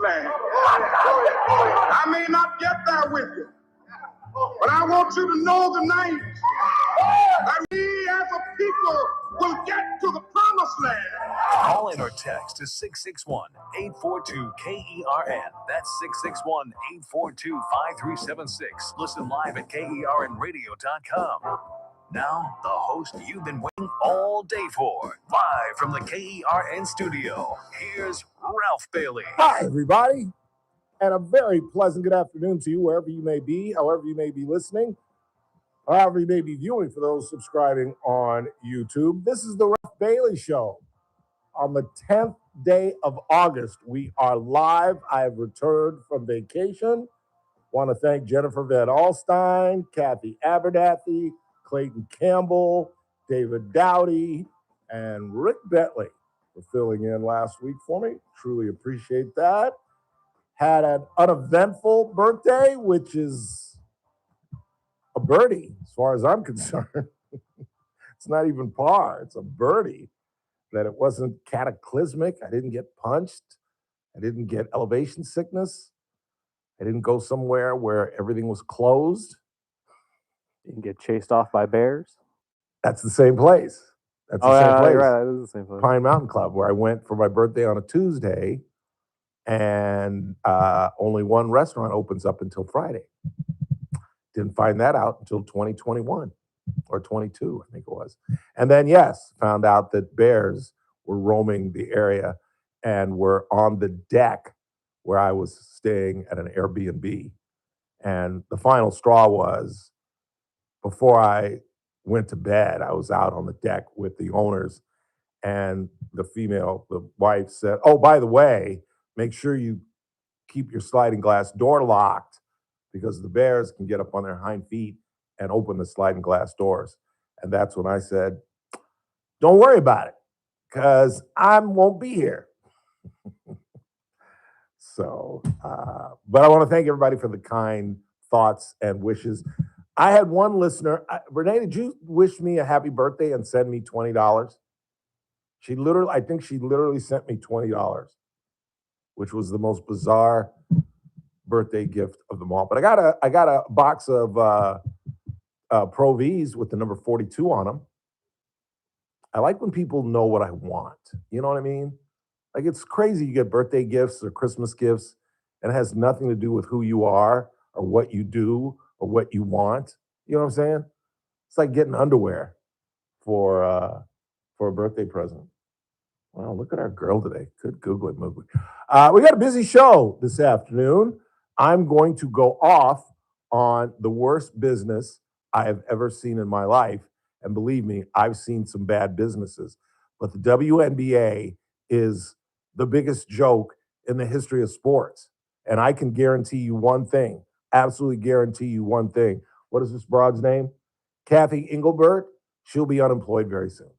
land. I may not get there with you, but I want you to know tonight that we as a people will get to the promised land. Call in or text to 661-842-KERN. That's 661-842-5376. Listen live at KERNradio.com. Now, the host you've been waiting all day for. Live from the KERN studio, here's Ralph Bailey. Hi, everybody, and a very pleasant good afternoon to you, wherever you may be, however you may be listening, however you may be viewing for those subscribing on YouTube. This is the Ralph Bailey Show. On the 10th day of August, we are live. I have returned from vacation. Want to thank Jennifer Van Alstyne, Kathy Abernathy, Clayton Campbell, David Dowdy, and Rick Bentley for filling in last week for me. Truly appreciate that. Had an uneventful birthday, which is a birdie as far as I'm concerned. It's not even par. It's a birdie. That it wasn't cataclysmic. I didn't get punched. I didn't get elevation sickness. I didn't go somewhere where everything was closed. Didn't get chased off by bears. That's the same place. That's the same place. Right. That is the same place. Pine Mountain Club, where I went for my birthday on a Tuesday, and only one restaurant opens up until Friday. Didn't find that out until 2021 or 22, I think it was. And then, yes, found out that bears were roaming the area and were on the deck where I was staying at an Airbnb. And the final straw was, before I went to bed, I was out on the deck with the owners, and the wife said, "Oh, by the way, make sure you keep your sliding glass door locked because the bears can get up on their hind feet and open the sliding glass doors." And that's when I said, "Don't worry about it, because I won't be here." So, but I want to thank everybody for the kind thoughts and wishes. I had one listener, Renee, did you wish me a happy birthday and send me $20? I think she literally sent me $20, which was the most bizarre birthday gift of them all. But I got a box of Pro Vs with the number 42 on them. I like when people know what I want. You know what I mean? Like, it's crazy you get birthday gifts or Christmas gifts, and it has nothing to do with who you are or what you do or what you want. You know what I'm saying? It's like getting underwear for a birthday present. Wow, look at our girl today. Good Google it, movie. We got a busy show this afternoon. I'm going to go off on the worst business I have ever seen in my life. And believe me, I've seen some bad businesses. But the WNBA is the biggest joke in the history of sports. And I can guarantee you one thing. Absolutely guarantee you one thing. What is this broad's name? Kathy Engelbert. She'll be unemployed very soon.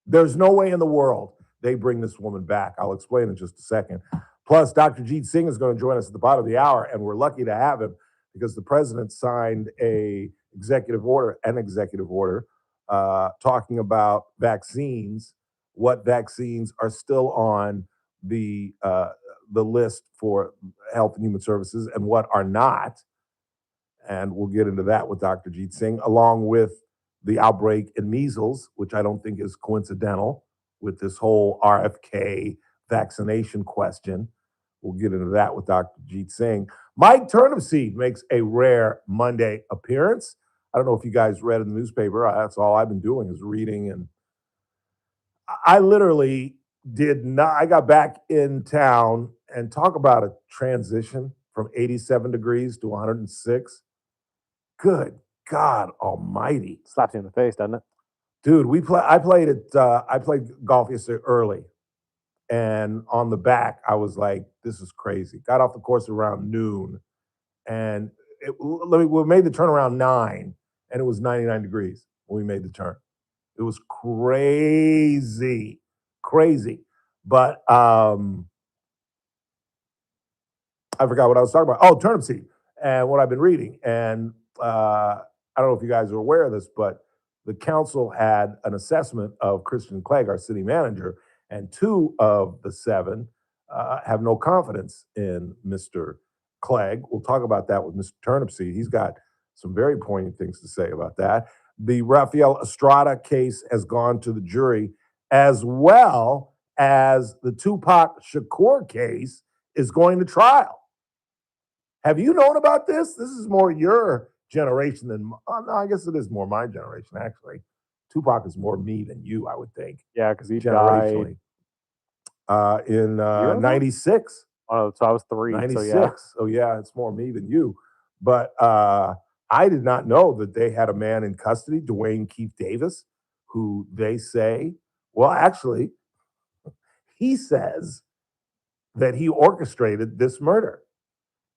There's no way in the world they bring this woman back. I'll explain in just a second. Plus, Dr. Jeet Singh is going to join us at the bottom of the hour, and we're lucky to have him because the president signed an executive order talking about vaccines, what vaccines are still on the list for Health and Human Services and what are not. And we'll get into that with Dr. Jeet Singh, along with the outbreak in measles, which I don't think is coincidental with this whole RFK vaccination question. We'll get into that with Dr. Jeet Singh. Mike Turnipseed makes a rare Monday appearance. I don't know if you guys read in the newspaper. That's all I've been doing is reading. And I literally I got back in town, and talk about a transition from 87 degrees to 106. Good God almighty. Slapped you in the face, doesn't it? Dude, I played golf yesterday early. And on the back, I was like, this is crazy. Got off the course around noon. And we made the turn around 9, and it was 99 degrees when we made the turn. It was crazy. But I forgot what I was talking about. Oh, Turnipseed and what I've been reading. And I don't know if you guys are aware of this, but the council had an assessment of Christian Clegg, our city manager, and 2 of the 7 have no confidence in Mr. Clegg. We'll talk about that with Mr. Turnipseed. He's got some very poignant things to say about that. The Rafael Estrada case has gone to the jury, as well as the Tupac Shakur case is going to trial. Have you known about this? This is more your generation than, no, I guess it is more my generation, actually. Tupac is more me than you, I would think. Yeah, because he died in year ago? 96. Oh, so I was 3. 96. So yeah. So yeah, it's more me than you. But I did not know that they had a man in custody, Dwayne Keith Davis, who they say, well, actually, he says that he orchestrated this murder.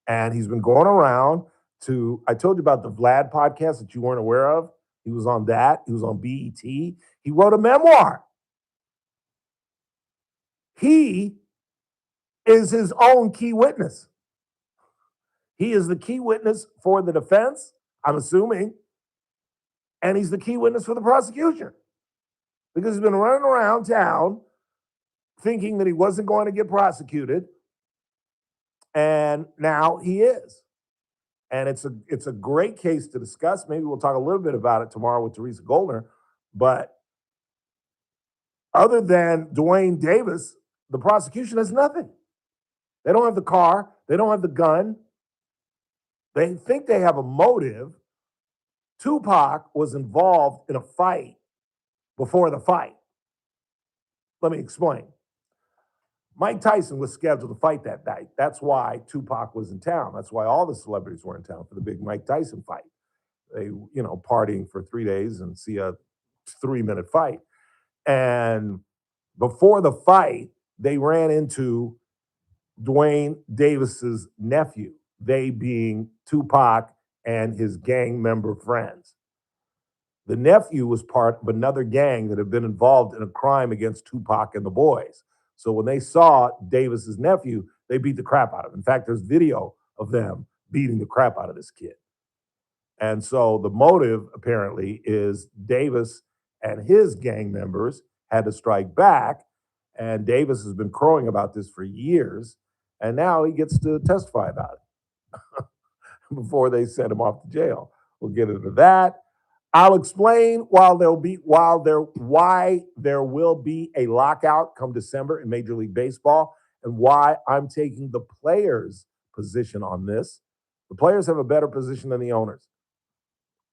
And he's been going around to, I told you about the Vlad podcast that you weren't aware of. He was on that. He was on BET. He wrote a memoir. He is his own key witness. He is the key witness for the defense, I'm assuming, and he's the key witness for the prosecution because he's been running around town thinking that he wasn't going to get prosecuted, and now he is. And it's a great case to discuss. Maybe we'll talk a little bit about it tomorrow with Teresa Goldner, but other than Dwayne Davis, the prosecution has nothing. They don't have the car. They don't have the gun. They think they have a motive. Tupac was involved in a fight before the fight. Let me explain. Mike Tyson was scheduled to fight that night. That's why Tupac was in town. That's why all the celebrities were in town for the big Mike Tyson fight. They, partying for 3 days and see a 3-minute fight. And before the fight, they ran into Dwayne Davis's nephew, they being Tupac and his gang member friends. The nephew was part of another gang that had been involved in a crime against Tupac and the boys. So when they saw Davis's nephew, they beat the crap out of him. In fact, there's video of them beating the crap out of this kid. And so the motive, apparently, is Davis and his gang members had to strike back. And Davis has been crowing about this for years. And now he gets to testify about it before they send him off to jail. We'll get into that. I'll explain why there will be a lockout come December in Major League Baseball and why I'm taking the players' position on this. The players have a better position than the owners.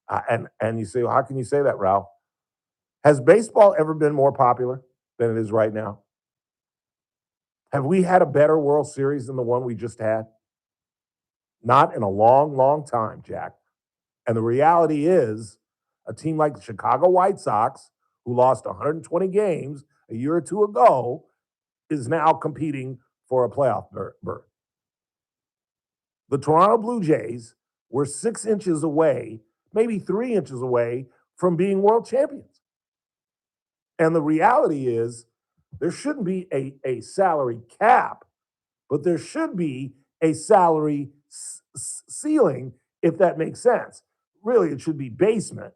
And you say, well, how can you say that, Ralph? Has baseball ever been more popular than it is right now? Have we had a better World Series than the one we just had? Not in a long, long time, Jack. And the reality is, a team like the Chicago White Sox, who lost 120 games a year or two ago, is now competing for a playoff berth. The Toronto Blue Jays were 6 inches away, maybe 3 inches away from being world champions. And the reality is, there shouldn't be a salary cap, but there should be a salary ceiling, if that makes sense. Really, it should be basement.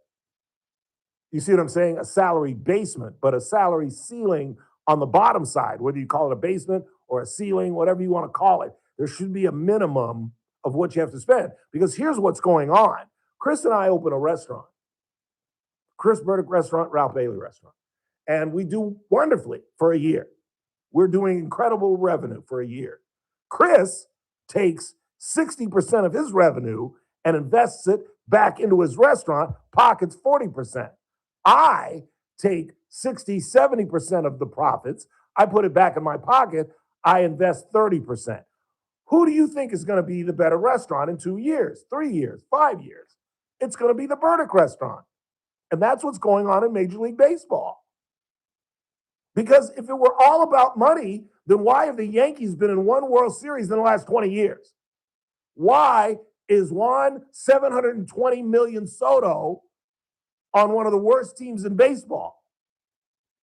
You see what I'm saying? A salary basement, but a salary ceiling on the bottom side, whether you call it a basement or a ceiling, whatever you want to call it. There should be a minimum of what you have to spend. Because here's what's going on. Chris and I open a restaurant. Chris Burdick Restaurant, Ralph Bailey Restaurant. And we do wonderfully for a year. We're doing incredible revenue for a year. Chris takes 60% of his revenue and invests it back into his restaurant, pockets 40%. I take 60, 70% of the profits. I put it back in my pocket. I invest 30%. Who do you think is going to be the better restaurant in 2 years, 3 years, 5 years? It's going to be the Burdick Restaurant. And that's what's going on in Major League Baseball. Because if it were all about money, then why have the Yankees been in one World Series in the last 20 years? Why is Juan $720 million Soto on one of the worst teams in baseball?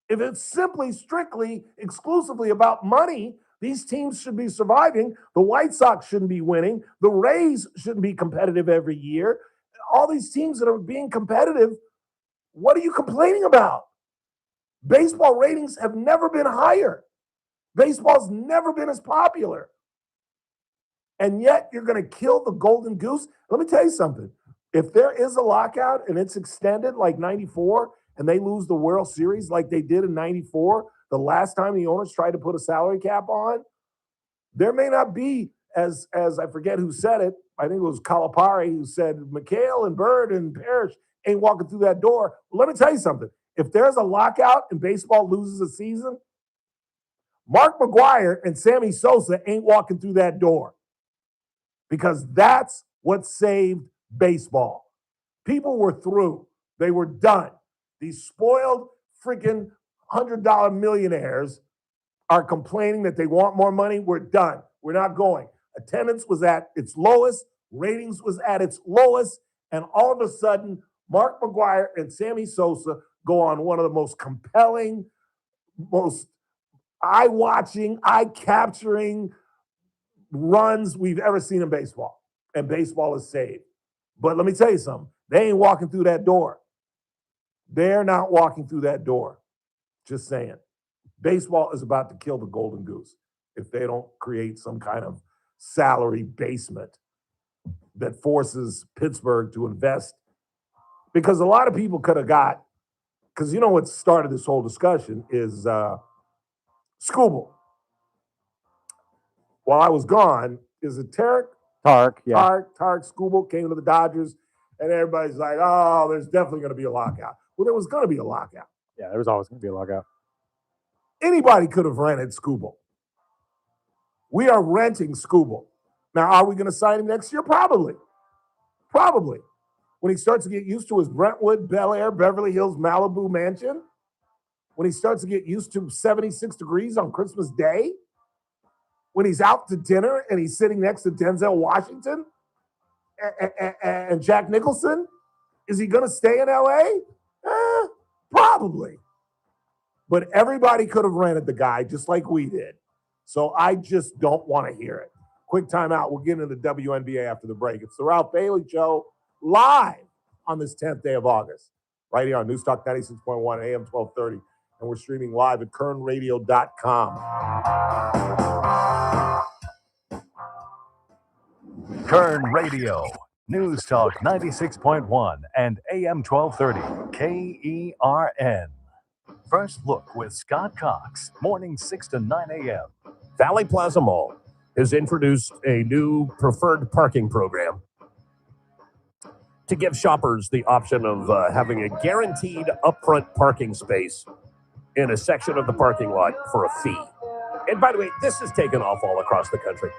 If it's simply, strictly, exclusively about money, these teams should be surviving. The White Sox shouldn't be winning. The Rays shouldn't be competitive every year. All these teams that are being competitive, what are you complaining about? Baseball ratings have never been higher. Baseball's never been as popular. And yet you're going to kill the golden goose. Let me tell you something. If there is a lockout and it's extended like 94 and they lose the World Series like they did in 94, the last time the owners tried to put a salary cap on, there may not be, as I forget who said it, I think it was Calipari who said, McHale and Bird and Parrish ain't walking through that door. Let me tell you something. If there's a lockout and baseball loses a season, Mark McGwire and Sammy Sosa ain't walking through that door, because that's what saved baseball. People were through. They were done. These spoiled freaking $100 millionaires are complaining that they want more money. We're done. We're not going. Attendance was at its lowest. Ratings was at its lowest. And all of a sudden, Mark McGwire and Sammy Sosa go on one of the most compelling, most eye-watching, eye-capturing runs we've ever seen in baseball. And baseball is saved. But let me tell you something. They ain't walking through that door. They're not walking through that door. Just saying. Baseball is about to kill the golden goose if they don't create some kind of salary basement that forces Pittsburgh to invest. Because a lot of people could have got, because you know what started this whole discussion is Skubal. While I was gone, is it Tarek? Tarek, yeah. Tarek Skubal came to the Dodgers, and everybody's like, oh, there's definitely going to be a lockout. Well, there was going to be a lockout. Yeah, there was always going to be a lockout. Anybody could have rented Skubal. We are renting Skubal. Now, are we going to sign him next year? Probably. Probably. When he starts to get used to his Brentwood, Bel Air, Beverly Hills, Malibu mansion, when he starts to get used to 76 degrees on Christmas Day, when he's out to dinner and he's sitting next to Denzel Washington and Jack Nicholson, is he going to stay in L.A.? Probably. But everybody could have rented the guy just like we did. So I just don't want to hear it. Quick timeout. We'll get into the WNBA after the break. It's the Ralph Bailey Show live on this 10th day of August, right here on News Talk 96.1 AM 1230. And we're streaming live at kernradio.com. Kern Radio, News Talk 96.1 and AM 1230, KERN. First Look with Scott Cox, morning 6 to 9 a.m. Valley Plaza Mall has introduced a new preferred parking program to give shoppers the option of having a guaranteed upfront parking space in a section of the parking lot for a fee. And by the way, this is taken off all across the country.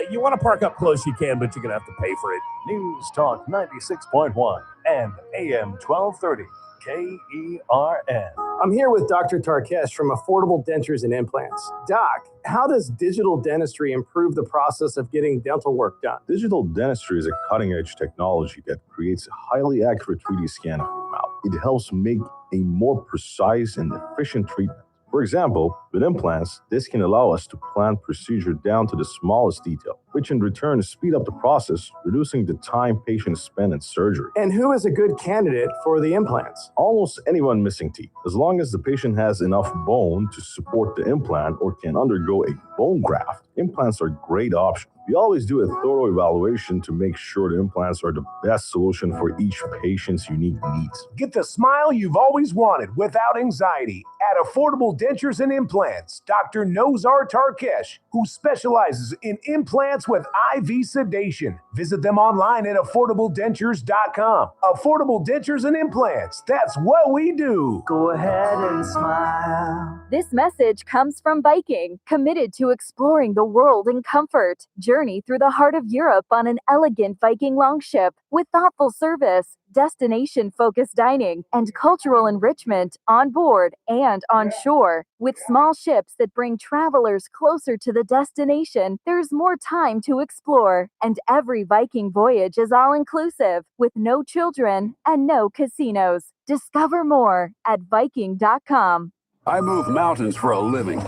You want to park up close, you can, but you're going to have to pay for it. News Talk 96.1 and AM 1230, KERN. I'm here with Dr. Tarkesh from Affordable Dentures and Implants. Doc, how does digital dentistry improve the process of getting dental work done? Digital dentistry is a cutting-edge technology that creates a highly accurate 3D scan of your mouth. It helps make a more precise and efficient treatment. For example, with implants, this can allow us to plan procedure down to the smallest detail, which in return speed up the process, reducing the time patients spend in surgery. And who is a good candidate for the implants? Almost anyone missing teeth, as long as the patient has enough bone to support the implant or can undergo a bone graft. Implants are a great option. We always do a thorough evaluation to make sure the implants are the best solution for each patient's unique needs. Get the smile you've always wanted without anxiety at Affordable Dentures and Implants. Dr. Nozar Tarkesh, who specializes in implants with IV sedation. Visit them online at affordabledentures.com. Affordable Dentures and Implants. That's what we do. Go ahead and smile. This message comes from Viking, committed to exploring the world in comfort. Journey through the heart of Europe on an elegant Viking longship with thoughtful service, destination-focused dining, and cultural enrichment on board and on shore. With small ships that bring travelers closer to the destination, there's more time to explore, and every Viking voyage is all-inclusive, with no children and no casinos. Discover more at Viking.com. I move mountains for a living.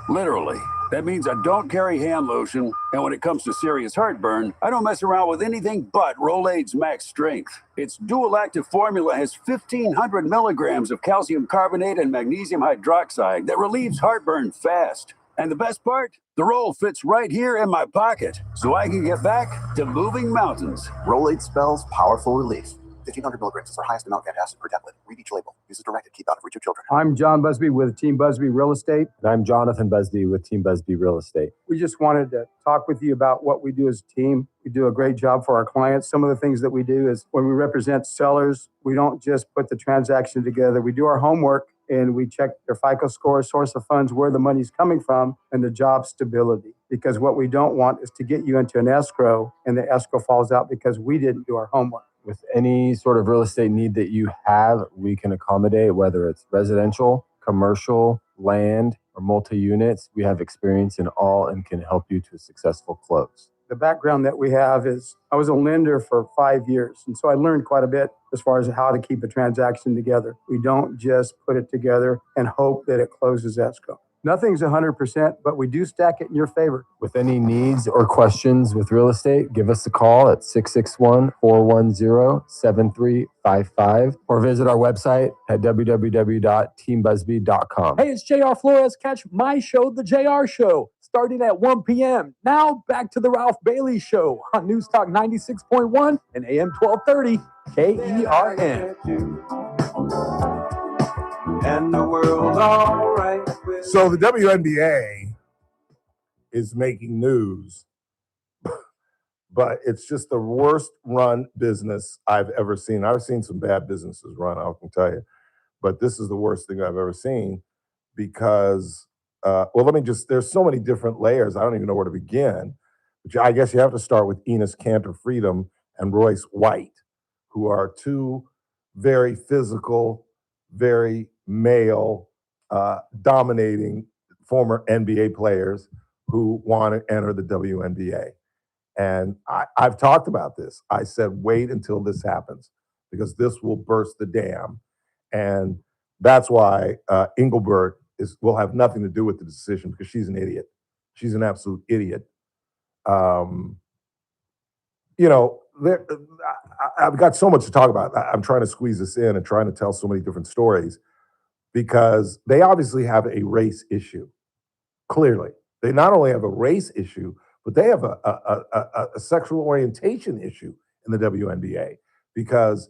Literally. That means I don't carry hand lotion, and when it comes to serious heartburn, I don't mess around with anything but Rolaids Max Strength. Its dual-active formula has 1,500 milligrams of calcium carbonate and magnesium hydroxide that relieves heartburn fast. And the best part? The roll fits right here in my pocket, so I can get back to moving mountains. Rolaids spells powerful relief. 1,500 milligrams is our highest amount of antacid per tablet. Read each label. Use as directed. Keep out of reach of children. I'm John Busby with Team Busby Real Estate. And I'm Jonathan Busby with Team Busby Real Estate. We just wanted to talk with you about what we do as a team. We do a great job for our clients. Some of the things that we do is when we represent sellers, we don't just put the transaction together. We do our homework and we check their FICO score, source of funds, where the money's coming from, and the job stability. Because what we don't want is to get you into an escrow and the escrow falls out because we didn't do our homework. With any sort of real estate need that you have, we can accommodate, whether it's residential, commercial, land, or multi-units. We have experience in all and can help you to a successful close. The background that we have is I was a lender for 5 years. And so I learned quite a bit as far as how to keep a transaction together. We don't just put it together and hope that it closes escrow. Nothing's 100%, but we do stack it in your favor. With any needs or questions with real estate, give us a call at 661-410-7355 or visit our website at www.teambusby.com. Hey, it's JR Flores. Catch my show, The JR Show, starting at 1 p.m. Now back to the Ralph Bailey Show on News Talk 96.1 and AM 1230 KERN. And the world's all right. So the WNBA is making news, but it's just the worst run business I've ever seen. I've seen some bad businesses run, I can tell you, but this is the worst thing I've ever seen because, there's so many different layers. I don't even know where to begin. But I guess you have to start with Enos Kanter Freedom and Royce White, who are two very physical, very male, dominating former NBA players who want to enter the WNBA. And I've talked about this. I said, wait until this happens because this will burst the dam. And that's why Engelbert will have nothing to do with the decision because she's an idiot. She's an absolute idiot. I've got so much to talk about. I'm trying to squeeze this in and trying to tell so many different stories because they obviously have a race issue. Clearly, they not only have a race issue, but they have a sexual orientation issue in the WNBA because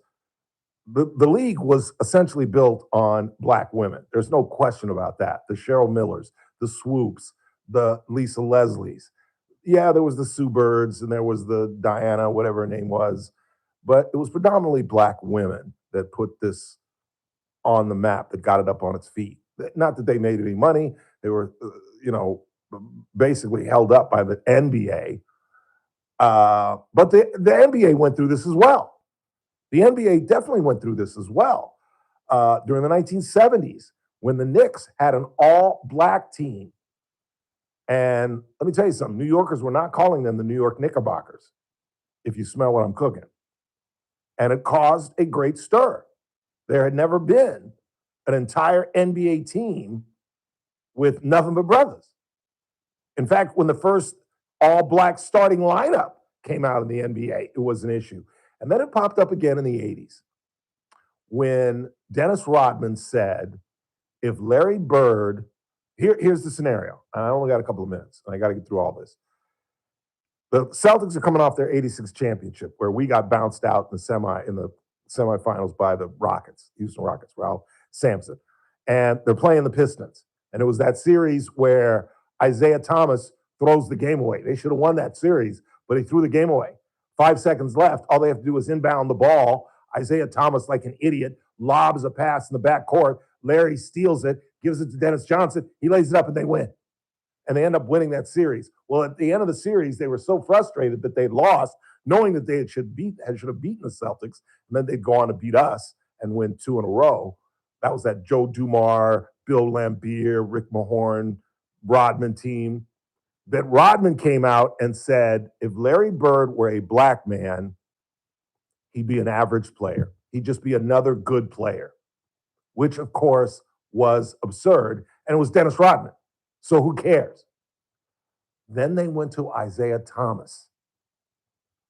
the league was essentially built on black women. There's no question about that. The Cheryl Millers, the Swoops, the Lisa Leslies. Yeah, there was the Sue Birds and there was the Diana, whatever her name was, but it was predominantly black women that put this on the map, that got it up on its feet. Not that they made any money. They were, basically held up by the NBA. But the NBA went through this as well. The NBA definitely went through this as well during the 1970s when the Knicks had an all-black team. And let me tell you something, New Yorkers were not calling them the New York Knickerbockers, if you smell what I'm cooking. And it caused a great stir. There had never been an entire NBA team with nothing but brothers. In fact, when the first all-black starting lineup came out in the NBA, it was an issue. And then it popped up again in the 80s when Dennis Rodman said, if Larry Bird, here's the scenario, and I only got a couple of minutes, and I got to get through all this. The Celtics are coming off their 86 championship, where we got bounced out in the semifinals by the Rockets, Houston Rockets, Ralph Sampson. And they're playing the Pistons. And it was that series where Isaiah Thomas throws the game away. They should have won that series, but he threw the game away. 5 seconds left. All they have to do is inbound the ball. Isaiah Thomas, like an idiot, lobs a pass in the backcourt. Larry steals it, gives it to Dennis Johnson. He lays it up, and they win. And they end up winning that series. Well, at the end of the series, they were so frustrated that they'd lost, knowing that they should have beaten the Celtics, and then they'd go on to beat us and win 2 in a row. That was that Joe Dumars, Bill Laimbeer, Rick Mahorn, Rodman team. That Rodman came out and said, if Larry Bird were a black man, he'd be an average player. He'd just be another good player, which, of course, was absurd. And it was Dennis Rodman. So who cares? Then they went to Isaiah Thomas,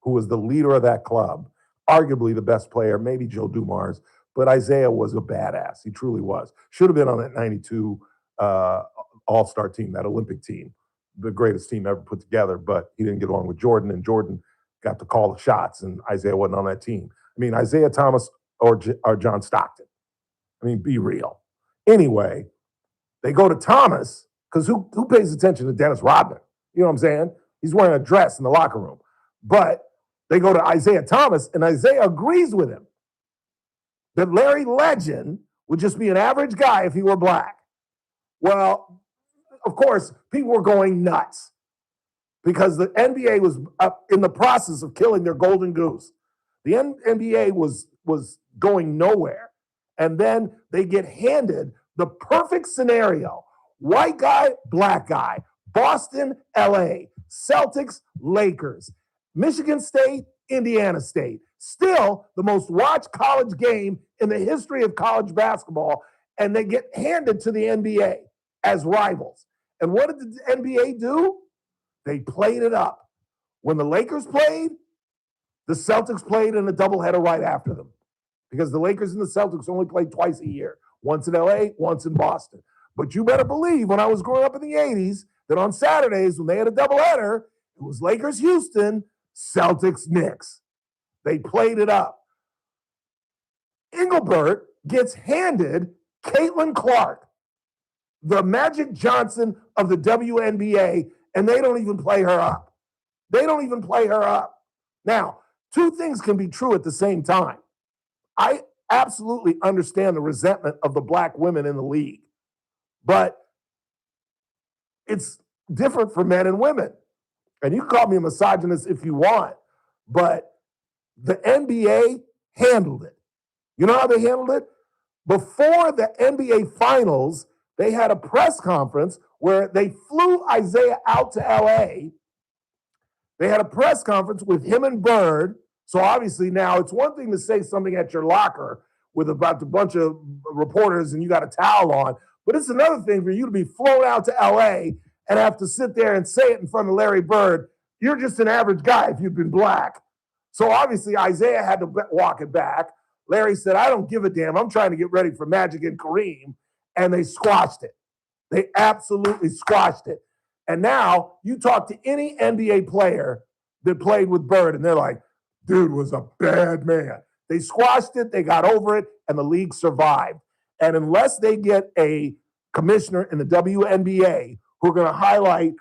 who was the leader of that club, arguably the best player, maybe Joe Dumars, but Isaiah was a badass. He truly was. Should have been on that 92 All-Star team, that Olympic team, the greatest team ever put together, but he didn't get along with Jordan, and Jordan got to call the shots, and Isaiah wasn't on that team. I mean, Isaiah Thomas or John Stockton. I mean, be real. Anyway, they go to Thomas, because who pays attention to Dennis Rodman? You know what I'm saying? He's wearing a dress in the locker room. But they go to Isaiah Thomas, and Isaiah agrees with him that Larry Legend would just be an average guy if he were black. Well, of course, people were going nuts because the NBA was up in the process of killing their golden goose. The NBA was going nowhere. And then they get handed the perfect scenario. White guy, black guy. Boston, LA. Celtics, Lakers. Michigan State, Indiana State. Still the most watched college game in the history of college basketball. And they get handed to the NBA as rivals. And what did the NBA do? They played it up. When the Lakers played, the Celtics played in a doubleheader right after them. Because the Lakers and the Celtics only played twice a year. Once in LA, once in Boston. But you better believe when I was growing up in the 80s that on Saturdays when they had a doubleheader, it was Lakers Houston, Celtics Knicks. They played it up. Engelbert gets handed Caitlin Clark, the Magic Johnson of the WNBA, and they don't even play her up. They don't even play her up. Now, two things can be true at the same time. I absolutely understand the resentment of the black women in the league, but it's different for men and women. And you can call me a misogynist if you want, but the NBA handled it. You know how they handled it? Before the NBA Finals, they had a press conference where they flew Isaiah out to LA. They had a press conference with him and Bird. So obviously now it's one thing to say something at your locker with about a bunch of reporters and you got a towel on, but it's another thing for you to be flown out to LA and have to sit there and say it in front of Larry Bird. You're just an average guy if you've been black. So obviously Isaiah had to walk it back. Larry said, I don't give a damn. I'm trying to get ready for Magic and Kareem. And they squashed it. They absolutely squashed it. And now you talk to any NBA player that played with Bird and they're like, dude was a bad man. They squashed it, they got over it, and the league survived. And unless they get a commissioner in the WNBA who are going to highlight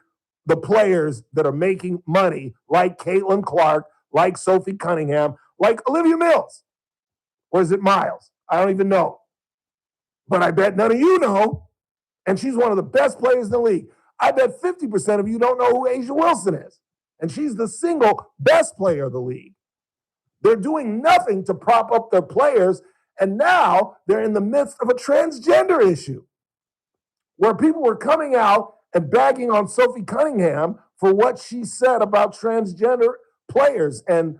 the players that are making money, like Caitlin Clark, like Sophie Cunningham, like Olivia Mills, or is it Miles? I don't even know. But I bet none of you know, and she's one of the best players in the league. I bet 50% of you don't know who Asia Wilson is, and she's the single best player of the league. They're doing nothing to prop up their players, and now they're in the midst of a transgender issue where people were coming out and bagging on Sophie Cunningham for what she said about transgender players. And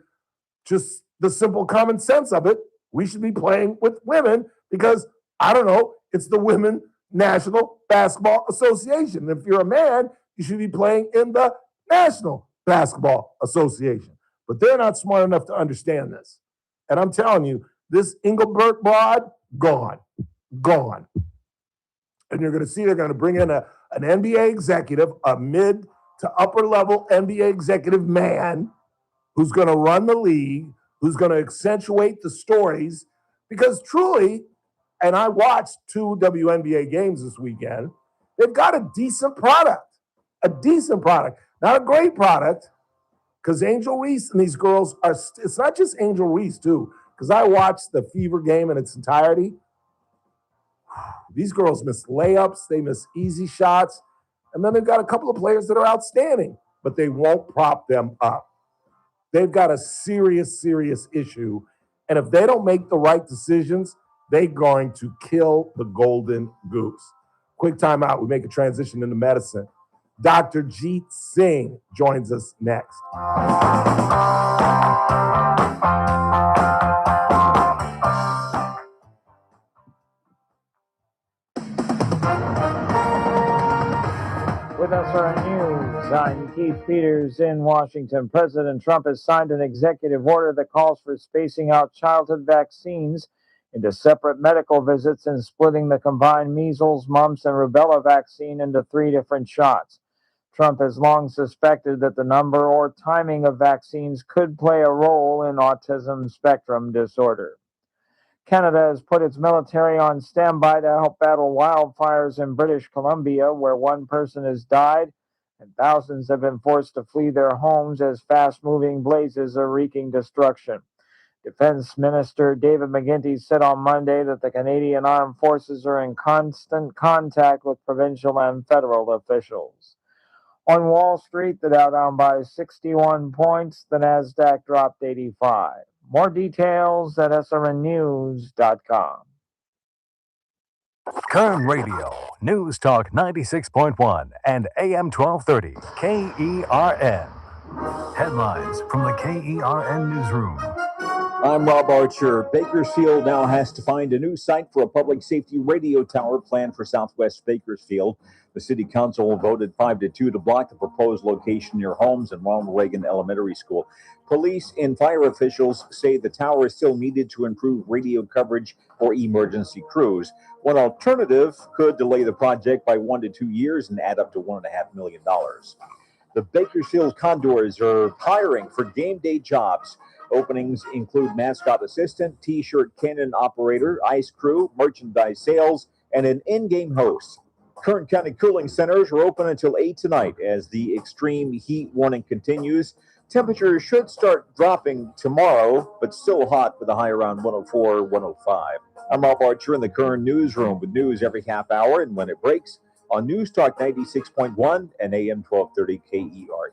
just the simple common sense of it, we should be playing with women because, I don't know, it's the Women National Basketball Association. If you're a man, you should be playing in the National Basketball Association. But they're not smart enough to understand this. And I'm telling you, this Engelbert broad, gone. And you're going to see they're going to bring in an NBA executive, a mid to upper level NBA executive man who's going to run the league, who's going to accentuate the stories. Because truly, and I watched 2 WNBA games this weekend, they've got a decent product. Not a great product, because Angel Reese and these girls are, it's not just Angel Reese too, because I watched the Fever game in its entirety. These girls miss layups, they miss easy shots, and then they've got a couple of players that are outstanding, but they won't prop them up. They've got a serious issue, and if they don't make the right decisions, they're going to kill the golden goose. Quick timeout, we make a transition into medicine. Dr. Jeet Singh joins us next. With us for our news, Sign Keith Peters in Washington. President Trump has signed an executive order that calls for spacing out childhood vaccines into separate medical visits and splitting the combined measles, mumps, and rubella vaccine into 3 different shots. Trump has long suspected that the number or timing of vaccines could play a role in autism spectrum disorder. Canada has put its military on standby to help battle wildfires in British Columbia, where 1 person has died and thousands have been forced to flee their homes as fast-moving blazes are wreaking destruction. Defense Minister David McGuinty said on Monday that the Canadian Armed Forces are in constant contact with provincial and federal officials. On Wall Street, the Dow down by 61 points, the Nasdaq dropped 85. More details at srnnews.com. Kern Radio, News Talk 96.1 and AM 1230, KERN. Headlines from the KERN Newsroom. I'm Rob Archer. Bakersfield now has to find a new site for a public safety radio tower planned for Southwest Bakersfield. The city council voted 5-2 to block the proposed location near Holmes and Ronald Reagan Elementary School. Police and fire officials say the tower is still needed to improve radio coverage for emergency crews. One alternative could delay the project by 1 to 2 years and add up to $1.5 million. The Bakersfield Condors are hiring for game day jobs. Openings include mascot assistant, t-shirt cannon operator, ice crew, merchandise sales, and an in-game host. Kern County cooling centers are open until 8 tonight as the extreme heat warning continues. Temperatures should start dropping tomorrow, but still hot with a high around 104, 105. I'm Rob Archer in the Kern Newsroom with news every half hour and when it breaks on News Talk 96.1 and AM 1230 KERN.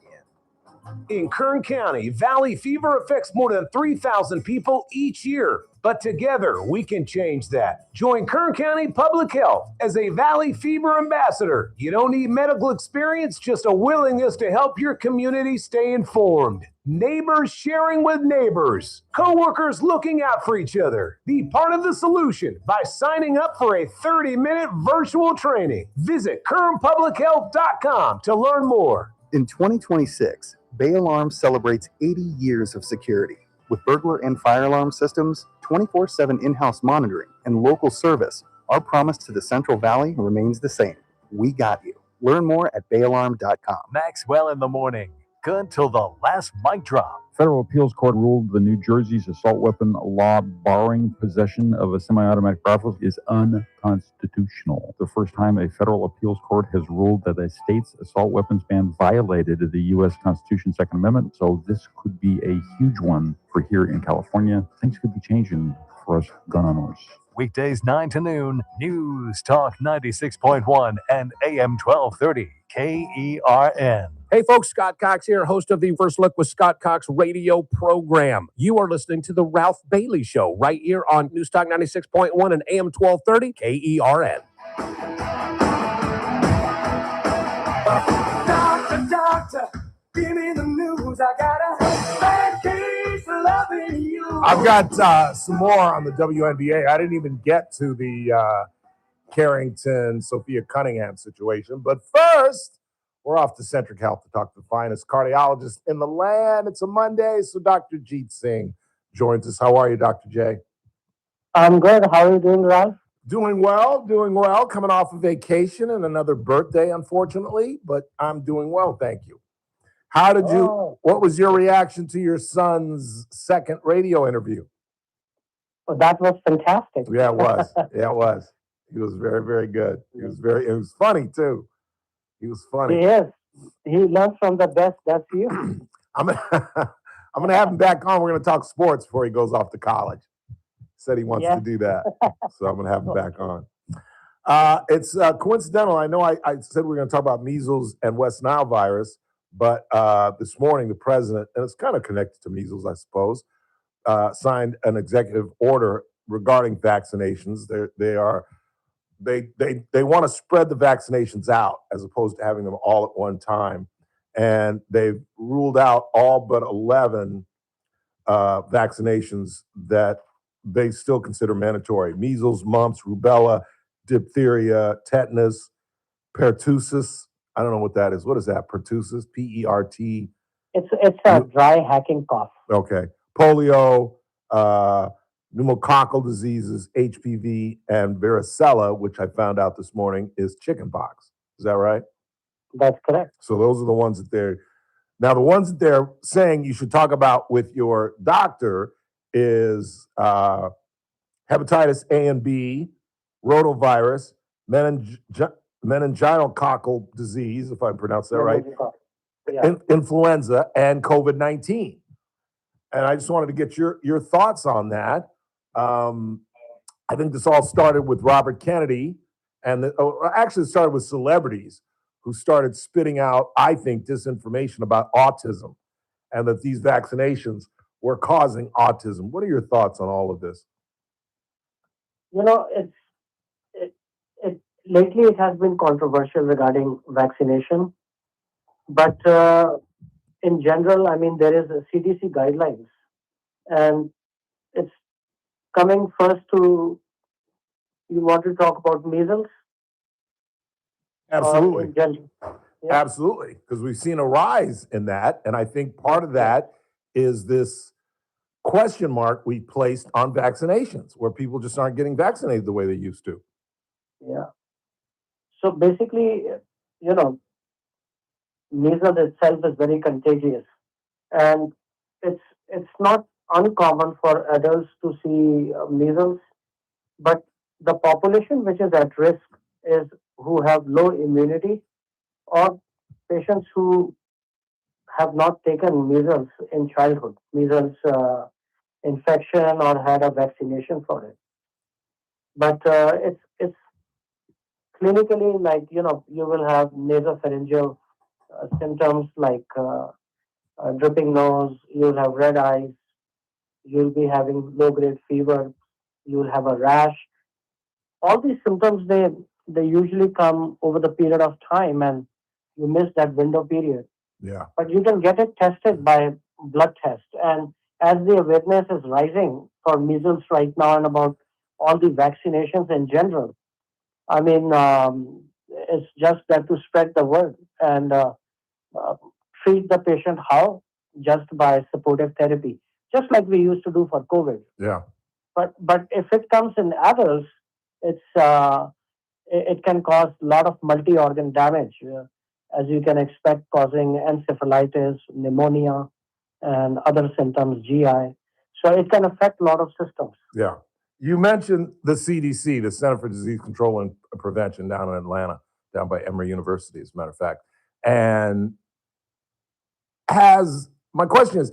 In Kern County, valley fever affects more than 3,000 people each year. But together, we can change that. Join Kern County Public Health as a valley fever ambassador. You don't need medical experience, just a willingness to help your community stay informed. Neighbors sharing with neighbors. Coworkers looking out for each other. Be part of the solution by signing up for a 30-minute virtual training. Visit KernPublicHealth.com to learn more. In 2026, Bay Alarm celebrates 80 years of security. With burglar and fire alarm systems, 24/7 in-house monitoring, and local service, our promise to the Central Valley remains the same. We got you. Learn more at bayalarm.com. Maxwell in the morning. Good till the last mic drop. Federal appeals court ruled the New Jersey's assault weapon law barring possession of a semi-automatic rifle is unconstitutional. The first time a federal appeals court has ruled that a state's assault weapons ban violated the U.S. Constitution's Second Amendment, so this could be a huge one for here in California. Things could be changing for us gun owners. Weekdays 9 to noon, News Talk 96.1 and AM 1230, KERN. Hey folks, Scott Cox here, host of the First Look with Scott Cox radio program. You are listening to The Ralph Bailey Show right here on News Talk 96.1 and AM 1230, KERN. Doctor, give me the news. I got a bad case of loving you. I've got some more on the WNBA. I didn't even get to the Carrington, Sophia Cunningham situation. But first, we're off to Centric Health to talk to the finest cardiologist in the land. It's a Monday, so Dr. Jeet Singh joins us. How are you, Dr. J? I'm good. How are you doing, Ralph? Doing well. Coming off a vacation and another birthday, unfortunately, but I'm doing well, thank you. What was your reaction to your son's second radio interview? Well, that was fantastic. Yeah, it was. He was very, very good. It was funny, too. He was funny. He is. He learns from the best. That's you. I'm gonna have him back on. We're gonna talk sports before he goes off to college. Said he wants to do that, so I'm gonna have him back on. It's coincidental. I know I said we were gonna talk about measles and West Nile virus, but this morning the president, and it's kind of connected to measles, I suppose, signed an executive order regarding vaccinations. They want to spread the vaccinations out as opposed to having them all at one time. And they've ruled out all but 11 vaccinations that they still consider mandatory. Measles, mumps, rubella, diphtheria, tetanus, pertussis, I don't know what that is. What is that? Pertussis, P-E-R-T. It's a dry hacking cough. Okay. Polio, pneumococcal diseases, HPV, and varicella, which I found out this morning is chickenpox. Is that right? That's correct. So those are the ones that they're now the ones that they're saying you should talk about with your doctor is hepatitis A and B, rotavirus, meningococcal disease, if I pronounce that right, Yeah. influenza, and COVID-19. And I just wanted to get your thoughts on that. I think this all started with Robert Kennedy, and actually it started with celebrities who started spitting out, I think, disinformation about autism and that these vaccinations were causing autism. What are your thoughts on all of this? Lately it has been controversial regarding vaccination, but in general, I mean, there is a CDC guidelines, and it's coming first to, you want to talk about measles? Absolutely. In general? Yeah. Absolutely, because we've seen a rise in that, and I think part of that is this question mark we placed on vaccinations, where people just aren't getting vaccinated the way they used to. Yeah. So basically, measles itself is very contagious, and it's not uncommon for adults to see measles, but the population which is at risk is who have low immunity or patients who have not taken measles in childhood, measles infection or had a vaccination for it. But it's clinically like you will have nasopharyngeal symptoms like dripping nose, you'll have red eyes, you'll be having low grade fever, you'll have a rash. All these symptoms they usually come over the period of time, and you miss that window period. Yeah. But you can get it tested by blood test. And as the awareness is rising for measles right now and about all the vaccinations in general, I mean, it's just that to spread the word and treat the patient how? Just by supportive therapy, just like we used to do for COVID. Yeah. But if it comes in adults, it can cause a lot of multi-organ damage, as you can expect, causing encephalitis, pneumonia, and other symptoms, GI. So it can affect a lot of systems. Yeah. You mentioned the CDC, the Center for Disease Control and Prevention down in Atlanta, down by Emory University, as a matter of fact. And my question is,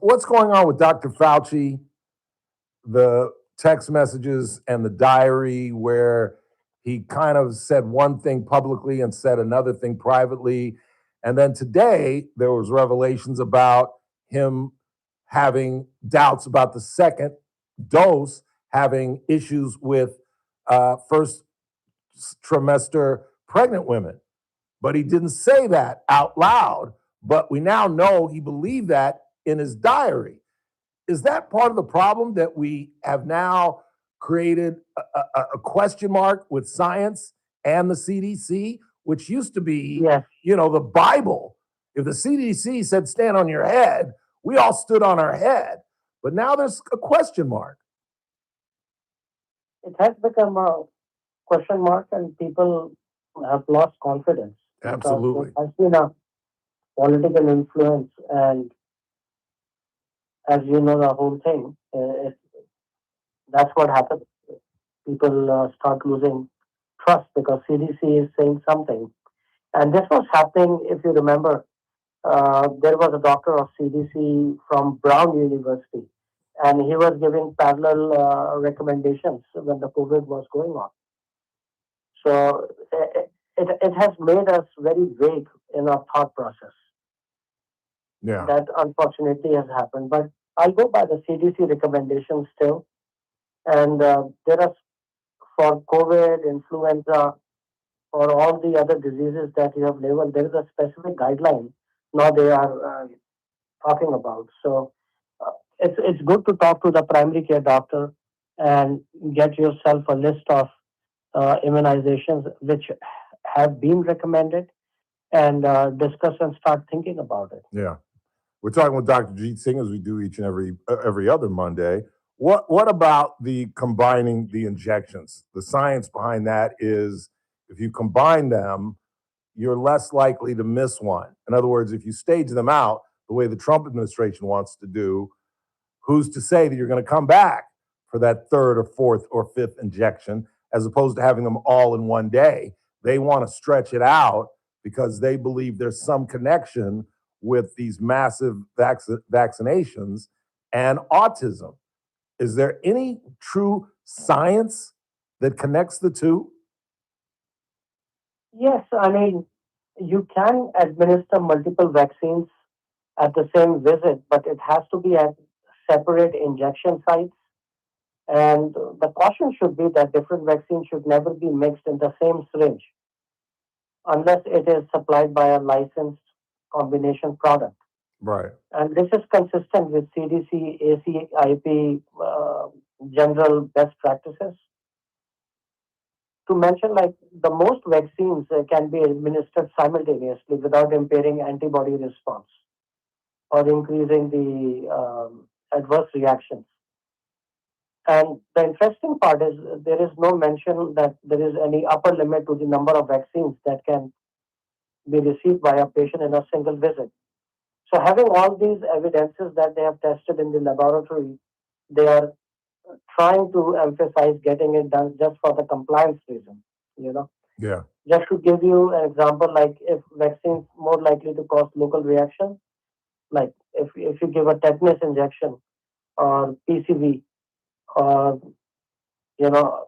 what's going on with Dr. Fauci, the text messages and the diary where he kind of said one thing publicly and said another thing privately. And then today there was revelations about him having doubts about the second dose, having issues with first trimester pregnant women. But he didn't say that out loud, but we now know he believed that in his diary. Is that part of the problem, that we have now created a question mark with science and the CDC, which used to be, the Bible? If the CDC said stand on your head, we all stood on our head. But now there's a question mark. It has become a question mark, and people have lost confidence. Absolutely. There has been a political influence, and as you know, the whole thing, that's what happens. People start losing trust because CDC is saying something. And this was happening, if you remember, there was a doctor of CDC from Brown University, and he was giving parallel recommendations when the COVID was going on. So it has made us very vague in our thought process. Yeah. That unfortunately has happened. But I'll go by the CDC recommendations still. And there are, for COVID, influenza, for all the other diseases that you have labeled, there is a specific guideline now they are talking about. So it's good to talk to the primary care doctor and get yourself a list of immunizations which have been recommended and discuss and start thinking about it. Yeah. We're talking with Dr. Jeet Singh as we do each and every other Monday. What about the combining the injections? The science behind that is if you combine them, you're less likely to miss one. In other words, if you stage them out the way the Trump administration wants to do, who's to say that you're going to come back for that third or fourth or fifth injection as opposed to having them all in one day? They want to stretch it out because they believe there's some connection with these massive vaccinations and autism. Is there any true science that connects the two? Yes, I mean, you can administer multiple vaccines at the same visit, but it has to be at separate injection sites. And the caution should be that different vaccines should never be mixed in the same syringe unless it is supplied by a licensed combination product. Right. And this is consistent with CDC, ACIP general best practices. To mention, like the most vaccines can be administered simultaneously without impairing antibody response or increasing the adverse reactions. And the interesting part is there is no mention that there is any upper limit to the number of vaccines that can be received by a patient in a single visit. So having all these evidences that they have tested in the laboratory, they are trying to emphasize getting it done just for the compliance reason, you know. Yeah. Just to give you an example, like if vaccines more likely to cause local reaction, like if you give a tetanus injection or PCV or, you know,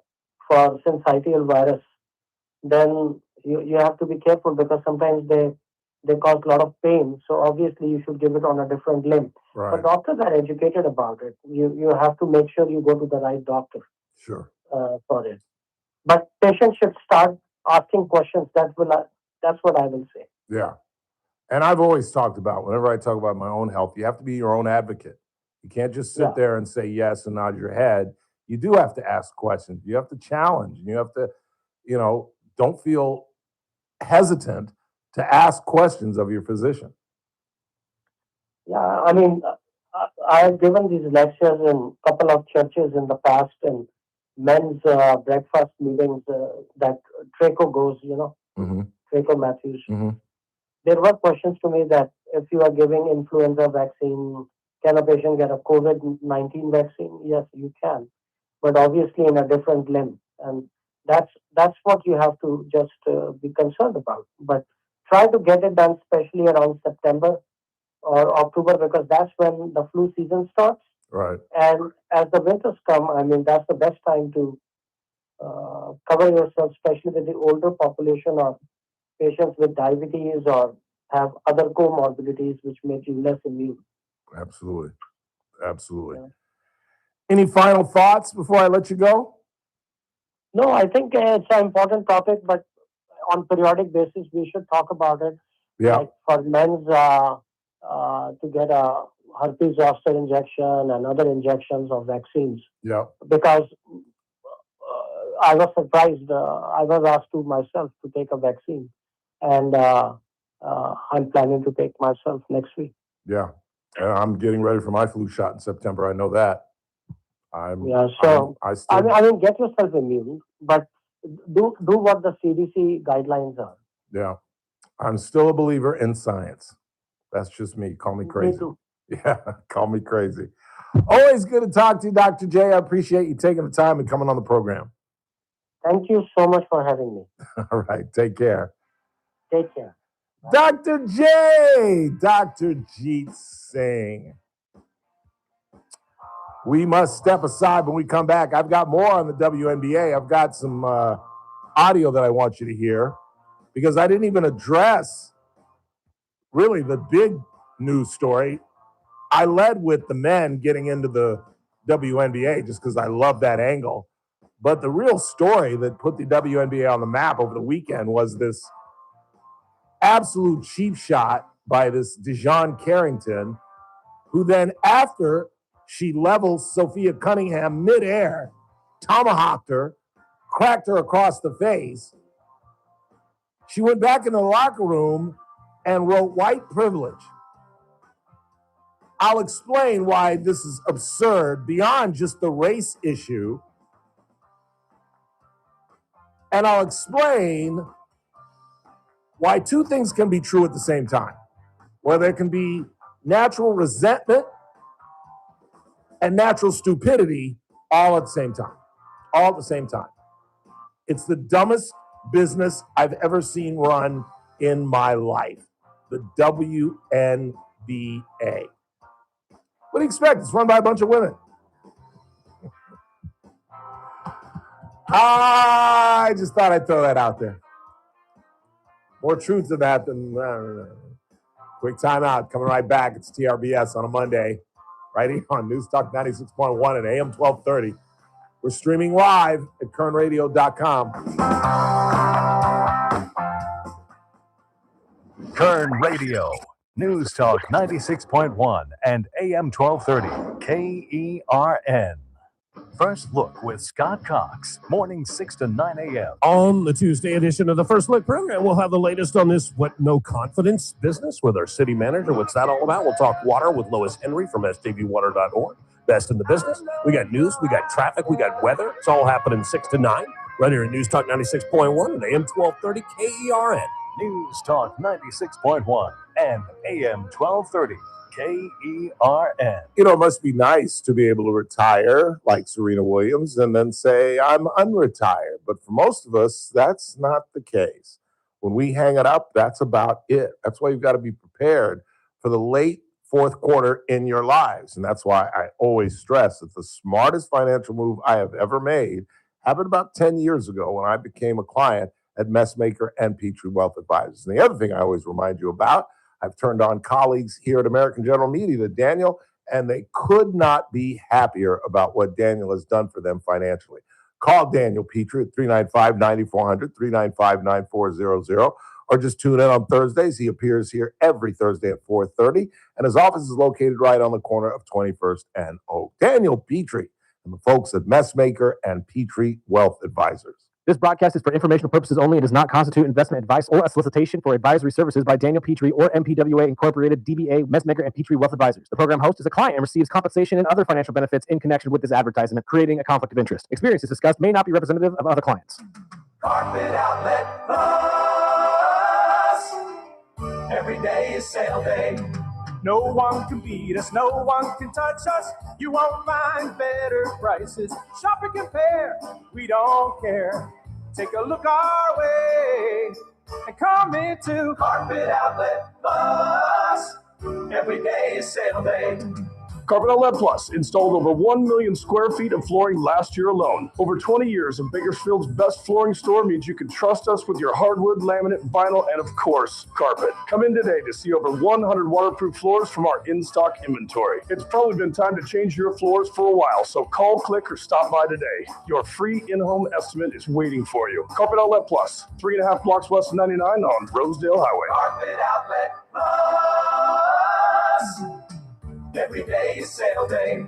for syncytial virus, then you have to be careful because sometimes they cause a lot of pain. So obviously you should give it on a different limb. Right. But doctors are educated about it. You have to make sure you go to the right doctor Sure. for it. But patients should start asking questions. That's what I will say. Yeah. And I've always talked about, whenever I talk about my own health, you have to be your own advocate. You can't just sit there and say yes and nod your head. You do have to ask questions. You have to challenge. You have to, don't feel hesitant to ask questions of your physician. Yeah, I mean, I have given these lectures in a couple of churches in the past and men's breakfast meetings that Traco goes, Traco Matthews. There were questions to me that if you are giving influenza vaccine, can a patient get a COVID-19 vaccine? Yes, you can, but obviously in a different limb. And that's what you have to just be concerned about. But try to get it done, especially around September or October, because that's when the flu season starts. Right. And as the winters come, I mean, that's the best time to cover yourself, especially with the older population or patients with diabetes or have other comorbidities which make you less immune. Absolutely. Absolutely. Yeah. Any final thoughts before I let you go? No, I think it's an important topic, but on periodic basis, we should talk about it. Yeah. Like for men's to get a herpes zoster injection and other injections of vaccines. Yeah. Because I was surprised. I was asked to myself to take a vaccine, and I'm planning to take myself next week. Yeah. And I'm getting ready for my flu shot in September. I know that. I mean, get yourself immune, but do what the CDC guidelines are. Yeah. I'm still a believer in science. That's just me. Call me crazy. Me too. Yeah, call me crazy. Always good to talk to you, Dr. J. I appreciate you taking the time and coming on the program. Thank you so much for having me. All right. Take care. Take care. Bye. Dr. J. Dr. Jeet Singh. We must step aside when we come back. I've got more on the WNBA. I've got some audio that I want you to hear because I didn't even address really the big news story. I led with the men getting into the WNBA just because I love that angle. But the real story that put the WNBA on the map over the weekend was this absolute cheap shot by this Dejon Carrington, who then after she levels Sophia Cunningham midair, tomahawked her, cracked her across the face, She went back in the locker room and wrote white privilege. I'll explain why this is absurd beyond just the race issue. And I'll explain why two things can be true at the same time, where there can be natural resentment and natural stupidity all at the same time. All at the same time. It's the dumbest business I've ever seen run in my life. The WNBA. What do you expect? It's run by a bunch of women. I just thought I'd throw that out there. More truth to that than quick timeout. Coming right back. It's TRBS on a Monday, right here on News Talk 96.1 and AM 1230. We're streaming live at kernradio.com. Kern Radio, News Talk 96.1 and AM 1230, KERN. First Look with Scott Cox, mornings 6 to 9 a.m. On the Tuesday edition of the First Look program, we'll have the latest on this what no confidence business with our city manager. What's that all about? We'll talk water with Lois Henry from sjbwater.org. Best in the business. We got news, we got traffic, we got weather. It's all happening 6 to 9 right here in News Talk 96.1 and AM 1230 KERN. News Talk 96.1 and AM 1230, KERN. You know, it must be nice to be able to retire like Serena Williams and then say, I'm unretired. But for most of us, that's not the case. When we hang it up, that's about it. That's why you've got to be prepared for the late fourth quarter in your lives. And that's why I always stress that the smartest financial move I have ever made happened about 10 years ago when I became a client at Messmaker and Petrie Wealth Advisors. And the other thing I always remind you about, I've turned on colleagues here at American General Media to Daniel, and they could not be happier about what Daniel has done for them financially. Call Daniel Petrie at 395-9400, 395-9400, or just tune in on Thursdays. He appears here every Thursday at 4:30, and his office is located right on the corner of 21st and Oak. Daniel Petrie and the folks at Messmaker and Petrie Wealth Advisors. This broadcast is for informational purposes only and does not constitute investment advice or a solicitation for advisory services by Daniel Petrie or MPWA Incorporated, DBA, Messmaker, and Petrie Wealth Advisors. The program host is a client and receives compensation and other financial benefits in connection with this advertisement, creating a conflict of interest. Experiences discussed may not be representative of other clients. Carpet Outlet Plus. Every day is sale day. No one can beat us, no one can touch us. You won't find better prices. Shop and compare, we don't care. Take a look our way and come into Carpet Outlet Plus. Every day is sale day. Carpet Outlet Plus installed over 1 million square feet of flooring last year alone. Over 20 years of Bakersfield's best flooring store means you can trust us with your hardwood, laminate, vinyl, and of course, carpet. Come in today to see over 100 waterproof floors from our in-stock inventory. It's probably been time to change your floors for a while, so call, click, or stop by today. Your free in-home estimate is waiting for you. Carpet Outlet Plus, 3.5 blocks west of 99 on Rosedale Highway. Carpet Outlet Plus. Every day is sale day.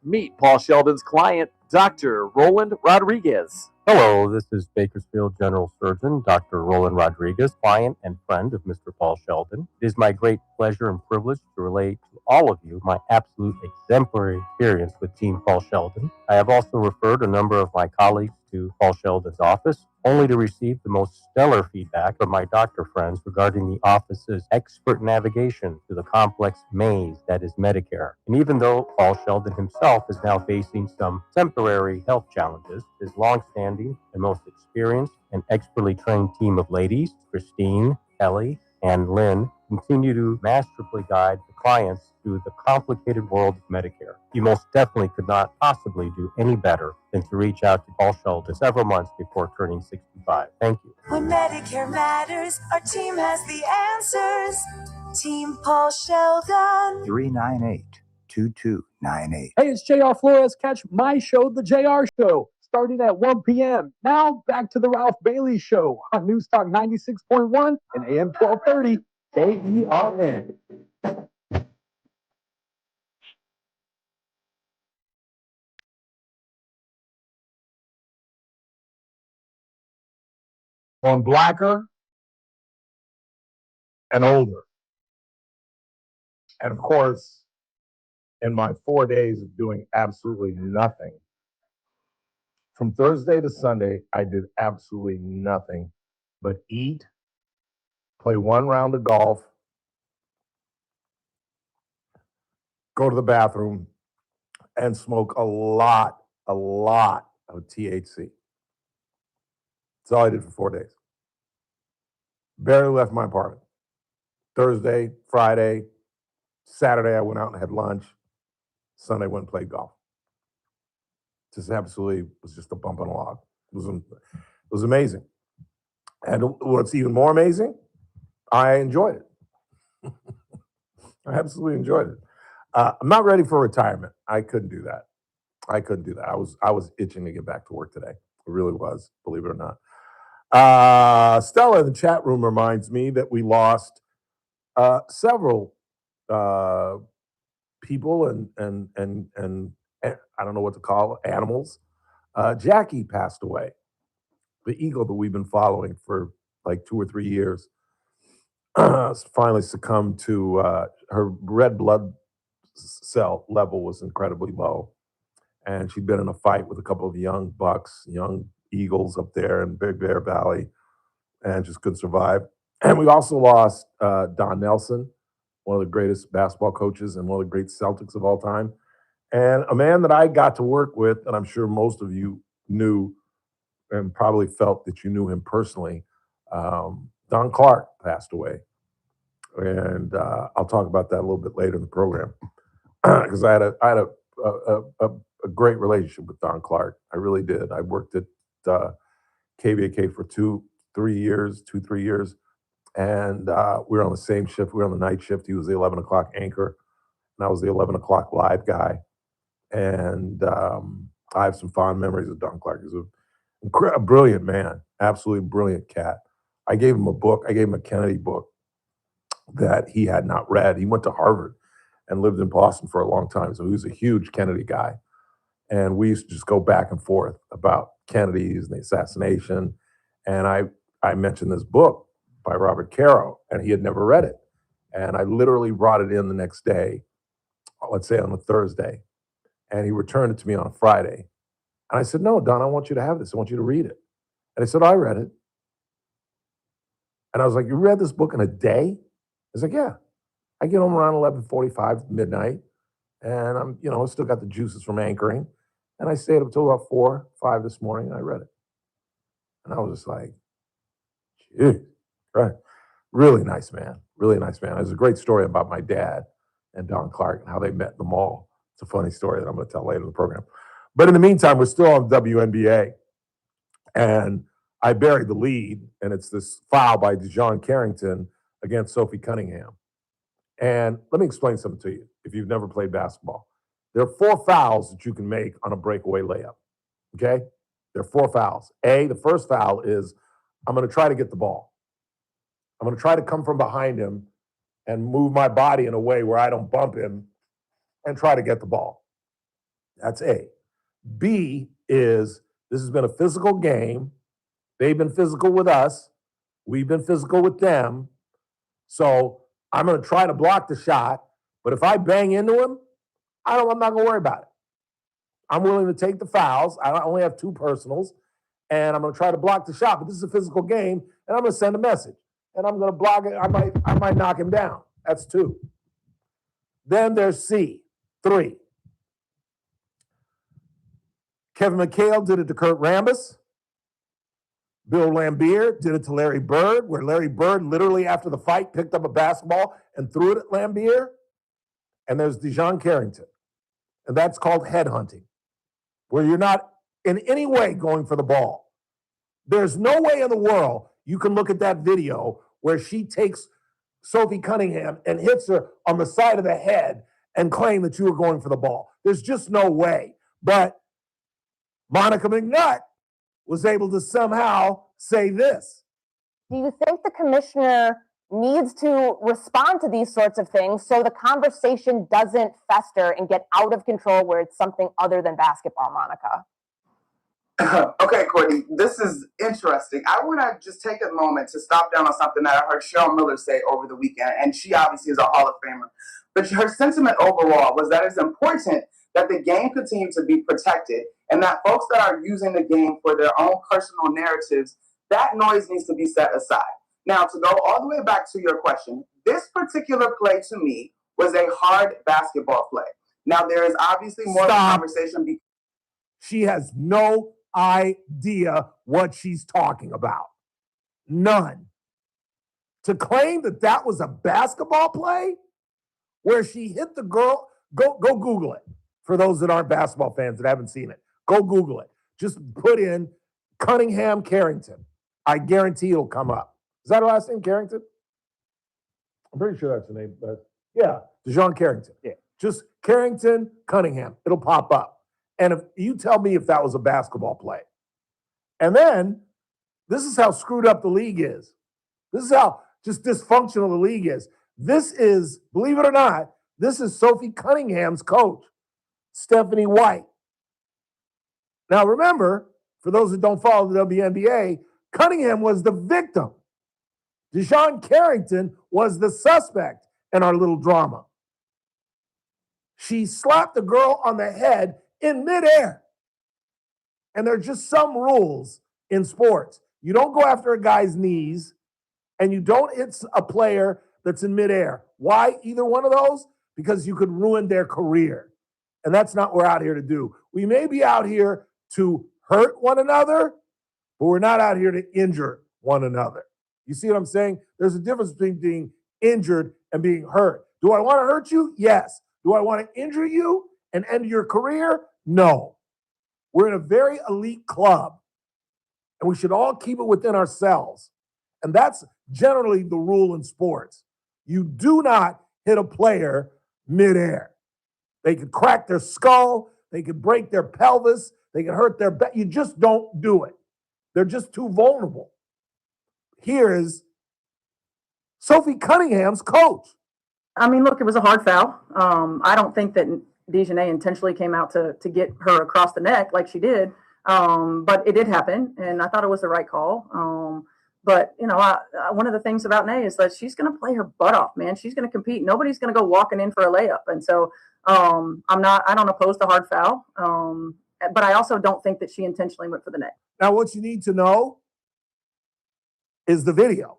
Meet Paul Sheldon's client, Dr. Roland Rodriguez. Hello, this is Bakersfield General Surgeon Dr. Roland Rodriguez, client and friend of Mr. Paul Sheldon. It is my great pleasure and privilege to relate to all of you my absolute exemplary experience with Team Paul Sheldon. I have also referred a number of my colleagues to Paul Sheldon's office, only to receive the most stellar feedback from my doctor friends regarding the office's expert navigation through the complex maze that is Medicare. And even though Paul Sheldon himself is now facing some temporary health challenges, his longstanding and most experienced and expertly trained team of ladies, Christine, Kelly, and Lynn, continue to masterfully guide the clients through the complicated world of Medicare. You most definitely could not possibly do any better than to reach out to Paul Sheldon several months before turning 65. Thank you. When Medicare matters, our team has the answers. Team Paul Sheldon. 398-2298. Hey, it's JR Flores. Catch my show, The JR Show, starting at 1 p.m. Now back to the Ralph Bailey Show on News Talk 96.1 and AM 1230, KERN. On Blacker, and older. And of course, in my 4 days of doing absolutely nothing, from Thursday to Sunday, I did absolutely nothing but eat, play one round of golf, go to the bathroom, and smoke a lot of THC. That's all I did for 4 days. Barely left my apartment. Thursday, Friday, Saturday, I went out and had lunch. Sunday, went and played golf. Just absolutely was just a bump on a log. It was amazing. And what's even more amazing, I enjoyed it. I absolutely enjoyed it. I'm not ready for retirement. I couldn't do that. I was itching to get back to work today. It really was, believe it or not. Stella in the chat room reminds me that we lost several people and I don't know what to call it, animals. Jackie passed away. The eagle that we've been following for like 2 or 3 years finally succumbed to her red blood cell level was incredibly low. And she'd been in a fight with a couple of young bucks, young eagles up there in Big Bear Valley, and just couldn't survive. And we also lost Don Nelson, one of the greatest basketball coaches and one of the great Celtics of all time. And a man that I got to work with, and I'm sure most of you knew and probably felt that you knew him personally, Don Clark passed away. And I'll talk about that a little bit later in the program because I had a great relationship with Don Clark. I really did. I worked at KVAK for 3 years, and we were on the same shift. We were on the night shift. He was the 11 o'clock anchor, and I was the 11 o'clock live guy. And I have some fond memories of Don Clark. He's a brilliant man, absolutely brilliant cat. I gave him a book. I gave him a Kennedy book that he had not read. He went to Harvard and lived in Boston for a long time, so he was a huge Kennedy guy. And we used to just go back and forth about Kennedy's and the assassination. And I mentioned this book by Robert Caro, and he had never read it. And I literally brought it in the next day, let's say on a Thursday, and he returned it to me on a Friday. And I said, no, Don, I want you to have this. I want you to read it. And he said, I read it. And I was like, you read this book in a day? He's like, yeah. I get home around 11:45, midnight, and I'm, still got the juices from anchoring. And I stayed up until about 4, 5 this morning, and I read it. And I was just like, geez, right. Really nice man. Really nice man. There's a great story about my dad and Don Clark and how they met in the mall. It's a funny story that I'm going to tell later in the program. But in the meantime, we're still on WNBA. And I buried the lead, and it's this foul by Dijon Carrington against Sophie Cunningham. And let me explain something to you if you've never played basketball. There are 4 fouls that you can make on a breakaway layup, okay? There are 4 fouls. The first foul is I'm going to try to get the ball. I'm going to try to come from behind him and move my body in a way where I don't bump him and try to get the ball. That's A. B is this has been a physical game. They've been physical with us. We've been physical with them. So I'm going to try to block the shot. But if I bang into him, I'm not going to worry about it. I'm willing to take the fouls. I only have 2 personals. And I'm going to try to block the shot. But this is a physical game. And I'm going to send a message. And I'm going to block it. I might knock him down. That's 2. Then there's C, 3. Kevin McHale did it to Kurt Rambis. Bill Lambier did it to Larry Bird, where Larry Bird literally after the fight picked up a basketball and threw it at Lambier. And there's Dijon Carrington. And that's called headhunting, where you're not in any way going for the ball. There's no way in the world you can look at that video where she takes Sophie Cunningham and hits her on the side of the head and claim that you were going for the ball. There's just no way. But Monica McNutt was able to somehow say this. Do you think the commissioner needs to respond to these sorts of things so the conversation doesn't fester and get out of control where it's something other than basketball, Monica? Okay, Courtney, this is interesting. I want to just take a moment to stop down on something that I heard Cheryl Miller say over the weekend, and she obviously is a Hall of Famer. But her sentiment overall was that it's important that the game continue to be protected and that folks that are using the game for their own personal narratives, that noise needs to be set aside. Now, to go all the way back to your question, this particular play to me was a hard basketball play. Now, there is obviously more of a conversation. She has no idea what she's talking about. None. To claim that that was a basketball play where she hit the girl, go Google it. For those that aren't basketball fans that haven't seen it, go Google it. Just put in Cunningham Carrington. I guarantee it'll come up. Is that her last name, Carrington? I'm pretty sure that's the name, but yeah, DeJean Carrington. Yeah. Just Carrington Cunningham. It'll pop up. And if you tell me if that was a basketball play. And then, this is how screwed up the league is. This is how just dysfunctional the league is. This is, believe it or not, this is Sophie Cunningham's coach, Stephanie White. Now remember, for those that don't follow the WNBA, Cunningham was the victim. DeJean Carrington was the suspect in our little drama. She slapped the girl on the head in midair. And there are just some rules in sports. You don't go after a guy's knees, and you don't hit a player that's in midair. Why either one of those? Because you could ruin their career. And that's not what we're out here to do. We may be out here to hurt one another, but we're not out here to injure one another. You see what I'm saying? There's a difference between being injured and being hurt. Do I want to hurt you? Yes. Do I want to injure you and end your career? No. We're in a very elite club, and we should all keep it within ourselves. And that's generally the rule in sports. You do not hit a player midair. They could crack their skull, they could break their pelvis, they could hurt their back. You just don't do it. They're just too vulnerable. Here is Sophie Cunningham's coach. I mean, look, it was a hard foul. I don't think that Dejanay intentionally came out to get her across the neck like she did, but it did happen, and I thought it was the right call. But, you know, one of the things about Nay is that she's going to play her butt off, man. She's going to compete. Nobody's going to go walking in for a layup. And so I don't oppose the hard foul, but I also don't think that she intentionally went for the net. Now, what you need to know is the video,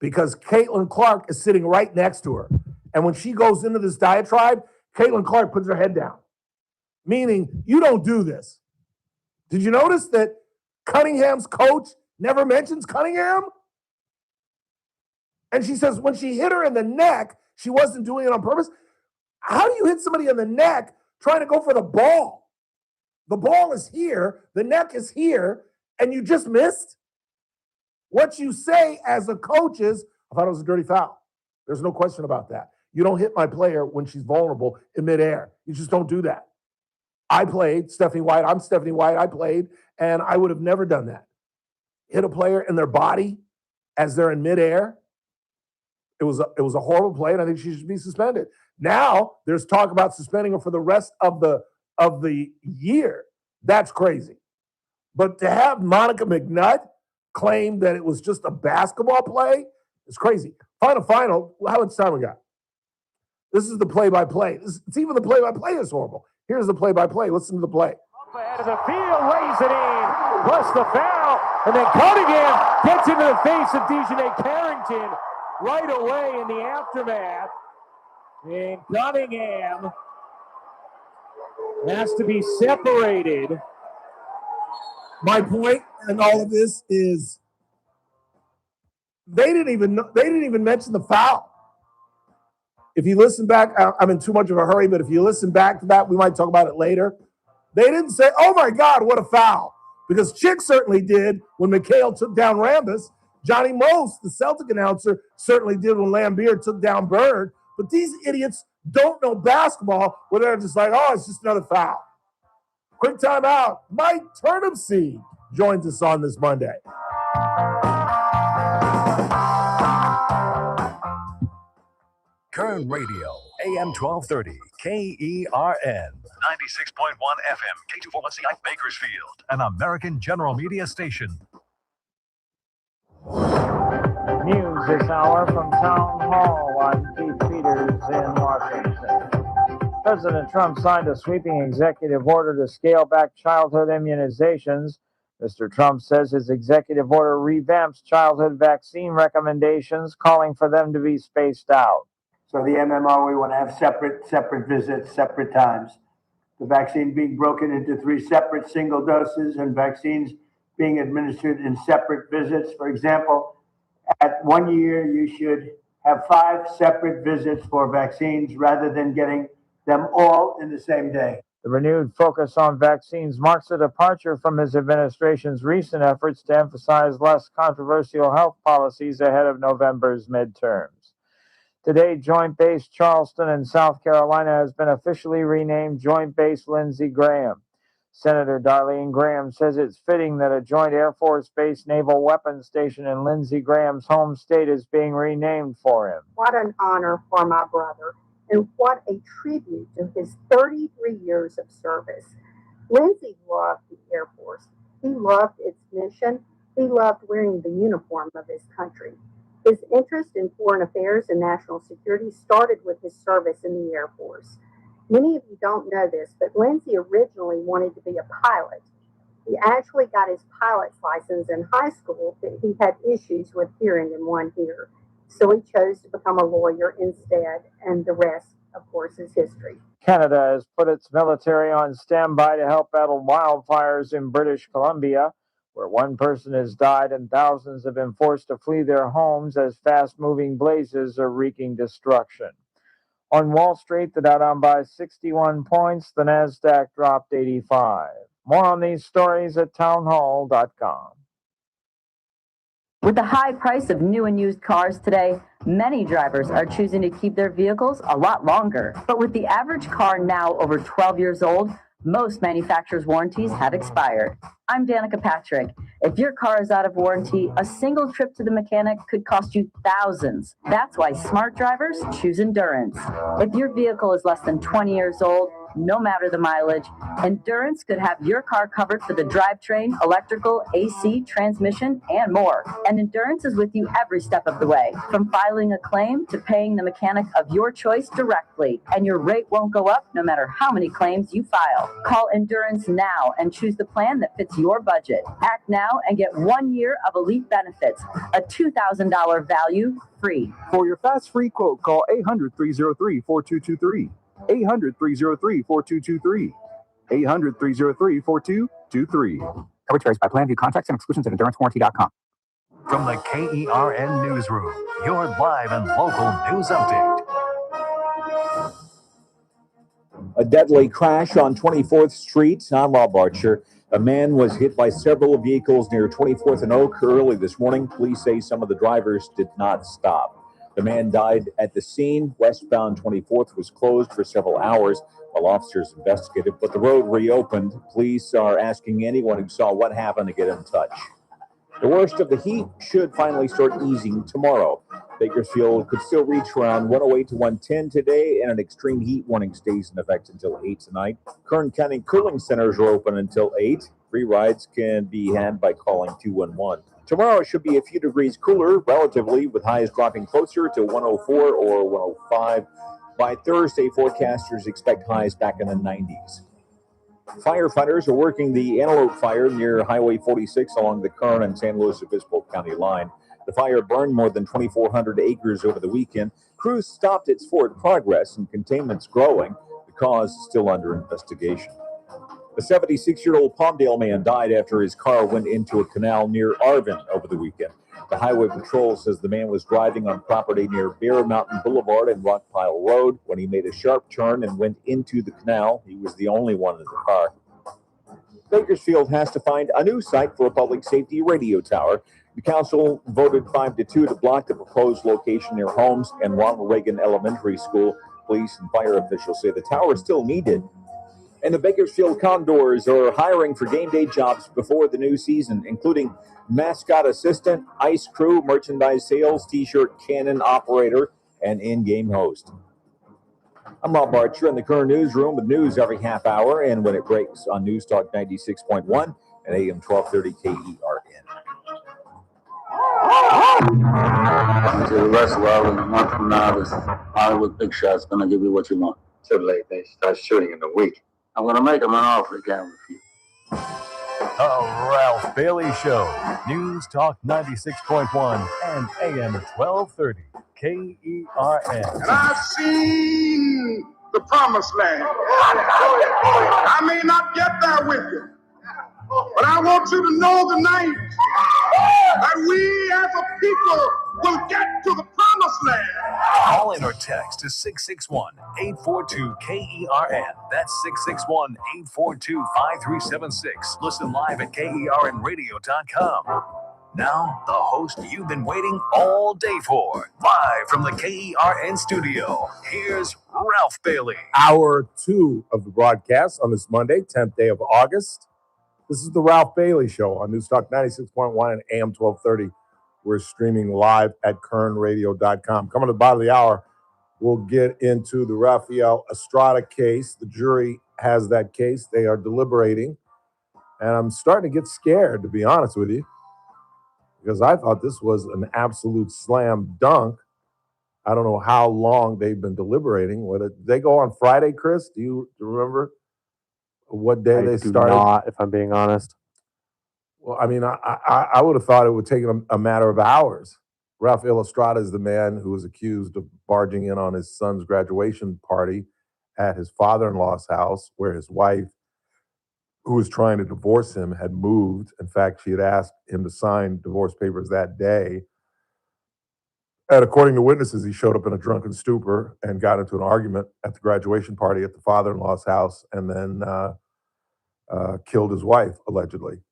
because Caitlin Clark is sitting right next to her. And when she goes into this diatribe, Caitlin Clark puts her head down, meaning you don't do this. Did you notice that Cunningham's coach never mentions Cunningham? And she says when she hit her in the neck, she wasn't doing it on purpose. How do you hit somebody in the neck trying to go for the ball? The ball is here, the neck is here, and you just missed? What you say as a coach is, I thought it was a dirty foul. There's no question about that. You don't hit my player when she's vulnerable in midair. You just don't do that. I played, Stephanie White, I'm Stephanie White, I played, and I would have never done that. Hit a player in their body as they're in midair. It was a horrible play, and I think she should be suspended. Now there's talk about suspending her for the rest of the year. That's crazy. But to have Monica McNutt claim that it was just a basketball play is crazy. Final. How much time we got? This is the play-by-play. It's even the play-by-play is horrible. Here's the play-by-play. Listen to the play. Ahead of the field, lays it in, plus the foul, and then Cunningham gets into the face of Dejanay Carrington right away in the aftermath. And Cunningham has to be separated. My point in all of this is they didn't even mention the foul. If you listen back, I'm in too much of a hurry, but if you listen back to that, we might talk about it later. They didn't say, oh my God, what a foul. Because Chick certainly did when McHale took down Rambis. Johnny Most, the Celtic announcer, certainly did when Lambeer took down Bird. But these idiots don't know basketball where they're just like, oh, it's just another foul. Quick timeout. Mike Turnipseed joins us on this Monday. Kern Radio, AM 1230, KERN. 96.1 FM, K241CI, Bakersfield. An American General Media station. News this hour from Town Hall. I'm Keith Peters in Washington. President Trump signed a sweeping executive order to scale back childhood immunizations. Mr. Trump says his executive order revamps childhood vaccine recommendations, calling for them to be spaced out. So the MMR, we want to have separate visits, separate times. The vaccine being broken into 3 separate single doses and vaccines being administered in separate visits. For example, at 1 year, you should have 5 separate visits for vaccines rather than getting them all in the same day. The renewed focus on vaccines marks a departure from his administration's recent efforts to emphasize less controversial health policies ahead of November's midterms. Today, Joint Base Charleston in South Carolina has been officially renamed Joint Base Lindsey Graham. Senator Darlene Graham says it's fitting that a Joint Air Force Base Naval Weapons Station in Lindsey Graham's home state is being renamed for him. What an honor for my brother, and what a tribute to his 33 years of service. Lindsey loved the Air Force. He loved its mission. He loved wearing the uniform of his country. His interest in foreign affairs and national security started with his service in the Air Force. Many of you don't know this, but Lindsey originally wanted to be a pilot. He actually got his pilot's license in high school, but he had issues with hearing in one ear. So he chose to become a lawyer instead, and the rest, of course, is history. Canada has put its military on standby to help battle wildfires in British Columbia, where one person has died and thousands have been forced to flee their homes as fast-moving blazes are wreaking destruction. On Wall Street, the Dow down by 61 points, the NASDAQ dropped 85. More on these stories at townhall.com. With the high price of new and used cars today, many drivers are choosing to keep their vehicles a lot longer. But with the average car now over 12 years old, most manufacturers' warranties have expired. I'm Danica Patrick. If your car is out of warranty, a single trip to the mechanic could cost you thousands. That's why smart drivers choose Endurance. If your vehicle is less than 20 years old, no matter the mileage, Endurance could have your car covered for the drivetrain, electrical, AC, transmission, and more. And Endurance is with you every step of the way, from filing a claim to paying the mechanic of your choice directly. And your rate won't go up no matter how many claims you file. Call Endurance now and choose the plan that fits your budget. Act now and get 1 year of elite benefits, a $2,000 value free. For your fast free quote, call 800-303-4223. 800-303-4223. 800-303-4223. Coverage varies by plan. View contracts and exclusions at endurancewarranty.com. From the KERN Newsroom, your live and local news update. A deadly crash on 24th Street. I'm Rob Archer. A man was hit by several vehicles near 24th and Oak early this morning. Police say some of the drivers did not stop. The man died at the scene. Westbound 24th was closed for several hours while officers investigated, but the road reopened. Police are asking anyone who saw what happened to get in touch. The worst of the heat should finally start easing tomorrow. Bakersfield could still reach around 108 to 110 today, and an extreme heat warning stays in effect until 8 tonight. Kern County cooling centers are open until 8. Free rides can be had by calling 211. Tomorrow it should be a few degrees cooler, relatively, with highs dropping closer to 104 or 105. By Thursday, forecasters expect highs back in the 90s. Firefighters are working the Antelope Fire near Highway 46 along the Kern and San Luis Obispo County line. The fire burned more than 2,400 acres over the weekend. Crews stopped its forward progress and containment's growing. The cause is still under investigation. A 76-year-old Palmdale man died after his car went into a canal near Arvin over the weekend. The Highway Patrol says the man was driving on property near Bear Mountain Boulevard and Rockpile Road. When he made a sharp turn and went into the canal, he was the only one in the car. Bakersfield has to find a new site for a public safety radio tower. The council voted 5-2 to block the proposed location near Holmes and Ronald Reagan Elementary School. Police and fire officials say the tower is still needed. And the Bakersfield Condors are hiring for game day jobs before the new season, including mascot assistant, ice crew, merchandise sales, t-shirt cannon operator, and in-game host. I'm Rob Archer in the Kern newsroom with news every half hour and when it breaks on News Talk 96.1 and AM 1230 KERN. To the rest well, in a month from now, this Hollywood big shot's gonna give you what you want. Too late. They start shooting in a week. I'm gonna make him an offer he can't refuse. The Ralph Bailey Show. News Talk 96.1 and AM 1230 KERN. And I've seen the promised land. I may not get there with you, but I want you to know tonight that we as a people will get to the promised land. Call in or text to 661-842-KERN. That's 661-842-5376. Listen live at KERNradio.com. Now, the host you've been waiting all day for. Live from the KERN studio, here's Ralph Bailey. Hour 2 of the broadcast on this Monday, 10th day of August. This is the Ralph Bailey Show on News Talk 96.1 and AM 1230. We're streaming live at KERNradio.com. Coming to the bottom of the hour, we'll get into the Rafael Estrada case. The jury has that case. They are deliberating. And I'm starting to get scared, to be honest with you, because I thought this was an absolute slam dunk. I don't know how long they've been deliberating. Whether they go on Friday, Chris? Do you remember what day they started? Not, if I'm being honest. Well, I mean, I would have thought it would take a matter of hours. Rafael Estrada is the man who was accused of barging in on his son's graduation party at his father-in-law's house, where his wife, who was trying to divorce him, had moved. In fact, she had asked him to sign divorce papers that day. And according to witnesses, he showed up in a drunken stupor and got into an argument at the graduation party at the father-in-law's house and then killed his wife, allegedly.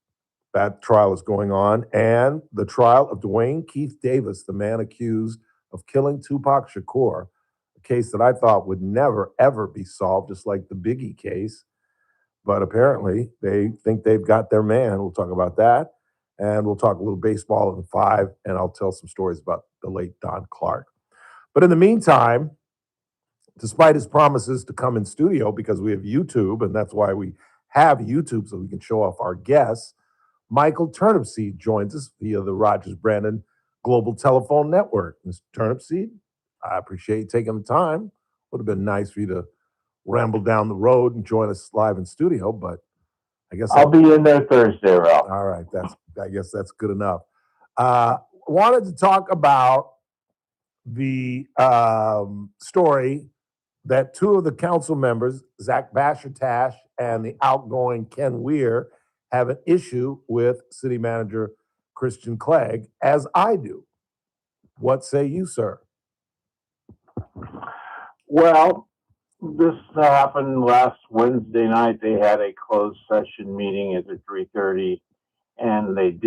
That trial is going on. And the trial of Dwayne Keith Davis, the man accused of killing Tupac Shakur, a case that I thought would never, ever be solved, just like the Biggie case. But apparently, they think they've got their man. We'll talk about that. And we'll talk a little baseball in 5, and I'll tell some stories about the late Don Clark. But in the meantime, despite his promises to come in studio, because we have YouTube, and that's why we have YouTube, so we can show off our guests, Michael Turnipseed joins us via the Rogers Brandon Global Telephone Network. Mr. Turnipseed, I appreciate you taking the time. Would have been nice for you to ramble down the road and join us live in studio, but I guess I'll be in there Thursday, Ralph. All right, I guess that's good enough. Wanted to talk about the story that 2 of the council members, Zach Bashirtash and the outgoing Ken Weir, have an issue with city manager Christian Clegg, as I do. What say you, sir? Well, this happened last Wednesday night. They had a closed session meeting at 3:30, and they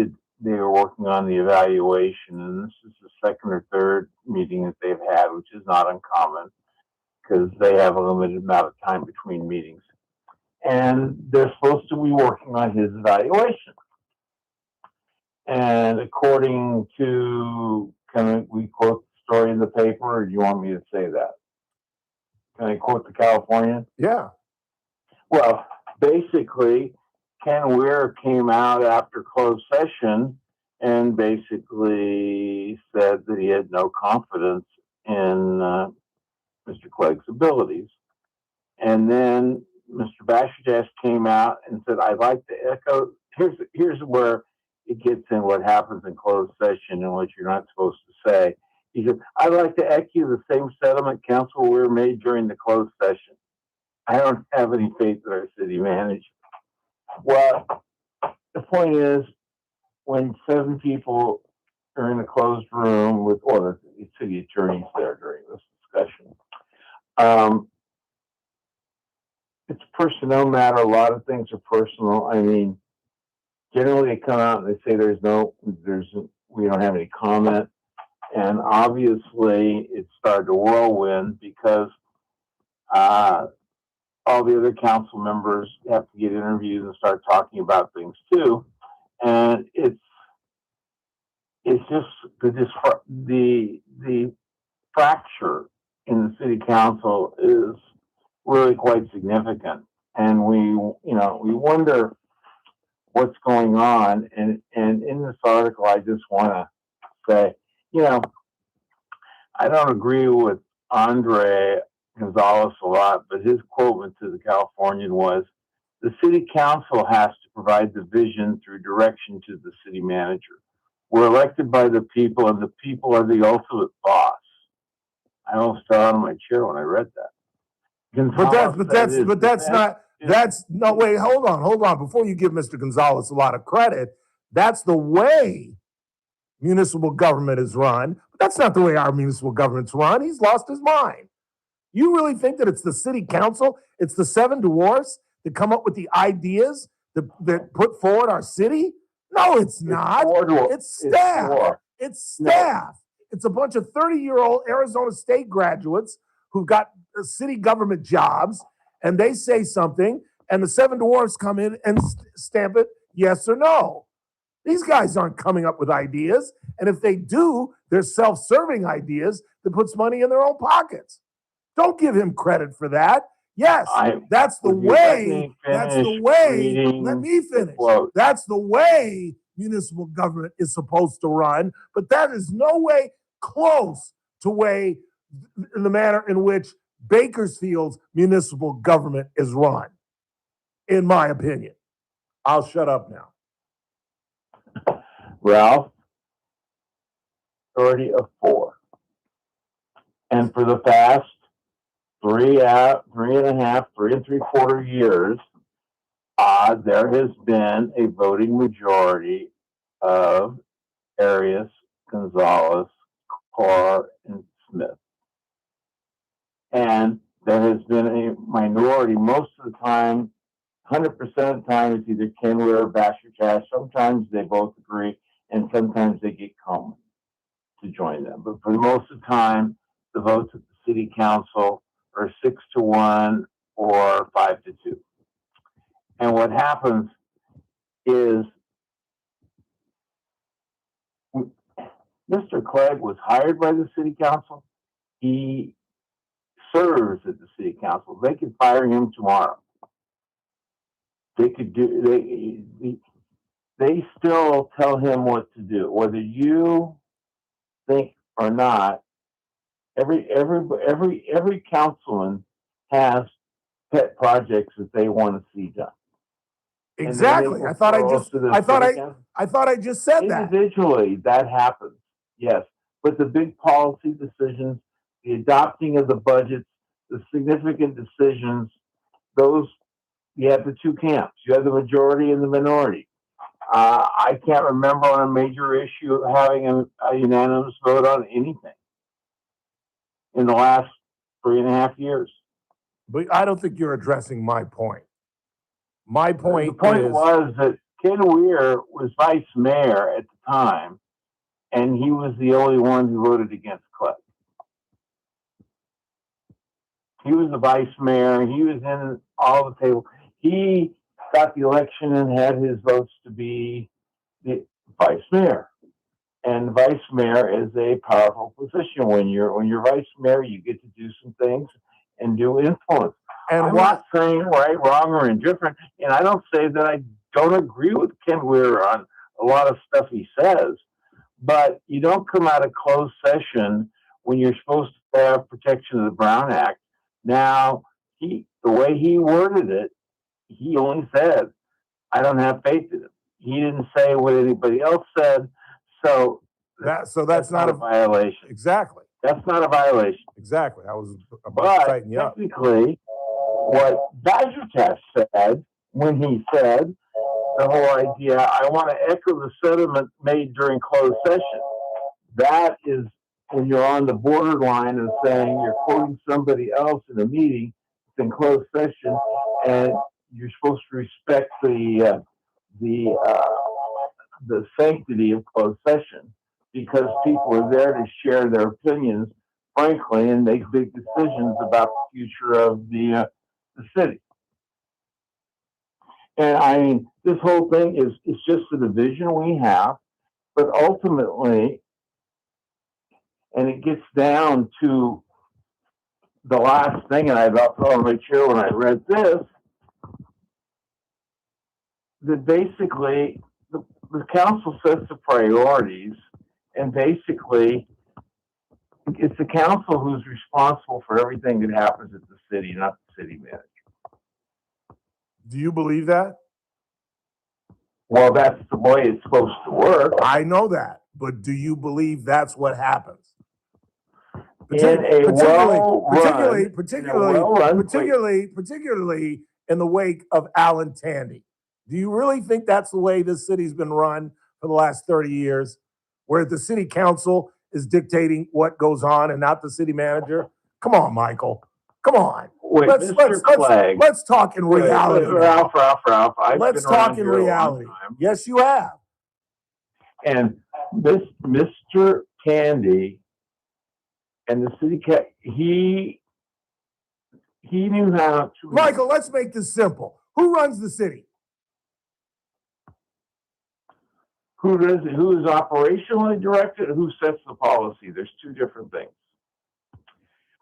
were working on the evaluation. And this is the second or third meeting that they've had, which is not uncommon because they have a limited amount of time between meetings. And they're supposed to be working on his evaluation. And according to, we quote the story in the paper, or do you want me to say that? Can I quote the Californian? Yeah. Well, basically, Ken Weir came out after closed session and basically said that he had no confidence in Mr. Clegg's abilities. And then Mr. Bashirtash came out and said, I'd like to echo, here's where it gets in what happens in closed session and what you're not supposed to say. He said, I'd like to echo the same sentiment Council Weir made during the closed session. I don't have any faith in our city manager. Well, the point is, when 7 people are in a closed room with, the city attorneys there during this discussion, it's a personnel matter. A lot of things are personal. I mean, generally they come out and they say we don't have any comment. And obviously it started a whirlwind because all the other council members have to get interviewed and start talking about things too. And it's just the fracture in the city council is really quite significant. And we wonder what's going on. And in this article, I just want to say, I don't agree with Andre Gonzalez a lot, but his quote to the Californian was, "The city council has to provide the vision through direction to the city manager. We're elected by the people, and the people are the ultimate boss." I almost fell out of my chair when I read that. Wait, hold on. Before you give Mr. Gonzalez a lot of credit, that's the way municipal government is run. But that's not the way our municipal government's run. He's lost his mind. You really think that it's the city council, it's the seven dwarfs that come up with the ideas that put forward our city? No, it's not. It's staff. It's staff. It's a bunch of 30-year-old Arizona State graduates who've got city government jobs, and they say something, and the seven dwarfs come in and stamp it yes or no. These guys aren't coming up with ideas, and if they do, they're self-serving ideas that puts money in their own pockets. Don't give him credit for that. Yes, that's the way. That's the way. Let me finish. That's the way municipal government is supposed to run, but that is no way close to the manner in which Bakersfield's municipal government is run, in my opinion. I'll shut up now. Ralph, 30 of 4. And for the past 3.5 years, there has been a voting majority of Arias, Gonzalez, Carr, and Smith. And there has been a minority most of the time. 100% of the time, it's either Ken Weir or Basher Cash. Sometimes they both agree, and sometimes they get Coleman to join them. But for most of the time, the votes at the city council are 6-1 or 5-2. And what happens is Mr. Clegg was hired by the city council. He serves at the city council. They could fire him tomorrow. They still tell him what to do, whether you think or not. Every councilman has pet projects that they want to see done. Exactly. I thought I just said that. Individually, that happens. Yes, but the big policy decisions, the adopting of the budgets, the significant decisions, those. You have the two camps. You have the majority and the minority. I can't remember on a major issue having a unanimous vote on anything in the last 3.5 years. But I don't think you're addressing my point. My point was that Ken Weir was vice mayor at the time, and he was the only one who voted against Clegg. He was the vice mayor. He was in all the table. He got the election and had his votes to be the vice mayor. And vice mayor is a powerful position. When you're vice mayor, you get to do some things and do influence. And I'm not saying right, wrong, or indifferent. And I don't say that I don't agree with Ken Weir on a lot of stuff he says. But you don't come out of closed session when you're supposed to have protection of the Brown Act. Now, the way he worded it, he only said, "I don't have faith in him." He didn't say what anybody else said. So that's not a violation. Exactly. That's not a violation. Exactly. I was about to tighten you up. Technically, what Badger Test said when he said the whole idea, "I want to echo the sentiment made during closed session." That is when you're on the borderline of saying you're quoting somebody else in a meeting, it's in closed session, and you're supposed to respect the sanctity of closed session because people are there to share their opinions, frankly, and make big decisions about the future of the city. And I mean, this whole thing is just a division we have, but ultimately, and it gets down to the last thing, and I also want to make sure when I read this, that basically the council sets the priorities, and basically it's the council who's responsible for everything that happens at the city, not the city manager. Do you believe that? Well, that's the way it's supposed to work. I know that, but do you believe that's what happens? Particularly in the wake of Alan Tandy. Do you really think that's the way this city's been run for the last 30 years, where the city council is dictating what goes on and not the city manager? Come on, Michael. Come on. Wait, let's talk in reality. Ralph. Let's talk in reality. Yes, you have. And Mr. Tandy and the city, he knew how to. Michael, let's make this simple. Who runs the city? Who is operationally directed? Who sets the policy? There's two different things.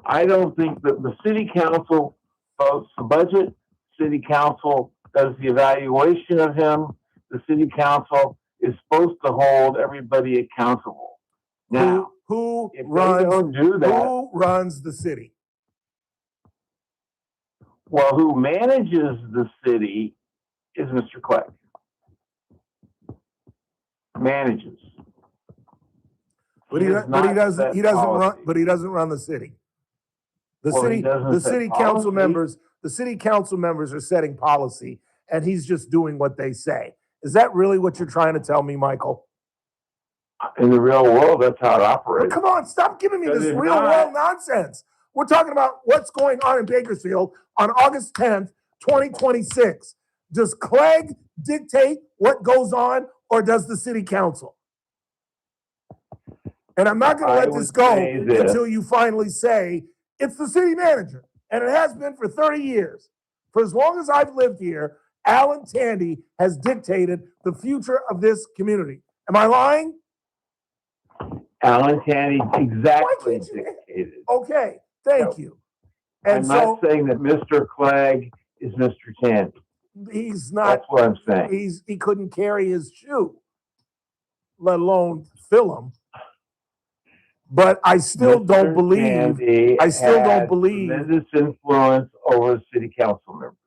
I don't think that the city council votes the budget. City council does the evaluation of him. The city council is supposed to hold everybody accountable. Now, who if runs, they don't do that, who runs the city? Well, who manages the city is Mr. Clegg. Manages. But he doesn't run the city. The city council members are setting policy, and he's just doing what they say. Is that really what you're trying to tell me, Michael? In the real world, that's how it operates. But come on, stop giving me this real world nonsense. We're talking about what's going on in Bakersfield on August 10th, 2026. Does Clegg dictate what goes on, or does the city council? And I'm not going to let this go until you finally say it's the city manager. And it has been for 30 years. For as long as I've lived here, Alan Tandy has dictated the future of this community. Am I lying? Alan Tandy exactly dictated. Okay, thank you. And I'm not saying that Mr. Clegg is Mr. Tandy. He's not. That's what I'm saying. He couldn't carry his shoe, let alone fill him. But I still don't believe. Tremendous influence over the city council members.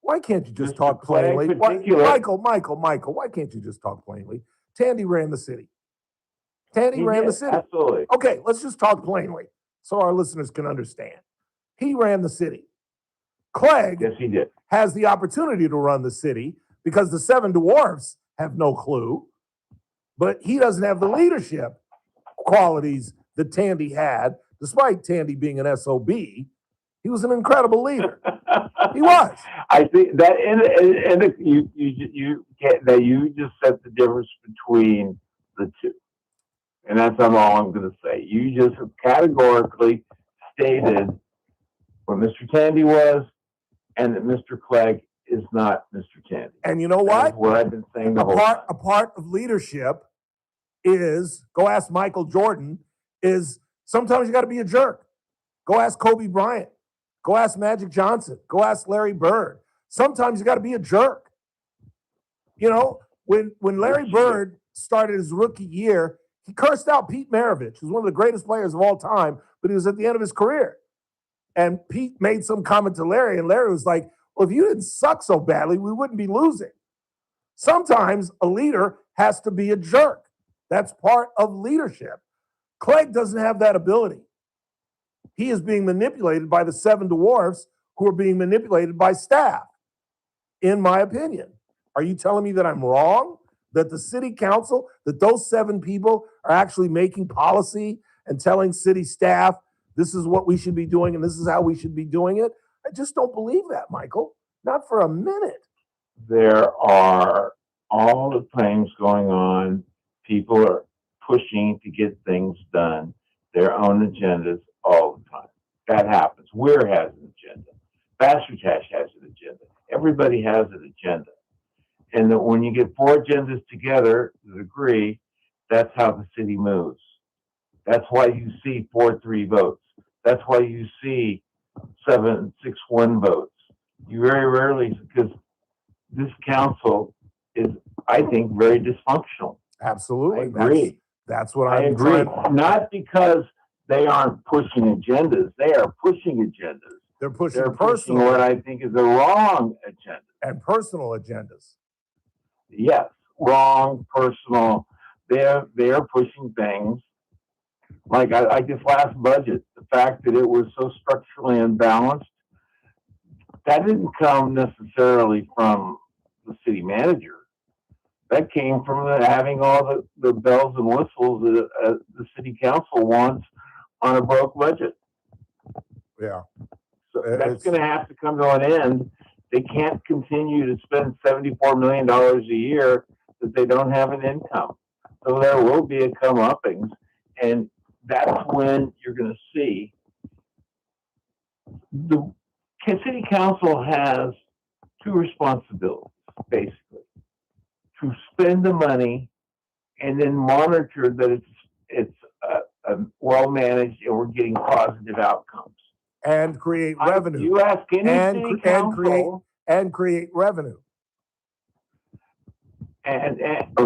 Why can't you just talk plainly? Michael, why can't you just talk plainly? Tandy ran the city. Absolutely. Okay, let's just talk plainly so our listeners can understand. He ran the city. Clegg yes, he did. Has the opportunity to run the city because the seven dwarfs have no clue, but he doesn't have the leadership qualities that Tandy had, despite Tandy being an SOB. He was an incredible leader. He was. I think that you just said the difference between the two. And that's all I'm going to say. You just categorically stated what Mr. Tandy was and that Mr. Clegg is not Mr. Tandy. And you know what? That's what I've been saying the whole time. A part of leadership is, go ask Michael Jordan, is sometimes you got to be a jerk. Go ask Kobe Bryant. Go ask Magic Johnson. Go ask Larry Bird. Sometimes you got to be a jerk. You know, when Larry Bird started his rookie year, he cursed out Pete Maravich, who's one of the greatest players of all time, but he was at the end of his career. And Pete made some comment to Larry, and Larry was like, well, if you didn't suck so badly, we wouldn't be losing. Sometimes a leader has to be a jerk. That's part of leadership. Clegg doesn't have that ability. He is being manipulated by the seven dwarfs who are being manipulated by staff, in my opinion. Are you telling me that I'm wrong? That the city council, that those seven people are actually making policy and telling city staff, this is what we should be doing and this is how we should be doing it? I just don't believe that, Michael. Not for a minute. There are all the things going on. People are pushing to get things done, their own agendas all the time. That happens. Weir has an agenda. Bastratash has an agenda. Everybody has an agenda. And that when you get four agendas together to agree, that's how the city moves. That's why you see 4-3 votes. That's why you see 7-6-1 votes. You very rarely, because this council is, I think, very dysfunctional. Absolutely. I agree. That's what I I'm agree. trying. Not because they aren't pushing agendas. They are pushing agendas. They're pushing They're personal pushing what I think is the wrong agenda. and personal agendas. Yes, wrong, personal. They're pushing things like this last budget. The fact that it was so structurally unbalanced, that didn't come necessarily from the city manager. That came from having all the bells and whistles that the city council wants on a broke budget. Yeah. So that's going to have to come to an end. They can't continue to spend $74 million a year that they don't have an income. So there will be a come-uppings, and that's when you're going to see the city council has two responsibilities, basically: to spend the money and then monitor that it's well managed and we're getting positive outcomes. And create revenue. You ask any city council, and create revenue. and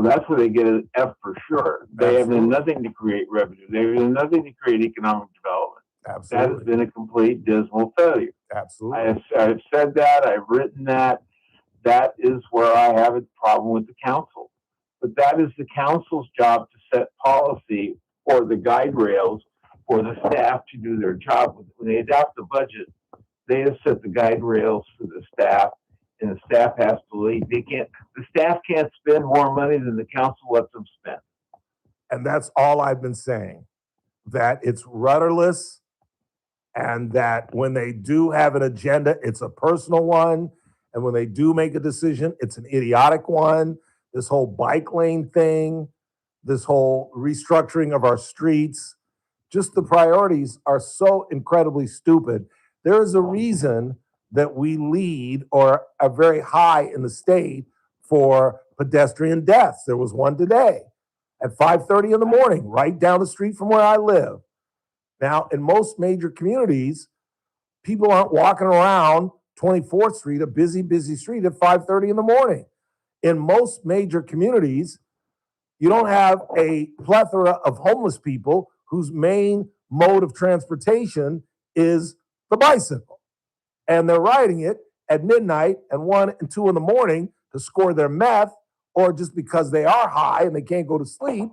that's where they get an F for sure. They have done nothing to create revenue. They have done nothing to create economic development. Absolutely. That has been a complete dismal failure. Absolutely. I've said that. I've written that. That is where I have a problem with the council. But that is the council's job to set policy or the guide rails for the staff to do their job. When they adopt the budget, they have set the guide rails for the staff, and the staff has to lead. The staff can't spend more money than the council lets them spend. And that's all I've been saying, that it's rudderless, and that when they do have an agenda, it's a personal one. And when they do make a decision, it's an idiotic one. This whole bike lane thing, this whole restructuring of our streets, just the priorities are so incredibly stupid. There is a reason that we lead or are very high in the state for pedestrian deaths. There was one today at 5:30 in the morning, right down the street from where I live. Now, in most major communities, people aren't walking around 24th Street, a busy, busy street, at 5:30 in the morning. In most major communities, you don't have a plethora of homeless people whose main mode of transportation is the bicycle. And they're riding it at midnight and 1 and 2 in the morning to score their meth, or just because they are high and they can't go to sleep.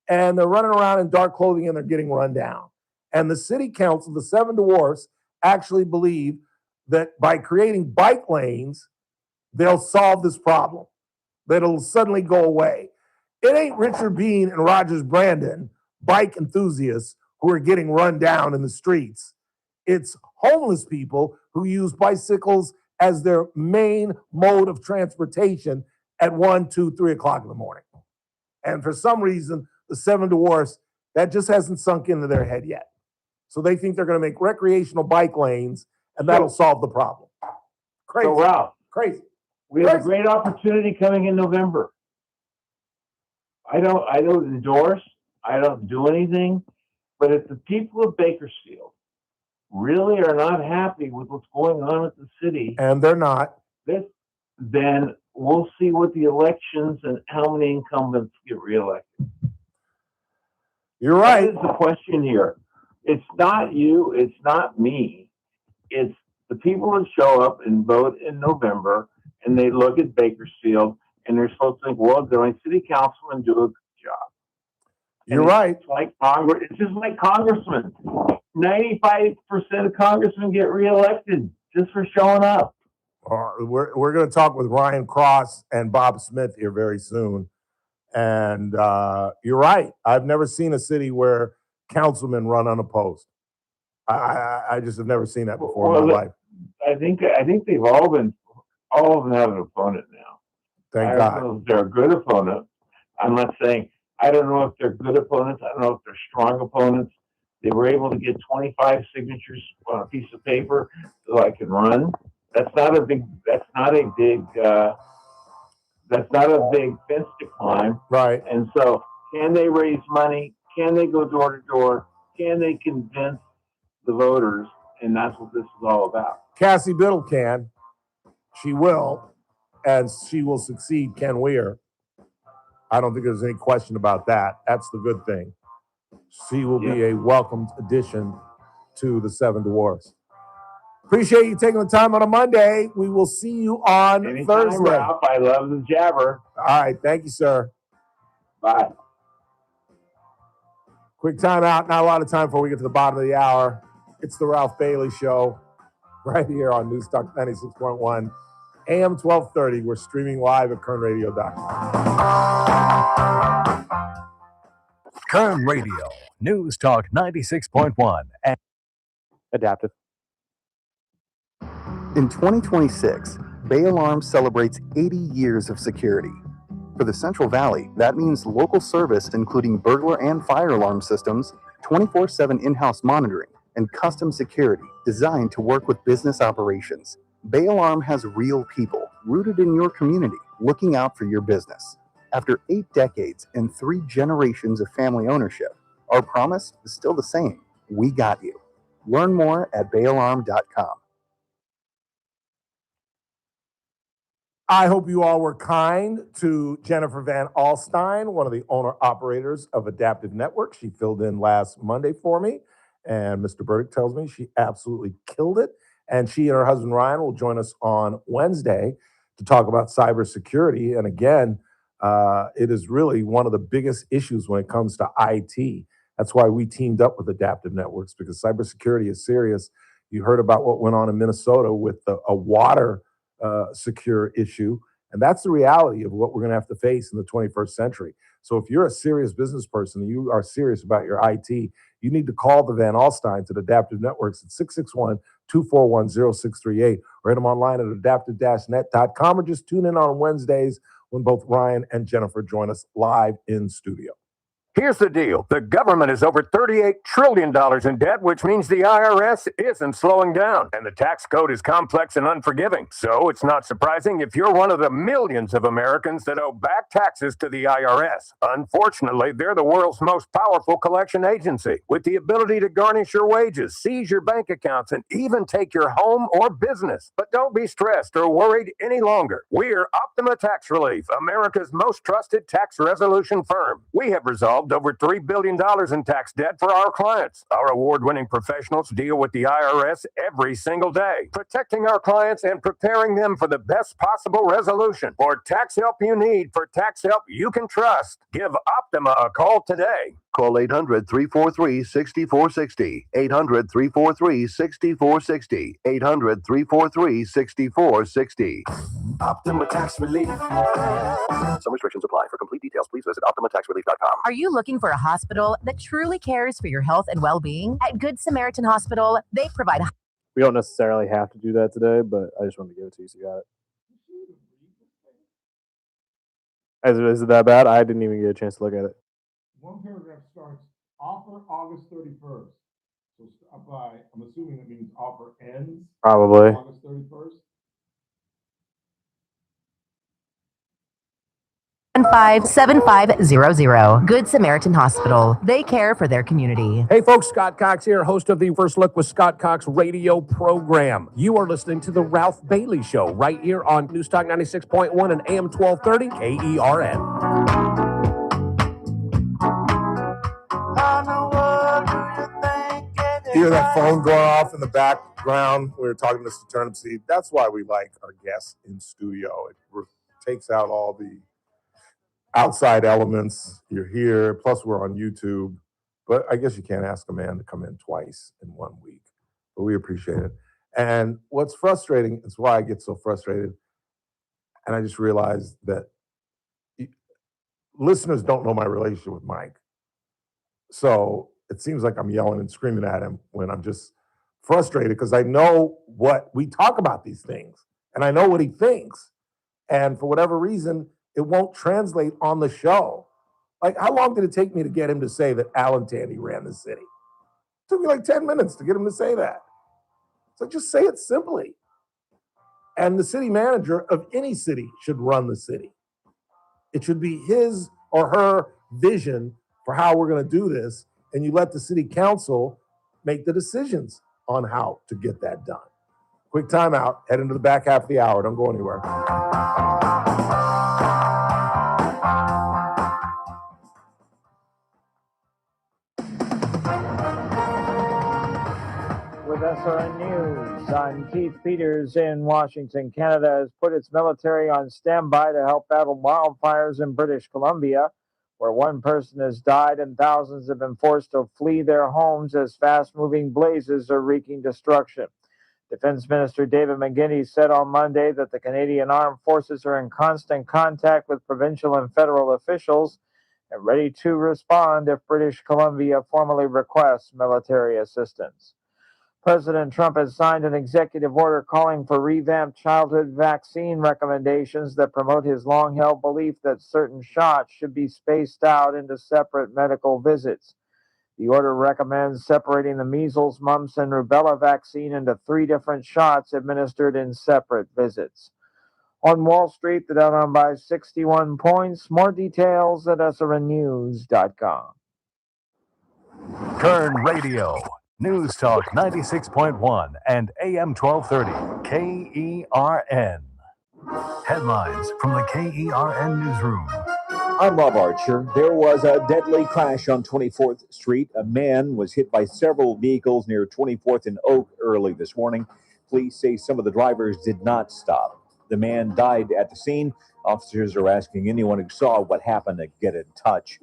And they're running around in dark clothing and they're getting run down. And the city council, the Seven Dwarfs, actually believe that by creating bike lanes, they'll solve this problem, that it'll suddenly go away. It ain't Richard Bean and Rogers Brandon, bike enthusiasts, who are getting run down in the streets. It's homeless people who use bicycles as their main mode of transportation at 1, 2, 3 o'clock in the morning. And for some reason, the Seven Dwarfs, that just hasn't sunk into their head yet. So they think they're going to make recreational bike lanes, and that'll solve the problem. Crazy. So, Ralph, crazy. We have a great opportunity coming in November. I don't endorse, I don't do anything, but if the people of Bakersfield really are not happy with what's going on at the city, and they're not, then we'll see what the elections and how many incumbents get reelected. You're right. That is the question here. It's not you, it's not me. It's the people that show up and vote in November, and they look at Bakersfield, and they're supposed to think, well, did my city councilman do a good job? You're right. It's like Congress. It's just like congressmen. 95% of congressmen get reelected just for showing up. We're going to talk with Ryan Cross and Bob Smith here very soon. And you're right. I've never seen a city where councilmen run unopposed. I just have never seen that before in my life. I think they've all of them have an opponent now. Thank I God. don't know if they're a good opponent. I'm not saying, I don't know if they're good opponents. I don't know if they're strong opponents. They were able to get 25 signatures on a piece of paper so I can run. That's not a big fence to climb. Right. And so can they raise money? Can they go door to door? Can they convince the voters, and that's what this is all about. Cassie Biddle can. She will, and she will succeed Ken Weir. I don't think there's any question about that. That's the good thing. She will be a welcomed addition to the Seven Dwarfs. Appreciate you taking the time on a Monday. We will see you on Anytime, Thursday. Ralph. I love the jabber. All right. Thank you, sir. Bye. Quick time out. Not a lot of time before we get to the bottom of the hour. It's the Ralph Bailey Show right here on News Talk 96.1, AM 1230. We're streaming live at kernradio.com. Kern Radio, News Talk 96.1. And Adaptive. In 2026, Bay Alarm celebrates 80 years of security. For the Central Valley, that means local service including burglar and fire alarm systems, 24/7 in-house monitoring, and custom security designed to work with business operations. Bay Alarm has real people rooted in your community looking out for your business. After 8 decades and 3 generations of family ownership, our promise is still the same. We got you. Learn more at bayalarm.com. I hope you all were kind to Jennifer Van Alstyne, one of the owner-operators of Adaptive Network. She filled in last Monday for me, and Mr. Burdick tells me she absolutely killed it. And she and her husband, Ryan, will join us on Wednesday to talk about cybersecurity. And again, it is really one of the biggest issues when it comes to IT. That's why we teamed up with Adaptive Networks, because cybersecurity is serious. You heard about what went on in Minnesota with a water secure issue. And that's the reality of what we're going to have to face in the 21st century. So if you're a serious business person, you are serious about your IT, you need to call the Van Alstynes at Adaptive Networks at 661-241-0638 or hit them online at adaptive-net.com, or just tune in on Wednesdays when both Ryan and Jennifer join us live in studio. Here's the deal. The government is over $38 trillion in debt, which means the IRS isn't slowing down. And the tax code is complex and unforgiving. So it's not surprising if you're one of the millions of Americans that owe back taxes to the IRS. Unfortunately, they're the world's most powerful collection agency, with the ability to garnish your wages, seize your bank accounts, and even take your home or business. But don't be stressed or worried any longer. We're Optima Tax Relief, America's most trusted tax resolution firm. We have resolved over $3 billion in tax debt for our clients. Our award-winning professionals deal with the IRS every single day, protecting our clients and preparing them for the best possible resolution. For tax help you need, for tax help you can trust, give Optima a call today. Call 800-343-6460. 800-343-6460. 800-343-6460. Optima Tax Relief. Some restrictions apply. For complete details, please visit OptimaTaxRelief.com. Are you looking for a hospital that truly cares for your health and well-being? At Good Samaritan Hospital, they provide... We don't necessarily have to do that today, but I just wanted to give it to you so you got it. Is it that bad? I didn't even get a chance to look at it. One paragraph starts, offer August 31st. So I'm assuming that means offer ends Probably. August 31st. 757500. Good Samaritan Hospital. They care for their community. Hey folks, Scott Cox here, host of the First Look with Scott Cox radio program. You are listening to the Ralph Bailey Show right here on News Talk 96.1 and AM 1230 KERN. Hear that phone going off in the background? We were talking to Mr. Turnipseed. That's why we like our guests in studio. It takes out all the outside elements. You're here, plus we're on YouTube. But I guess you can't ask a man to come in twice in 1 week. But we appreciate it. And what's frustrating is why I get so frustrated. And I just realized that listeners don't know my relationship with Mike. So it seems like I'm yelling and screaming at him when I'm just frustrated, because I know what we talk about these things and I know what he thinks. And for whatever reason, it won't translate on the show. Like, how long did it take me to get him to say that Alan Tandy ran the city? It took me like 10 minutes to get him to say that. So just say it simply. And the city manager of any city should run the city. It should be his or her vision for how we're going to do this. And you let the city council make the decisions on how to get that done. Quick timeout. Head into the back half of the hour. Don't go anywhere. With SRN News, I'm Keith Peters in Washington. Canada has put its military on standby to help battle wildfires in British Columbia, where one person has died and thousands have been forced to flee their homes as fast-moving blazes are wreaking destruction. Defense Minister David McGuinty said on Monday that the Canadian Armed Forces are in constant contact with provincial and federal officials and ready to respond if British Columbia formally requests military assistance. President Trump has signed an executive order calling for revamped childhood vaccine recommendations that promote his long-held belief that certain shots should be spaced out into separate medical visits. The order recommends separating the measles, mumps, and rubella vaccine into 3 different shots administered in separate visits. On Wall Street, the Dow down by 61 points. More details at srnnews.com. Kern Radio, News Talk 96.1 and AM 1230, KERN. Headlines from the KERN newsroom. I'm Rob Archer. There was a deadly crash on 24th Street. A man was hit by several vehicles near 24th and Oak early this morning. Police say some of the drivers did not stop. The man died at the scene. Officers are asking anyone who saw what happened to get in touch.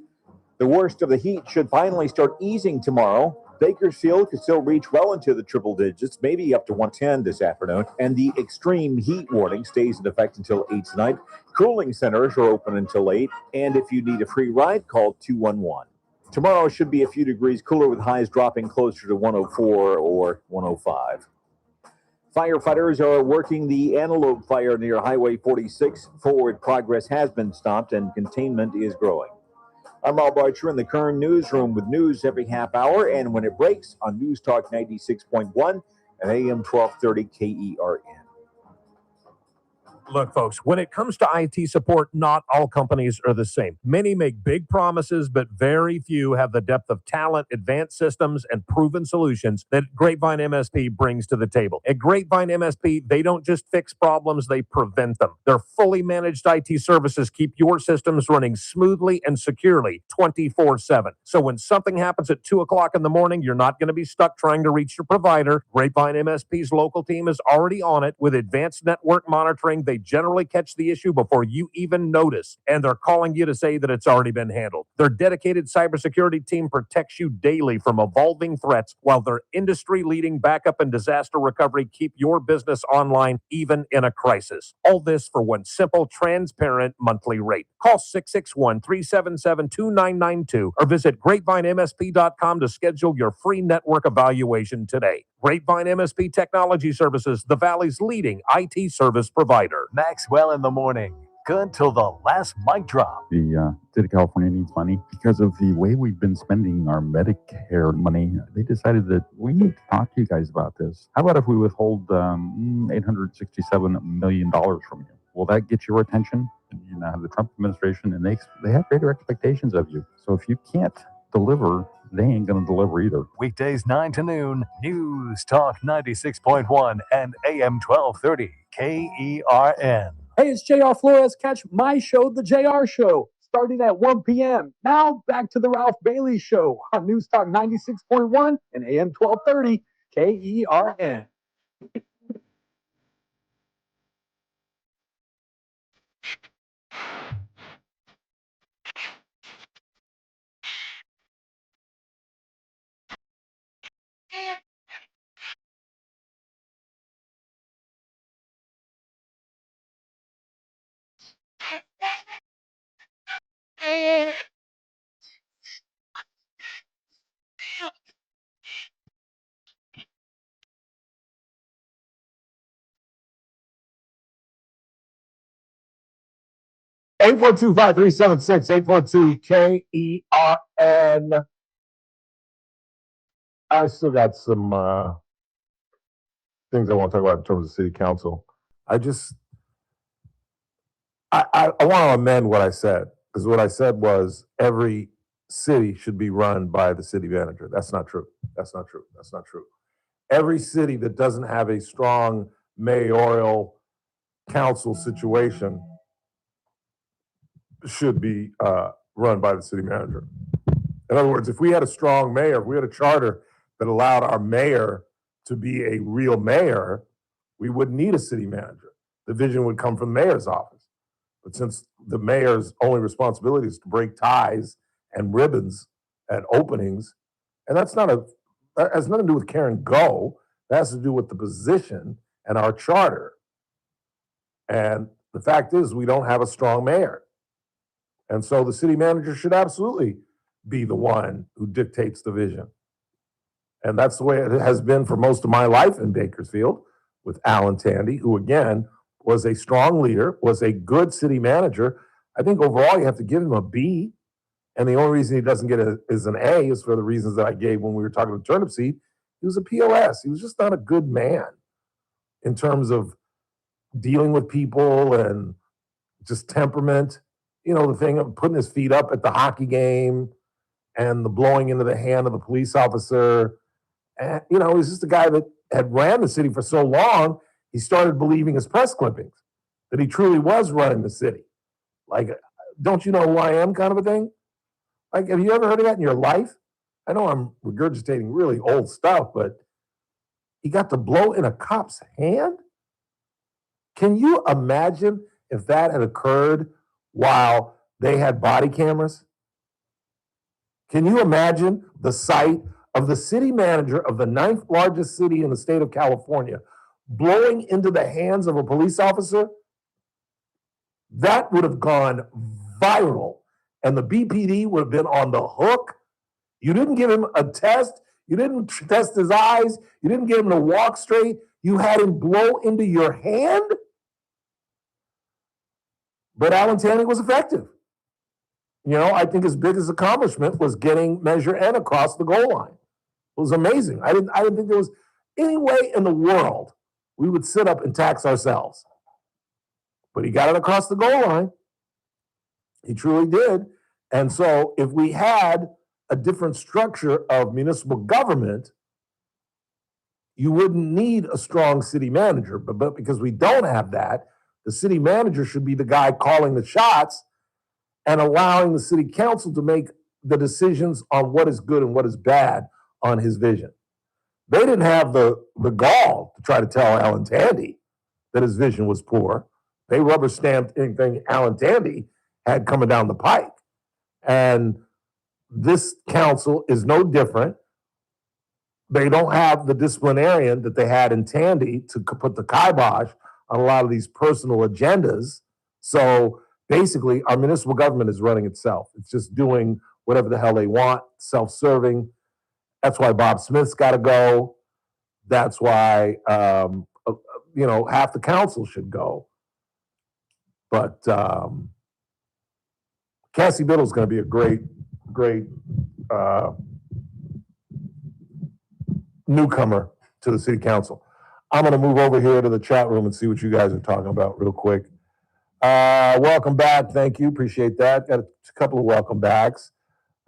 The worst of the heat should finally start easing tomorrow. Bakersfield could still reach well into the triple digits, maybe up to 110 this afternoon. And the extreme heat warning stays in effect until 8 tonight. Cooling centers are open until 8. And if you need a free ride, call 211. Tomorrow should be a few degrees cooler with highs dropping closer to 104 or 105. Firefighters are working the Antelope Fire near Highway 46. Forward progress has been stopped and containment is growing. I'm Rob Archer in the Kern newsroom with news every half hour and when it breaks on News Talk 96.1 and AM 1230 KERN. Look, folks, when it comes to IT support, not all companies are the same. Many make big promises, but very few have the depth of talent, advanced systems, and proven solutions that Grapevine MSP brings to the table. At Grapevine MSP, they don't just fix problems, they prevent them. Their fully managed IT services keep your systems running smoothly and securely 24/7. So when something happens at 2 o'clock in the morning, you're not going to be stuck trying to reach your provider. Grapevine MSP's local team is already on it with advanced network monitoring. They generally catch the issue before you even notice, and they're calling you to say that it's already been handled. Their dedicated cybersecurity team protects you daily from evolving threats, while their industry-leading backup and disaster recovery keep your business online even in a crisis. All this for one simple, transparent monthly rate. Call 661-377-2992 or visit grapevinemsp.com to schedule your free network evaluation today. Grapevine MSP Technology Services, the Valley's leading IT service provider. Maxwell in the morning. Good till the last mic drop. The state of California needs money because of the way we've been spending our Medicare money. They decided that we need to talk to you guys about this. How about if we withhold $867 million from you? Will that get your attention? You now have the Trump administration, and they have greater expectations of you. So if you can't deliver, they ain't going to deliver either. Weekdays 9 to noon, News Talk 96.1 and AM 1230, KERN. Hey, it's JR Flores. Catch my show, The JR Show, starting at 1 p.m. Now back to the Ralph Bailey Show on News Talk 96.1 and AM 1230, KERN. Eight 812-5376, 812-KERN. I still got some things I want to talk about in terms of city council. I want to amend what I said, because what I said was every city should be run by the city manager. That's not true. That's not true. That's not true. Every city that doesn't have a strong mayoral council situation should be run by the city manager. In other words, if we had a strong mayor, if we had a charter that allowed our mayor to be a real mayor, we wouldn't need a city manager. The vision would come from the mayor's office. But since the mayor's only responsibility is to break ties and ribbons at openings, and that has nothing to do with Karen Go. That has to do with the position and our charter. And the fact is, we don't have a strong mayor. And so the city manager should absolutely be the one who dictates the vision. And that's the way it has been for most of my life in Bakersfield with Alan Tandy, who again was a strong leader, was a good city manager. I think overall you have to give him a B. And the only reason he doesn't get is an A is for the reasons that I gave when we were talking about Turnip Seed. He was a POS. He was just not a good man in terms of dealing with people and just temperament. You know, the thing of putting his feet up at the hockey game and the blowing into the hand of the police officer. And, you know, he's just a guy that had ran the city for so long, he started believing his press clippings, that he truly was running the city. Like, don't you know who I am kind of a thing? Like, have you ever heard of that in your life? I know I'm regurgitating really old stuff, but he got to blow in a cop's hand? Can you imagine if that had occurred while they had body cameras? Can you imagine the sight of the city manager of the 9th largest city in the state of California blowing into the hands of a police officer? That would have gone viral, and the BPD would have been on the hook. You didn't give him a test. You didn't test his eyes. You didn't get him to walk straight. You had him blow into your hand. But Alan Tandy was effective. You know, I think his biggest accomplishment was getting Measure N across the goal line. It was amazing. I didn't think there was any way in the world we would sit up and tax ourselves. But he got it across the goal line. He truly did. And so if we had a different structure of municipal government, you wouldn't need a strong city manager. But because we don't have that, the city manager should be the guy calling the shots and allowing the city council to make the decisions on what is good and what is bad on his vision. They didn't have the gall to try to tell Alan Tandy that his vision was poor. They rubber stamped anything Alan Tandy had coming down the pike. And this council is no different. They don't have the disciplinarian that they had in Tandy to put the kibosh on a lot of these personal agendas. So basically, our municipal government is running itself. It's just doing whatever the hell they want, self-serving. That's why Bob Smith's got to go. That's why, half the council should go. But Cassie Biddle's going to be a great newcomer to the city council. I'm going to move over here to the chat room and see what you guys are talking about real quick. Welcome back. Thank you. Appreciate that. Got a couple of welcome backs.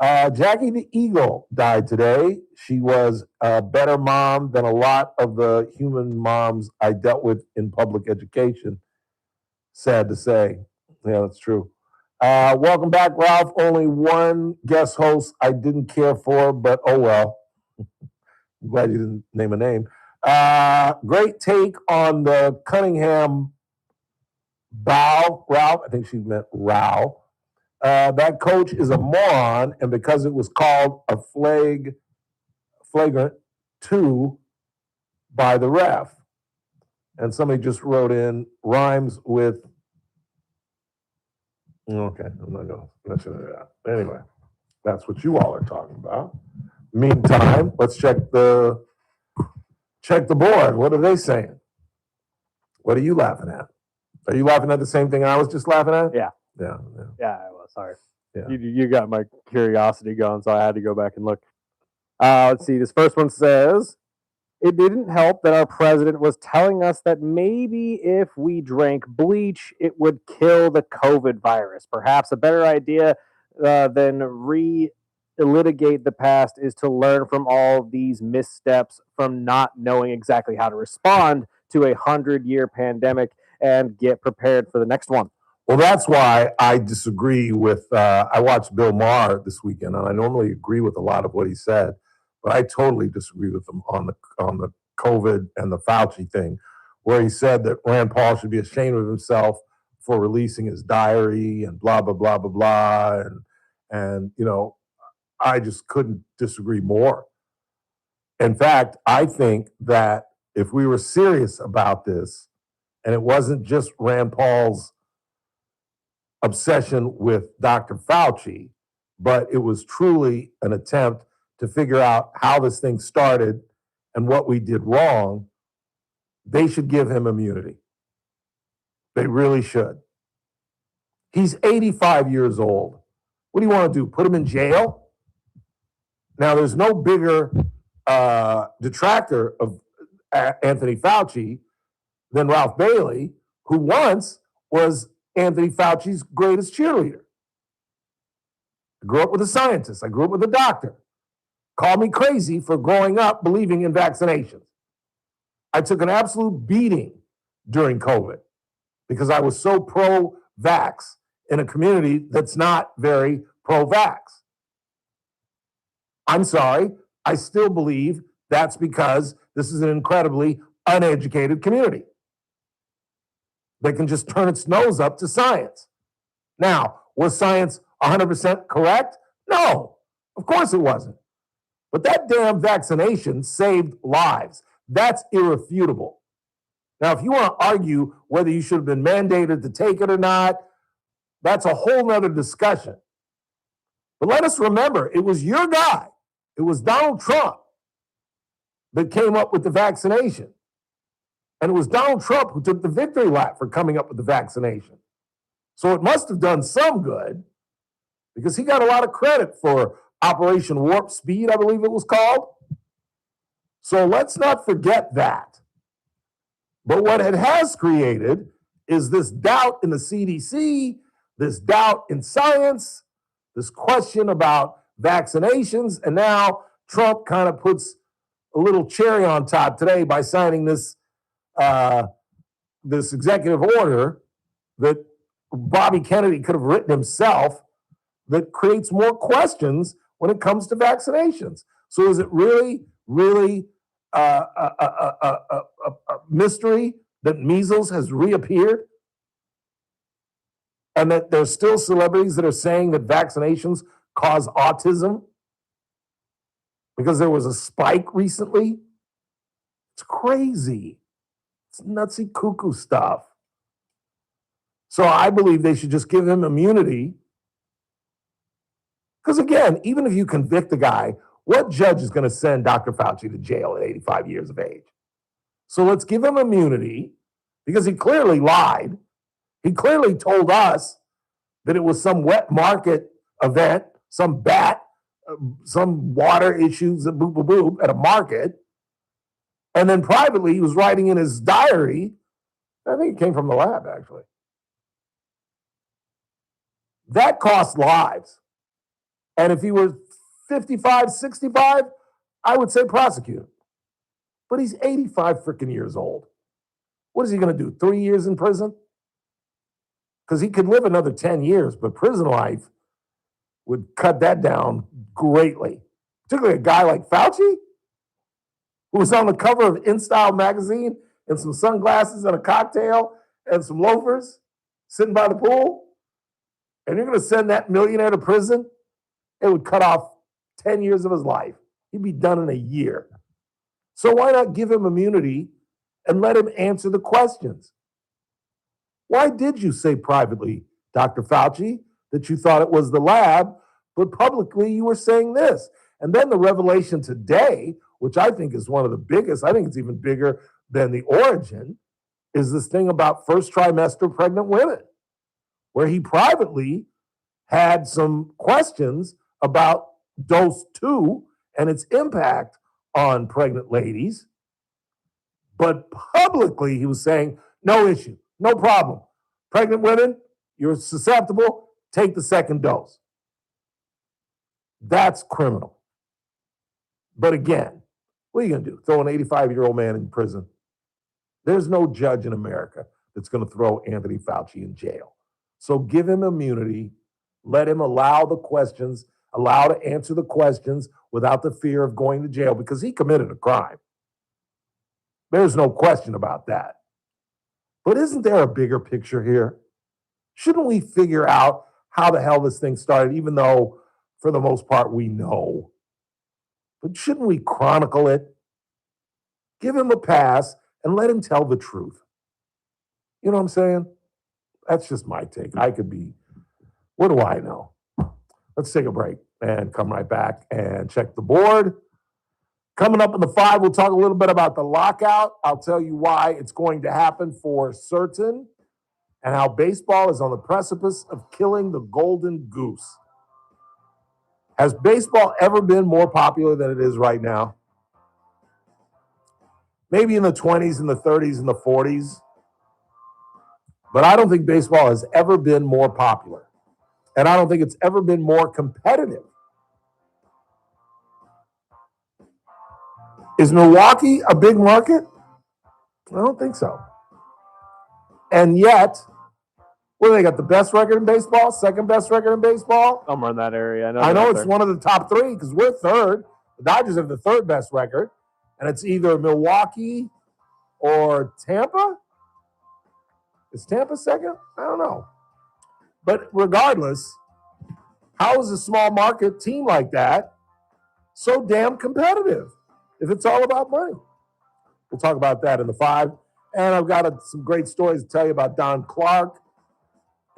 Jackie the Eagle died today. She was a better mom than a lot of the human moms I dealt with in public education. Sad to say. Yeah, that's true. Welcome back, Ralph. Only one guest host I didn't care for, but oh well. I'm glad you didn't name a name. Great take on the Cunningham bow, Ralph. I think she meant row. That coach is a moron, and because it was called a flagrant 2 by the ref. And somebody just wrote in rhymes with. Okay, I'm not going to mention that. Anyway, that's what you all are talking about. Meantime, let's check the board. What are they saying? What are you laughing at? Are you laughing at the same thing I was just laughing at? Yeah. Yeah. Yeah, I was. Sorry. Yeah. You got my curiosity going, so I had to go back and look. Let's see. This first one says, it didn't help that our president was telling us that maybe if we drank bleach, it would kill the COVID virus. Perhaps a better idea than litigate the past is to learn from all these missteps, from not knowing exactly how to respond to a 100-year pandemic, and get prepared for the next one. Well, that's why I disagree with. I watched Bill Maher this weekend, and I normally agree with a lot of what he said, but I totally disagree with him on the COVID and the Fauci thing, where he said that Rand Paul should be ashamed of himself for releasing his diary and blah blah blah blah blah, and I just couldn't disagree more. In fact, I think that if we were serious about this, and it wasn't just Rand Paul's obsession with Dr. Fauci, but it was truly an attempt to figure out how this thing started and what we did wrong, they should give him immunity. They really should. He's 85 years old. What do you want to do? Put him in jail? Now, there's no bigger detractor of Anthony Fauci than Ralph Bailey, who once was Anthony Fauci's greatest cheerleader. I grew up with a scientist. I grew up with a doctor. Called me crazy for growing up believing in vaccinations. I took an absolute beating during COVID because I was so pro-vax in a community that's not very pro-vax. I'm sorry, I still believe that's because this is an incredibly uneducated community that can just turn its nose up to science. Now, was science 100% correct? No, of course it wasn't. But that damn vaccination saved lives. That's irrefutable. Now, if you want to argue whether you should have been mandated to take it or not, that's a whole nother discussion. But let us remember, it was your guy. It was Donald Trump that came up with the vaccination. And it was Donald Trump who took the victory lap for coming up with the vaccination. So it must have done some good because he got a lot of credit for Operation Warp Speed, I believe it was called. So let's not forget that. But what it has created is this doubt in the CDC, this doubt in science, this question about vaccinations, and now Trump kind of puts a little cherry on top today by signing this this executive order that Bobby Kennedy could have written himself that creates more questions when it comes to vaccinations. So is it really, really a mystery that measles has reappeared? And that there's still celebrities that are saying that vaccinations cause autism because there was a spike recently? It's crazy. It's nutsy cuckoo stuff. So I believe they should just give him immunity. Because again, even if you convict the guy, what judge is going to send Dr. Fauci to jail at 85 years of age? So let's give him immunity because he clearly lied. He clearly told us that it was some wet market event, some bat, some water issues, boop, boop, boop, at a market. And then privately, he was writing in his diary, I think it came from the lab, actually. That cost lives. And if he were 55, 65, I would say prosecute him. But he's 85 freaking years old. What is he going to do, 3 years in prison? Because he could live another 10 years, but prison life would cut that down greatly. Particularly a guy like Fauci, who was on the cover of InStyle magazine in some sunglasses and a cocktail and some loafers sitting by the pool. And you're going to send that millionaire to prison? It would cut off 10 years of his life. He'd be done in a year. So why not give him immunity and let him answer the questions? Why did you say privately, Dr. Fauci, that you thought it was the lab, but publicly you were saying this? And then the revelation today, which I think is one of the biggest, I think it's even bigger than the origin, is this thing about first trimester pregnant women, where he privately had some questions about dose 2 and its impact on pregnant ladies. But publicly, he was saying, no issue, no problem. Pregnant women, you're susceptible, take the second dose. That's criminal. But again, what are you going to do? Throw an 85-year-old man in prison? There's no judge in America that's going to throw Anthony Fauci in jail. So give him immunity. Let him allow to answer the questions without the fear of going to jail because he committed a crime. There's no question about that. But isn't there a bigger picture here? Shouldn't we figure out how the hell this thing started, even though for the most part we know? But shouldn't we chronicle it? Give him a pass and let him tell the truth. You know what I'm saying? That's just my take. I could be, what do I know? Let's take a break and come right back and check the board. Coming up in the 5, we'll talk a little bit about the lockout. I'll tell you why it's going to happen for certain and how baseball is on the precipice of killing the golden goose. Has baseball ever been more popular than it is right now? Maybe in the 20s and the 30s and the 40s. But I don't think baseball has ever been more popular. And I don't think it's ever been more competitive. Is Milwaukee a big market? I don't think so. And yet, well, they got the best record in baseball, second best record in baseball. Somewhere in that area. I know it's one of the top 3 because we're third. The Dodgers have the third best record. And it's either Milwaukee or Tampa. Is Tampa second? I don't know. But regardless, how is a small market team like that so damn competitive if it's all about money? We'll talk about that in the 5. And I've got some great stories to tell you about Don Clark.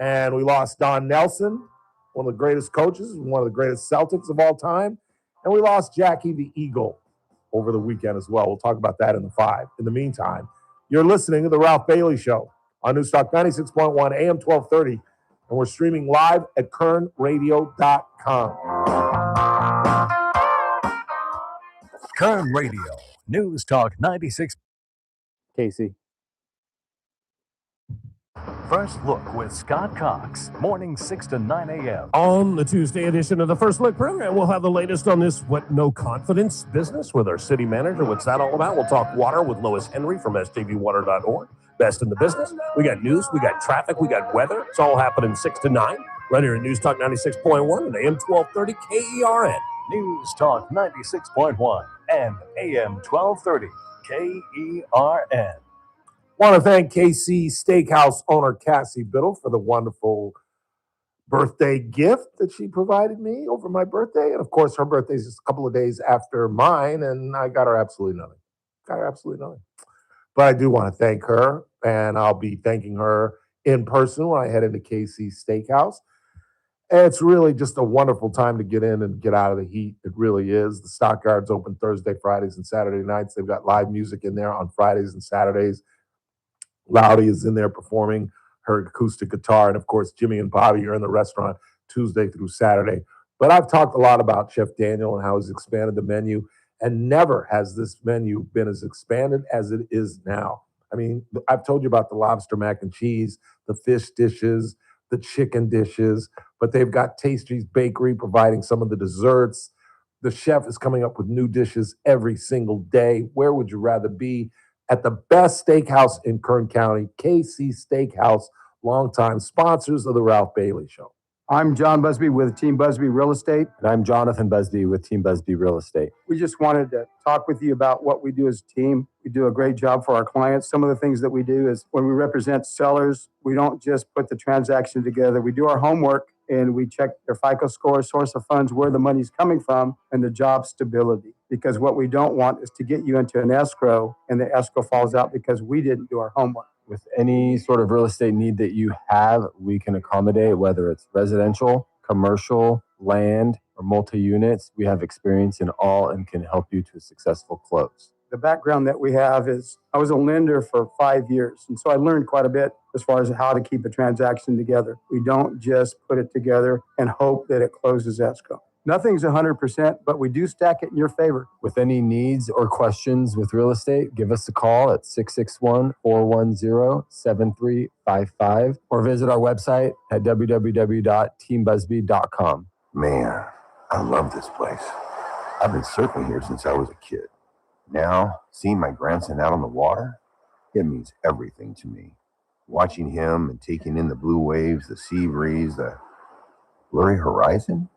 And we lost Don Nelson, one of the greatest coaches, one of the greatest Celtics of all time. And we lost Jackie the Eagle over the weekend as well. We'll talk about that in the 5. In the meantime, you're listening to The Ralph Bailey Show on Newstalk 96.1 AM 1230. And we're streaming live at kernradio.com. Kern Radio, News Talk 96. Casey. First Look with Scott Cox, morning 6 to 9 a.m. On the Tuesday edition of the First Look program, we'll have the latest on this no confidence business with our city manager. What's that all about? We'll talk water with Lois Henry from sjbwater.org. Best in the business. We got news, we got traffic, we got weather. It's all happening 6 to 9 right here at News Talk 96.1 and AM 1230 KERN. News Talk 96.1 and AM 1230 KERN. Want to thank KC Steakhouse owner Cassie Biddle for the wonderful birthday gift that she provided me over my birthday. And of course, her birthday is just a couple of days after mine, and I got her absolutely nothing. But I do want to thank her, and I'll be thanking her in person when I head into KC Steakhouse. And it's really just a wonderful time to get in and get out of the heat. It really is. The Stockyard's open Thursday, Fridays, and Saturday nights. They've got live music in there on Fridays and Saturdays. Loudy is in there performing her acoustic guitar. And of course, Jimmy and Bobby are in the restaurant Tuesday through Saturday. But I've talked a lot about Chef Daniel and how he's expanded the menu. And never has this menu been as expanded as it is now. I mean, I've told you about the lobster mac and cheese, the fish dishes, the chicken dishes, but they've got Tasty's Bakery providing some of the desserts. The chef is coming up with new dishes every single day. Where would you rather be? At the best steakhouse in Kern County, KC Steakhouse, longtime sponsors of the Ralph Bailey Show. I'm John Busby with Team Busby Real Estate. And I'm Jonathan Busby with Team Busby Real Estate. We just wanted to talk with you about what we do as a team. We do a great job for our clients. Some of the things that we do is when we represent sellers, we don't just put the transaction together. We do our homework and we check their FICO score, source of funds, where the money's coming from, and the job stability. Because what we don't want is to get you into an escrow and the escrow falls out because we didn't do our homework. With any sort of real estate need that you have, we can accommodate, whether it's residential, commercial, land, or multi-units. We have experience in all and can help you to a successful close. The background that we have is I was a lender for 5 years. And so I learned quite a bit as far as how to keep a transaction together. We don't just put it together and hope that it closes escrow. Nothing's 100%, but we do stack it in your favor. With any needs or questions with real estate, give us a call at 661-410-7355 or visit our website at www.teambusby.com. Man, I love this place. I've been surfing here since I was a kid. Now, seeing my grandson out on the water, it means everything to me. Watching him and taking in the blue waves, the sea breeze, the blurry horizon.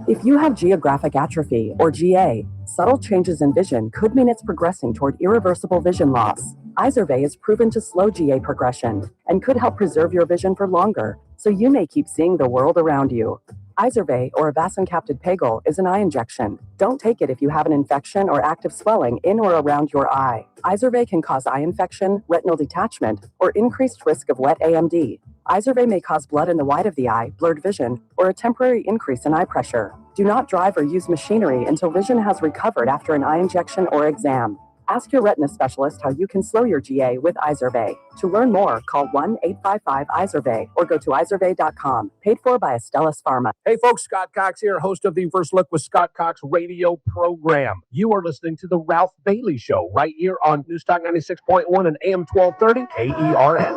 If you have geographic atrophy, or GA, subtle changes in vision could mean it's progressing toward irreversible vision loss. Izervay is proven to slow GA progression and could help preserve your vision for longer, so you may keep seeing the world around you. Izervay, or vason-capted pagel, is an eye injection. Don't take it if you have an infection or active swelling in or around your eye. Izervay can cause eye infection, retinal detachment, or increased risk of wet AMD. Izervay may cause blood in the white of the eye, blurred vision, or a temporary increase in eye pressure. Do not drive or use machinery until vision has recovered after an eye injection or exam. Ask your retina specialist how you can slow your GA with Izervay. To learn more, call 1-855-IZERVAY or go to izervay.com. Paid for by Astellas Pharma. Hey folks, Scott Cox here, host of the First Look with Scott Cox radio program. You are listening to the Ralph Bailey Show right here on Newstalk 96.1 and AM 1230 KERN.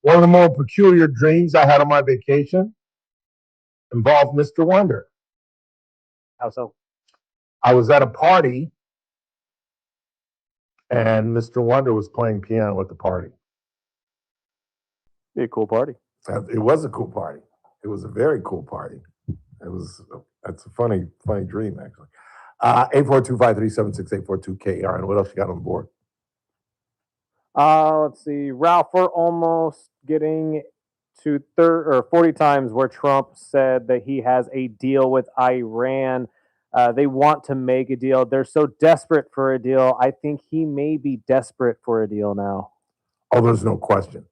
One of the more peculiar dreams I had on my vacation involved Mr. Wonder. How so? I was at a party and Mr. Wonder was playing piano at the party. Be a cool party. It was a cool party. It was a very cool party. That's a funny dream, actually. 842-537-6842-KERN. What else you got on the board? Let's see, Ralph. We're almost getting to 40 times where Trump said that he has a deal with Iran. They want to make a deal. They're so desperate for a deal. I think he may be desperate for a deal now. Oh, there's no question.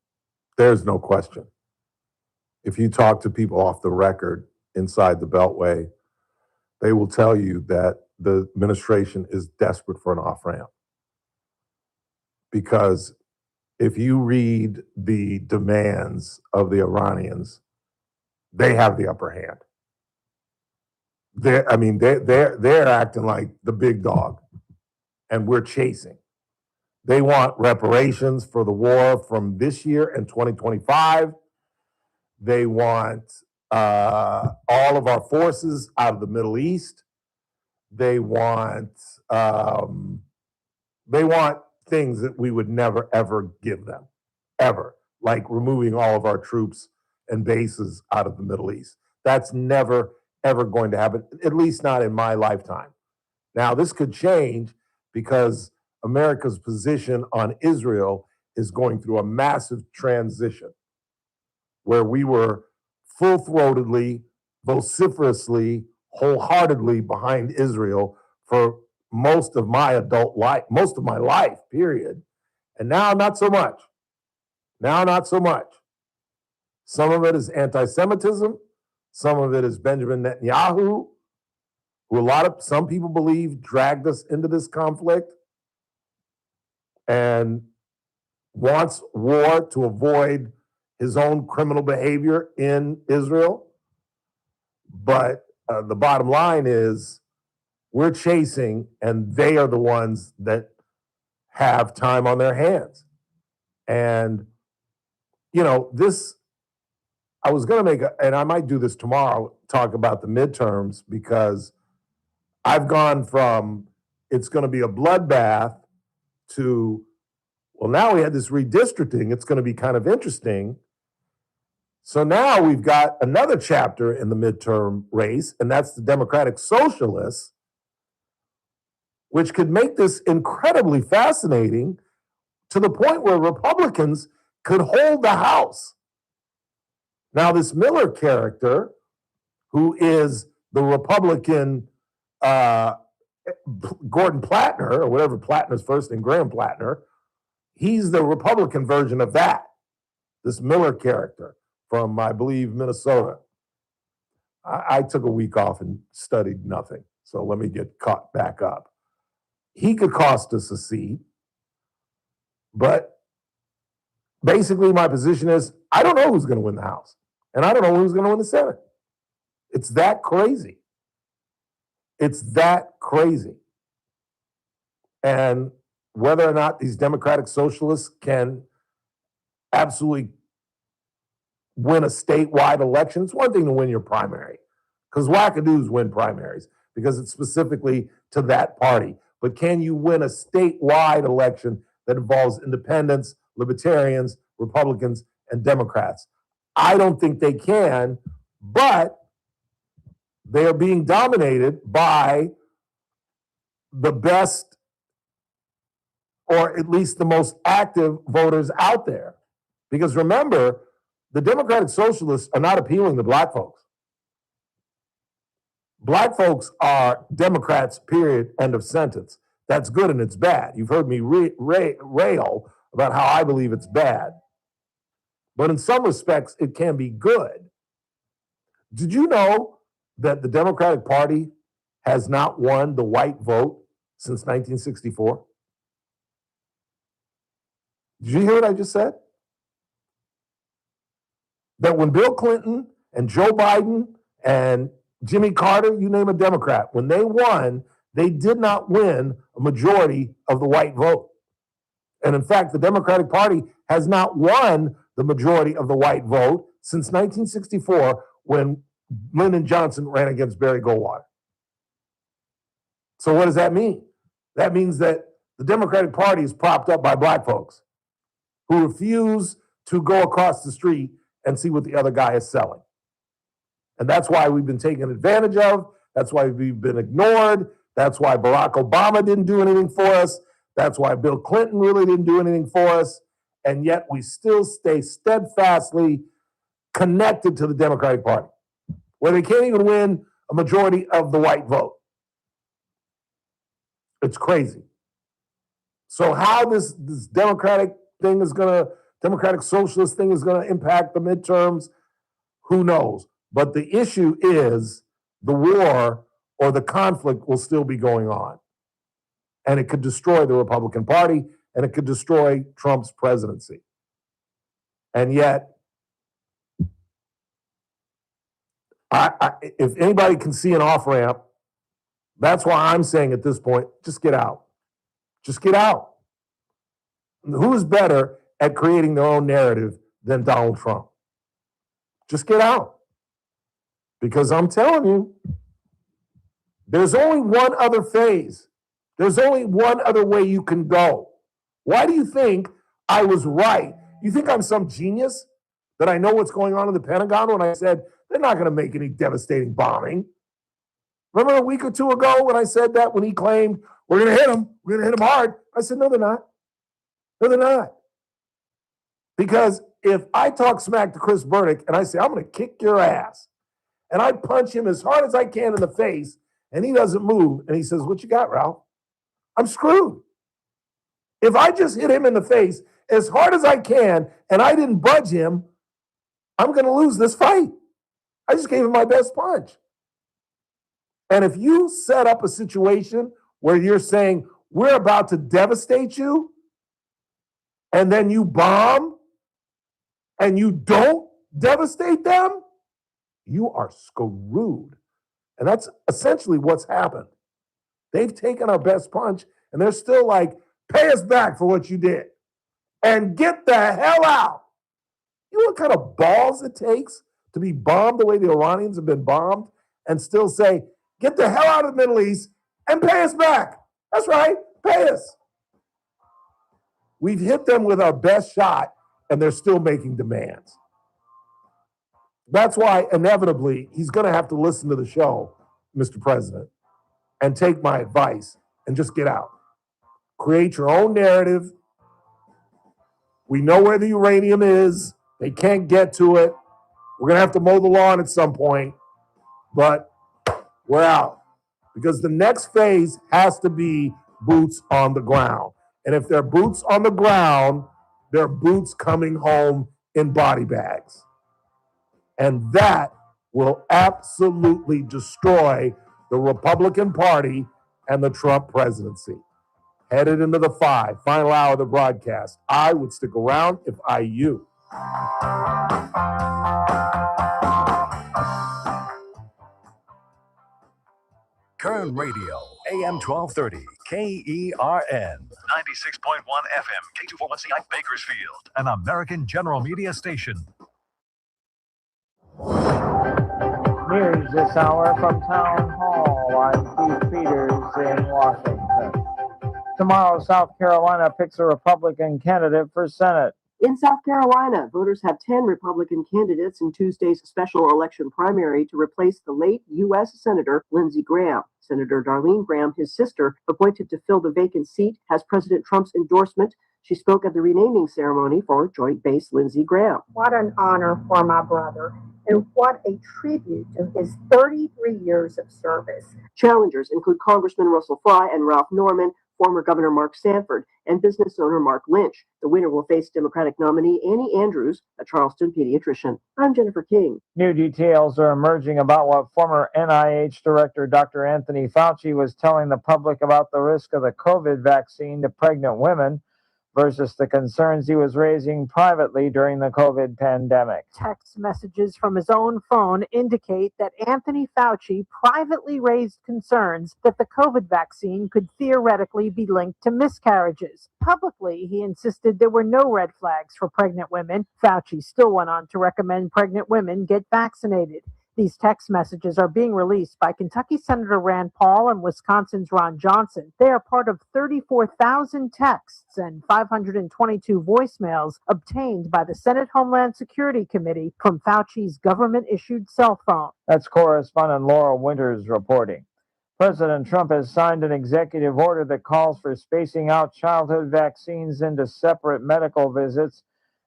There's no question. If you talk to people off the record inside the Beltway, they will tell you that the administration is desperate for an off-ramp. Because if you read the demands of the Iranians, they have the upper hand. They're acting like the big dog, and we're chasing. They want reparations for the war from this year and 2025. They want all of our forces out of the Middle East. They want things that we would never, ever give them, ever, like removing all of our troops and bases out of the Middle East. That's never, ever going to happen, at least not in my lifetime. Now, this could change because America's position on Israel is going through a massive transition where we were full-throatedly, vociferously, wholeheartedly behind Israel for most of my adult life, most of my life, period. And now, not so much. Now, not so much. Some of it is anti-Semitism. Some of it is Benjamin Netanyahu, who some people believe dragged us into this conflict and wants war to avoid his own criminal behavior in Israel. But the bottom line is we're chasing, and they are the ones that have time on their hands. And, I was going to and I might do this tomorrow, talk about the midterms, because I've gone from it's going to be a bloodbath to, well, now we had this redistricting. It's going to be kind of interesting. So now we've got another chapter in the midterm race, and that's the Democratic Socialists, which could make this incredibly fascinating to the point where Republicans could hold the House. Now, this Miller character, who is the Republican Gordon Plattner, or whatever Plattner's first name, Graham Plattner, he's the Republican version of that, this Miller character from, I believe, Minnesota. I took a week off and studied nothing, so let me get caught back up. He could cost us a seat, but basically my position is I don't know who's going to win the House, and I don't know who's going to win the Senate. It's that crazy. It's that crazy. And whether or not these Democratic Socialists can absolutely win a statewide election, it's one thing to win your primary, because wackadoos win primaries because it's specifically to that party. But can you win a statewide election that involves independents, libertarians, Republicans, and Democrats? I don't think they can, but they are being dominated by the best, or at least the most active voters out there. Because remember, the Democratic Socialists are not appealing to black folks. Black folks are Democrats, period, end of sentence. That's good and it's bad. You've heard me rail about how I believe it's bad. But in some respects, it can be good. Did you know that the Democratic Party has not won the white vote since 1964? Did you hear what I just said? That when Bill Clinton and Joe Biden and Jimmy Carter, you name a Democrat, when they won, they did not win a majority of the white vote. And in fact, the Democratic Party has not won the majority of the white vote since 1964 when Lyndon Johnson ran against Barry Goldwater. So what does that mean? That means that the Democratic Party is propped up by black folks who refuse to go across the street and see what the other guy is selling. And that's why we've been taken advantage of. That's why we've been ignored. That's why Barack Obama didn't do anything for us. That's why Bill Clinton really didn't do anything for us. And yet we still stay steadfastly connected to the Democratic Party, where they can't even win a majority of the white vote. It's crazy. So how this Democratic Socialist thing is going to impact the midterms, who knows? But the issue is the war or the conflict will still be going on. And it could destroy the Republican Party, and it could destroy Trump's presidency. And yet, if anybody can see an off-ramp, that's why I'm saying at this point, just get out. Just get out. Who's better at creating their own narrative than Donald Trump? Just get out. Because I'm telling you, there's only one other phase. There's only one other way you can go. Why do you think I was right? You think I'm some genius that I know what's going on in the Pentagon when I said they're not going to make any devastating bombing? Remember a week or two ago when I said that, when he claimed, we're going to hit him, we're going to hit him hard? I said, no, they're not. No, they're not. Because if I talk smack to Chris Burdick and I say, I'm going to kick your ass, and I punch him as hard as I can in the face, and he doesn't move, and he says, what you got, Ralph? I'm screwed. If I just hit him in the face as hard as I can, and I didn't budge him, I'm going to lose this fight. I just gave him my best punch. And if you set up a situation where you're saying, we're about to devastate you, and then you bomb, and you don't devastate them, you are screwed. And that's essentially what's happened. They've taken our best punch, and they're still like, pay us back for what you did. And get the hell out. You know what kind of balls it takes to be bombed the way the Iranians have been bombed and still say, get the hell out of the Middle East and pay us back. That's right, pay us. We've hit them with our best shot, and they're still making demands. That's why, inevitably, he's going to have to listen to the show, Mr. President, and take my advice and just get out. Create your own narrative. We know where the uranium is. They can't get to it. We're going to have to mow the lawn at some point, but we're out. Because the next phase has to be boots on the ground. And if they're boots on the ground, they're boots coming home in body bags. And that will absolutely destroy the Republican Party and the Trump presidency. Headed into the final hour of the broadcast. I would stick around if I you. Kern Radio, AM 1230, KERN, 96.1 FM, K241CI Bakersfield, an American General Media station. News this hour from Town Hall. I'm Keith Peters in Washington. Tomorrow, South Carolina picks a Republican candidate for Senate. In South Carolina, voters have 10 Republican candidates in Tuesday's special election primary to replace the late U.S. Senator Lindsey Graham. Senator Darlene Graham, his sister, appointed to fill the vacant seat, has President Trump's endorsement. She spoke at the renaming ceremony for Joint Base Lindsey Graham. What an honor for my brother, and what a tribute to his 33 years of service. Challengers include Congressman Russell Fry and Ralph Norman, former Governor Mark Sanford, and business owner Mark Lynch. The winner will face Democratic nominee Annie Andrews, a Charleston pediatrician. I'm Jennifer King. New details are emerging about what former NIH Director Dr. Anthony Fauci was telling the public about the risk of the COVID vaccine to pregnant women versus the concerns he was raising privately during the COVID pandemic. Text messages from his own phone indicate that Anthony Fauci privately raised concerns that the COVID vaccine could theoretically be linked to miscarriages. Publicly, he insisted there were no red flags for pregnant women. Fauci still went on to recommend pregnant women get vaccinated. These text messages are being released by Kentucky Senator Rand Paul and Wisconsin's Ron Johnson. They are part of 34,000 texts and 522 voicemails obtained by the Senate Homeland Security Committee from Fauci's government-issued cell phone. That's correspondent Laura Winters reporting. President Trump has signed an executive order that calls for spacing out childhood vaccines into separate medical visits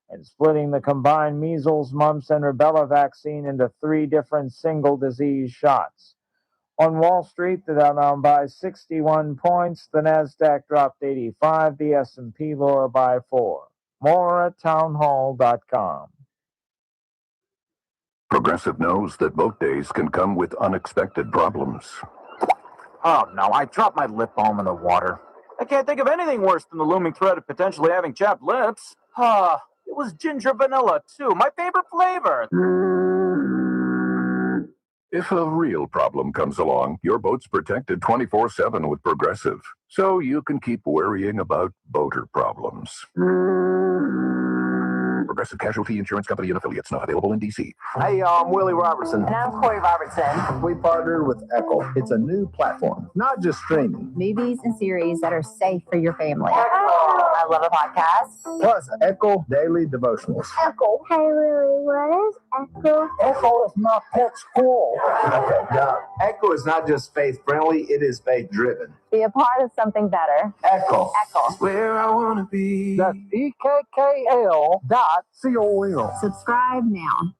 and splitting the combined measles, mumps, and rubella vaccine into 3 different single disease shots. On Wall Street, the Dow down by 61 points, the Nasdaq dropped 85, the S&P lower by 4. More at townhall.com. Progressive knows that boat days can come with unexpected problems. Oh no, I dropped my lip balm in the water. I can't think of anything worse than the looming threat of potentially having chapped lips. It was ginger vanilla, too. My favorite flavor. If a real problem comes along, your boat's protected 24/7 with Progressive, so you can keep worrying about boater problems. Progressive Casualty Insurance Company and affiliates, not available in D.C. Hey, I'm Willie Robertson. And I'm Corey Robertson. We partnered with Echo. It's a new platform, not just streaming. Movies and series that are safe for your family. I love a podcast. Plus, Echo Daily Devotionals. Echo. Hey, Willie, what is Echo? Echo is my pet squirrel. Okay, now, Echo is not just faith-friendly, it is faith-driven. Be a part of something better. Echo. Echo. Where I want to be. That's EKKL.com. Subscribe now.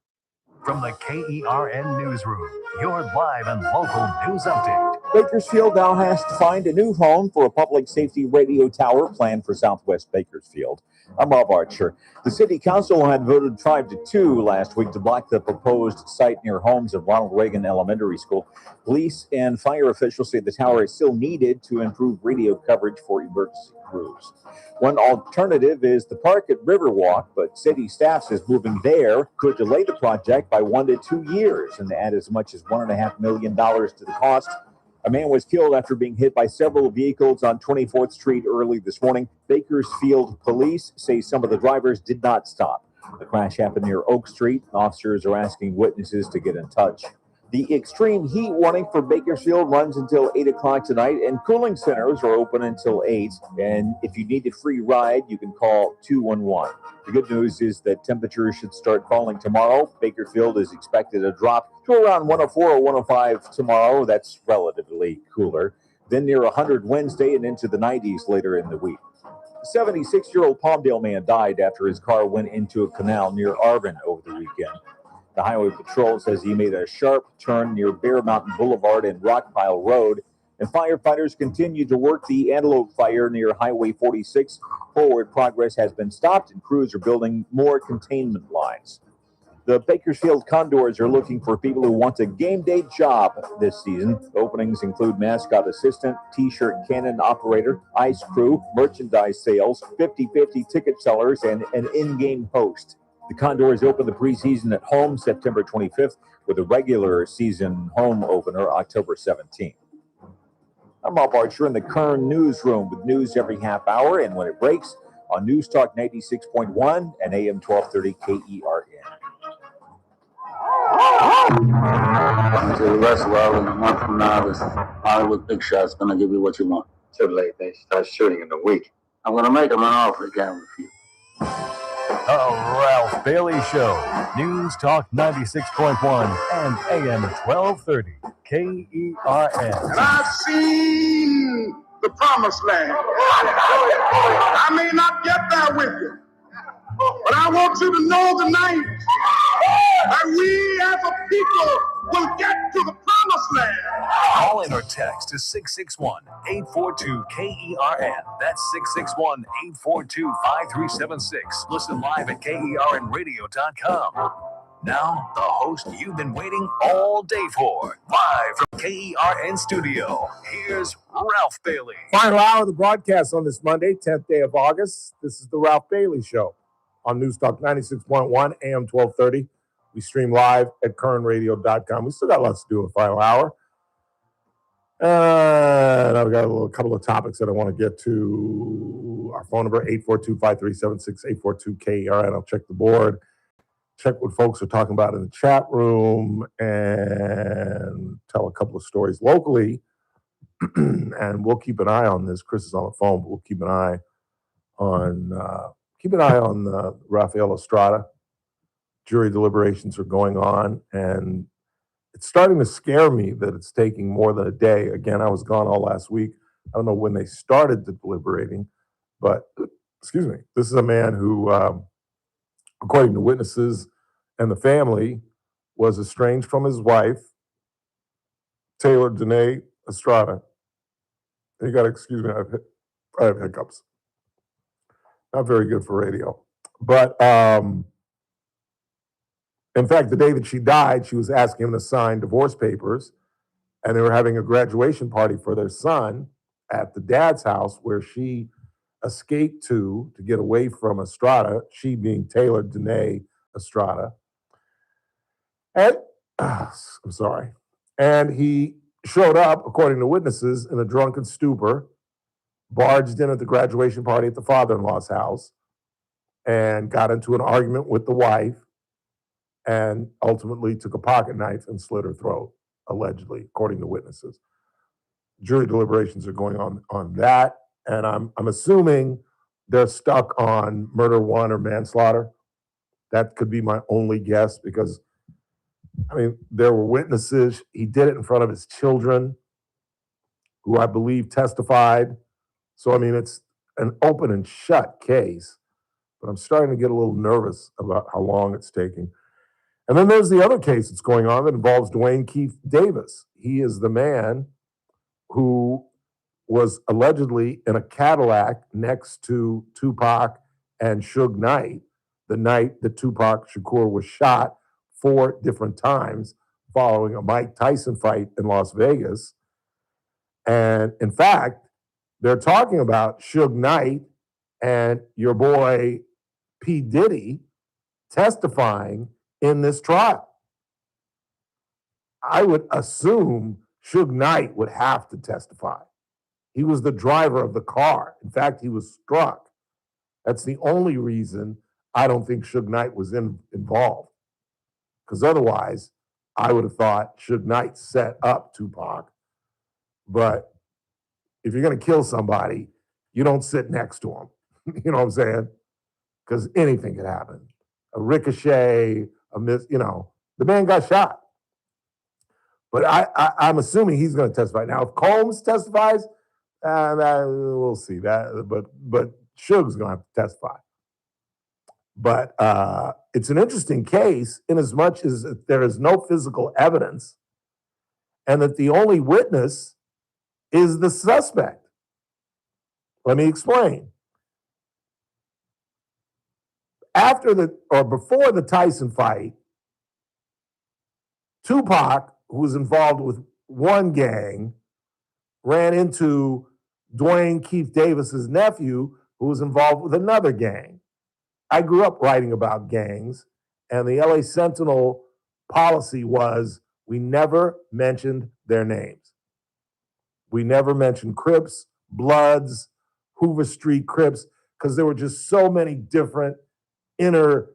From the KERN Newsroom, your live and local news update. Bakersfield now has to find a new home for a public safety radio tower planned for Southwest Bakersfield. I'm Rob Archer. The city council had voted 5-2 last week to block the proposed site near homes of Ronald Reagan Elementary School. Police and fire officials say the tower is still needed to improve radio coverage for emergency crews. One alternative is the park at Riverwalk, but city staff says moving there could delay the project by 1 to 2 years and add as much as $1.5 million to the cost. A man was killed after being hit by several vehicles on 24th Street early this morning. Bakersfield police say some of the drivers did not stop. The crash happened near Oak Street. Officers are asking witnesses to get in touch. The extreme heat warning for Bakersfield runs until 8 o'clock tonight, and cooling centers are open until 8. And if you need a free ride, you can call 211. The good news is that temperatures should start falling tomorrow. Bakersfield is expected to drop to around 104 or 105 tomorrow. That's relatively cooler. Then near 100 Wednesday and into the 90s later in the week. A 76-year-old Palmdale man died after his car went into a canal near Arvin over the weekend. The Highway Patrol says he made a sharp turn near Bear Mountain Boulevard and Rockpile Road, and firefighters continue to work the Antelope Fire near Highway 46. Forward progress has been stopped, and crews are building more containment lines. The Bakersfield Condors are looking for people who want a game day job this season. Openings include mascot assistant, t-shirt cannon operator, ice crew, merchandise sales, 50-50 ticket sellers, and an in-game host. The Condors open the preseason at home September 25th with a regular season home opener October 17th. I'm Rob Archer in the Kern newsroom with news every half hour and when it breaks on News Talk 96.1 and AM 1230 KERN. To the rest well in a month from now, this Hollywood big shot's gonna give you what you want. Too late. They start shooting in a week. I'm gonna make them an offer he can't refuse. The Ralph Bailey Show. News Talk 96.1 and AM 1230 KERN. And I've seen the promised land. I may not get there with you, but I want you to know tonight that we as a people will get to the promised land. Call in or text to 661-842-KERN. That's 661-842-5376. Listen live at KERNradio.com. Now, the host you've been waiting all day for. Live from KERN Studio, here's Ralph Bailey. Final hour of the broadcast on this Monday, 10th day of August. This is the Ralph Bailey Show on News Talk 96.1, AM 1230. We stream live at KERNradio.com. We still got lots to do in the final hour. And I've got a couple of topics that I want to get to. Our phone number, 842-5376, 842-KERN. I'll check the board, check what folks are talking about in the chat room, and tell a couple of stories locally. And we'll keep an eye on this. Chris is on the phone, but we'll keep an eye on Rafael Estrada. Jury deliberations are going on, and it's starting to scare me that it's taking more than a day. Again, I was gone all last week. I don't know when they started the deliberating, but excuse me, this is a man who, according to witnesses and the family, was estranged from his wife, Taylor Danae Estrada. You got to excuse me, I have hiccups. Not very good for radio. But in fact, the day that she died, she was asking him to sign divorce papers, and they were having a graduation party for their son at the dad's house where she escaped to get away from Estrada, she being Taylor Danae Estrada. And, I'm sorry. And he showed up, according to witnesses, in a drunken stupor, barged in at the graduation party at the father-in-law's house, and got into an argument with the wife, and ultimately took a pocket knife and slit her throat, allegedly, according to witnesses. Jury deliberations are going on that, and I'm assuming they're stuck on murder one or manslaughter. That could be my only guess because, I mean, there were witnesses. He did it in front of his children, who I believe testified. So, I mean, it's an open and shut case, but I'm starting to get a little nervous about how long it's taking. And then there's the other case that's going on that involves Dwayne Keith Davis. He is the man who was allegedly in a Cadillac next to Tupac and Suge Knight, the night that Tupac Shakur was shot 4 different times following a Mike Tyson fight in Las Vegas. And in fact, they're talking about Suge Knight and your boy P. Diddy testifying in this trial. I would assume Suge Knight would have to testify. He was the driver of the car. In fact, he was struck. That's the only reason I don't think Suge Knight was involved. Because otherwise, I would have thought Suge Knight set up Tupac. But if you're going to kill somebody, you don't sit next to him. You know what I'm saying? Because anything could happen. A ricochet, the man got shot. But I'm assuming he's going to testify. Now, if Combs testifies, we'll see that. But Suge's going to have to testify. But it's an interesting case in as much as there is no physical evidence and that the only witness is the suspect. Let me explain. Before the Tyson fight, Tupac, who was involved with one gang, ran into Dwayne Keith Davis's nephew, who was involved with another gang. I grew up writing about gangs, and the LA Sentinel policy was we never mentioned their names. We never mentioned Crips, Bloods, Hoover Street Crips, because there were just so many different inner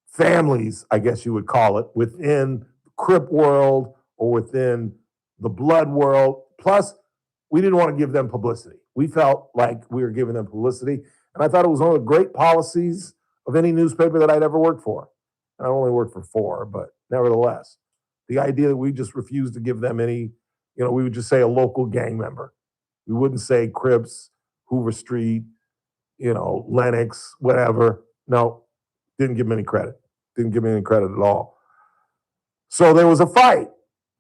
families, I guess you would call it, within the Crip world or within the Blood world. Plus, we didn't want to give them publicity. We felt like we were giving them publicity. And I thought it was one of the great policies of any newspaper that I'd ever worked for. And I only worked for 4, but nevertheless, the idea that we just refused to give them any, we would just say a local gang member. We wouldn't say Crips, Hoover Street, Lennox, whatever. No, didn't give them any credit. Didn't give me any credit at all. So there was a fight,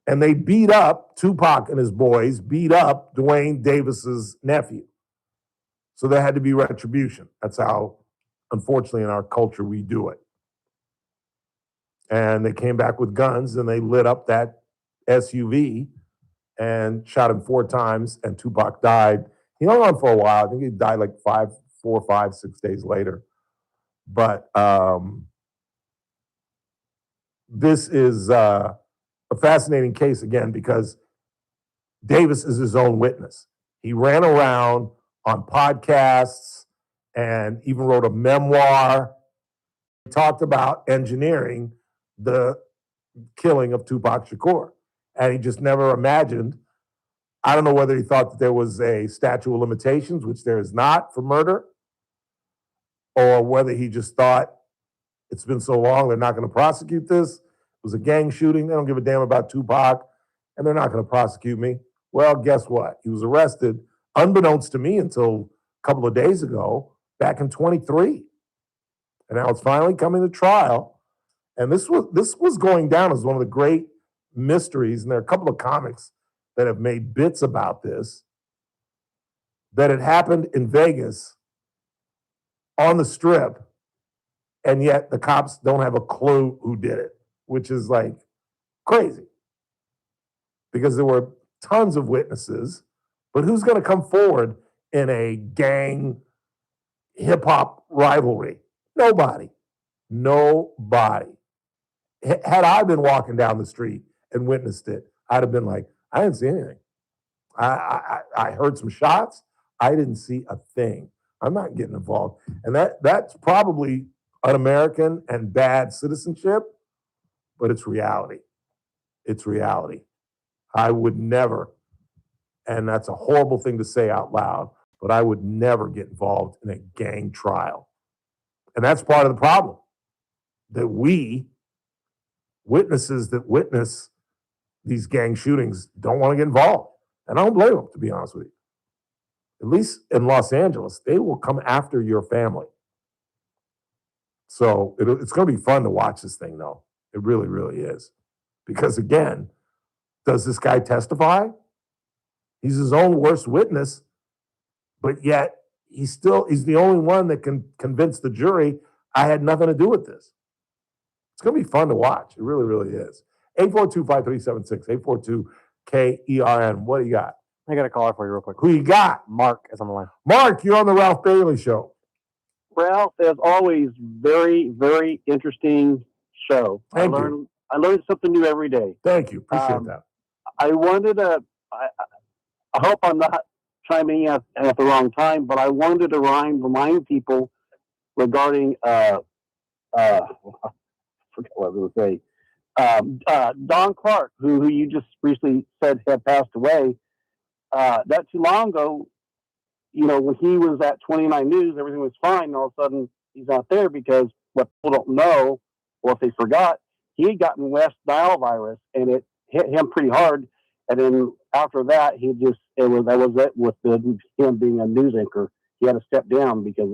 and they beat up, Tupac and his boys beat up Dwayne Davis's nephew. So there had to be retribution. That's how, unfortunately, in our culture, we do it. And they came back with guns, and they lit up that SUV and shot him 4 times, and Tupac died. He hung on for a while. I think he died like 4, 5, 6 days later. But this is a fascinating case, again, because Davis is his own witness. He ran around on podcasts and even wrote a memoir. He talked about engineering the killing of Tupac Shakur. And he just never imagined, I don't know whether he thought that there was a statute of limitations, which there is not for murder, or whether he just thought it's been so long, they're not going to prosecute this. It was a gang shooting. They don't give a damn about Tupac, and they're not going to prosecute me. Well, guess what? He was arrested, unbeknownst to me until a couple of days ago, back in 23. And now it's finally coming to trial. And this was going down as one of the great mysteries, and there are a couple of comics that have made bits about this, that it happened in Vegas on the Strip, and yet the cops don't have a clue who did it, which is like crazy. Because there were tons of witnesses, but who's going to come forward in a gang hip-hop rivalry? Nobody. Nobody. Had I been walking down the street and witnessed it, I'd have been like, I didn't see anything. I heard some shots. I didn't see a thing. I'm not getting involved. And that's probably un-American and bad citizenship, but it's reality. It's reality. I would never, and that's a horrible thing to say out loud, but I would never get involved in a gang trial. And that's part of the problem, that we, witnesses that witness these gang shootings, don't want to get involved. And I don't blame them, to be honest with you. At least in Los Angeles, they will come after your family. So it's going to be fun to watch this thing, though. It really, really is. Because again, does this guy testify? He's his own worst witness, but yet he's the only one that can convince the jury I had nothing to do with this. It's going to be fun to watch. It really, really is. 842-5376, 842-KERN. What do you got? I got a caller for you real quick. Who you got? Mark is on the line. Mark, you're on the Ralph Bailey Show. Ralph, as always, very, very interesting show. Thank you. I learn something new every day. Thank you. Appreciate that. I wanted to, I hope I'm not chiming in at the wrong time, but I wanted to remind people regarding, I forget what I was going to say, Don Clark, who you just recently said had passed away. Not too long ago, when he was at 29 News, everything was fine. And all of a sudden, he's not there because what people don't know, or if they forgot, he had gotten West Nile virus, and it hit him pretty hard. And then after that, that was it with him being a news anchor. He had to step down because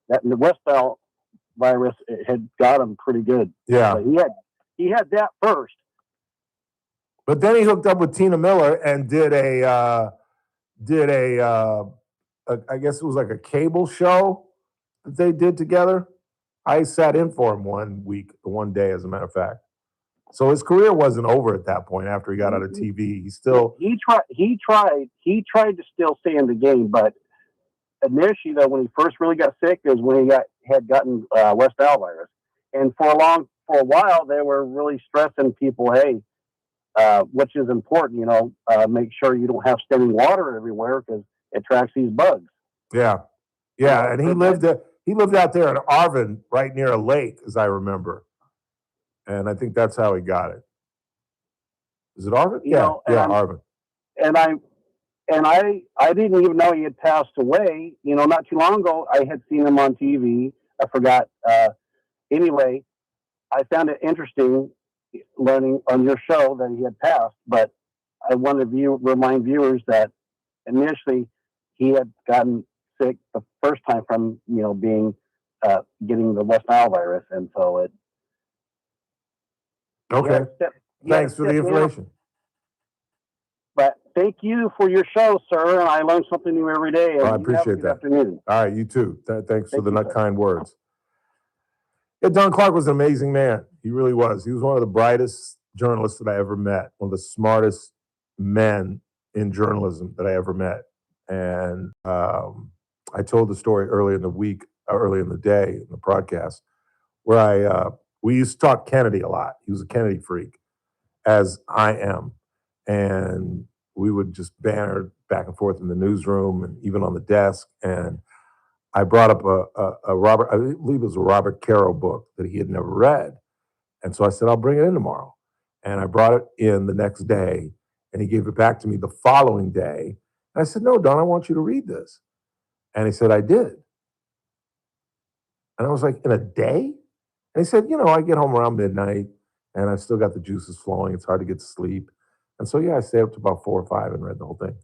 the West Nile virus had got him pretty good. Yeah, but he had that first. But then he hooked up with Tina Miller and did a I guess it was like a cable show that they did together. I sat in for him one day, as a matter of fact. So his career wasn't over at that point after he got out of TV. He still he tried to still stay in the game, but initially, though, when he first really got sick, is when he had gotten West Nile virus, and for a while they were really stressing people, hey, which is important, make sure you don't have standing water everywhere because it attracts these bugs. Yeah, and he lived out there in Arvin, right near a lake, as I remember, and I think that's how he got it. Is it Arvin? Arvin. And I didn't even know he had passed away. Not too long ago, I had seen him on TV. I forgot. Anyway, I found it interesting learning on your show that he had passed, but I want to remind viewers that initially he had gotten sick the first time from, being, getting the West Nile virus. And so it. Okay. Thanks for the information. But thank you for your show, sir. And I learn something new every day. And I appreciate that. Afternoon. All right, you too. Thanks for the kind words. Yeah, Don Clark was an amazing man. He really was. He was one of the brightest journalists that I ever met, one of the smartest men in journalism that I ever met. And I told the story early in the day in the broadcast, where we used to talk Kennedy a lot. He was a Kennedy freak, as I am. And we would just banter back and forth in the newsroom and even on the desk. And I brought up a Robert, I believe it was a Robert Caro book that he had never read. And so I said, I'll bring it in tomorrow. And I brought it in the next day, and he gave it back to me the following day. And I said, no, Don, I want you to read this. And he said, I did. And I was like, in a day? And he said, I get home around midnight, and I've still got the juices flowing. It's hard to get to sleep. And so, I stayed up to about 4 or 5 and read the whole thing.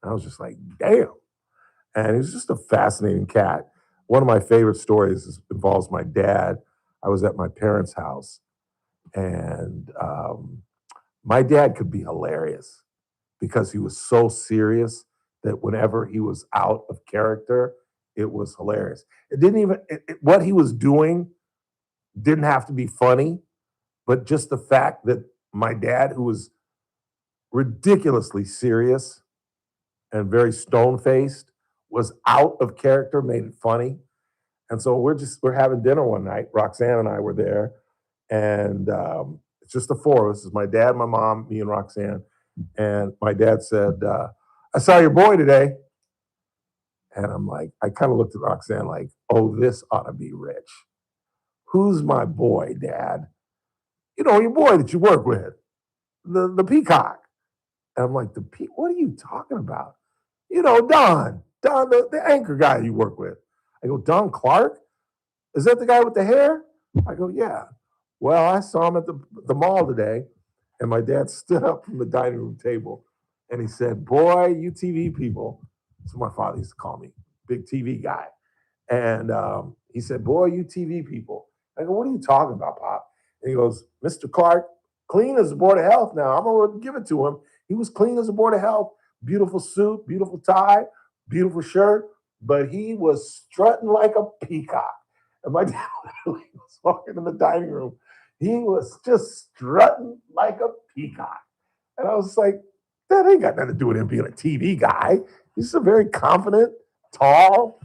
And I was just like, damn. And he was just a fascinating cat. One of my favorite stories involves my dad. I was at my parents' house, and my dad could be hilarious because he was so serious that whenever he was out of character, it was hilarious. It didn't even, what he was doing didn't have to be funny, but just the fact that my dad, who was ridiculously serious and very stone-faced, was out of character, made it funny. And so we're having dinner one night. Roxanne and I were there, and it's just the four of us. It's my dad, my mom, me, and Roxanne. And my dad said, I saw your boy today. And I'm like, I kind of looked at Roxanne like, oh, this ought to be rich. Who's my boy, Dad? Your boy that you work with, the peacock. And I'm like, what are you talking about? Don, the anchor guy you work with. I go, Don Clark? Is that the guy with the hair? I go, yeah. Well, I saw him at the mall today, and my dad stood up from the dining room table, and he said, boy, you TV people. That's what my father used to call me, big TV guy. And he said, boy, you TV people. I go, what are you talking about, Pop? And he goes, Mr. Clark, clean as a board of health now. I'm going to give it to him. He was clean as a board of health. Beautiful suit, beautiful tie, beautiful shirt, but he was strutting like a peacock. And my dad literally was walking in the dining room. He was just strutting like a peacock. And I was like, that ain't got nothing to do with him being a TV guy. He's a very confident, tall,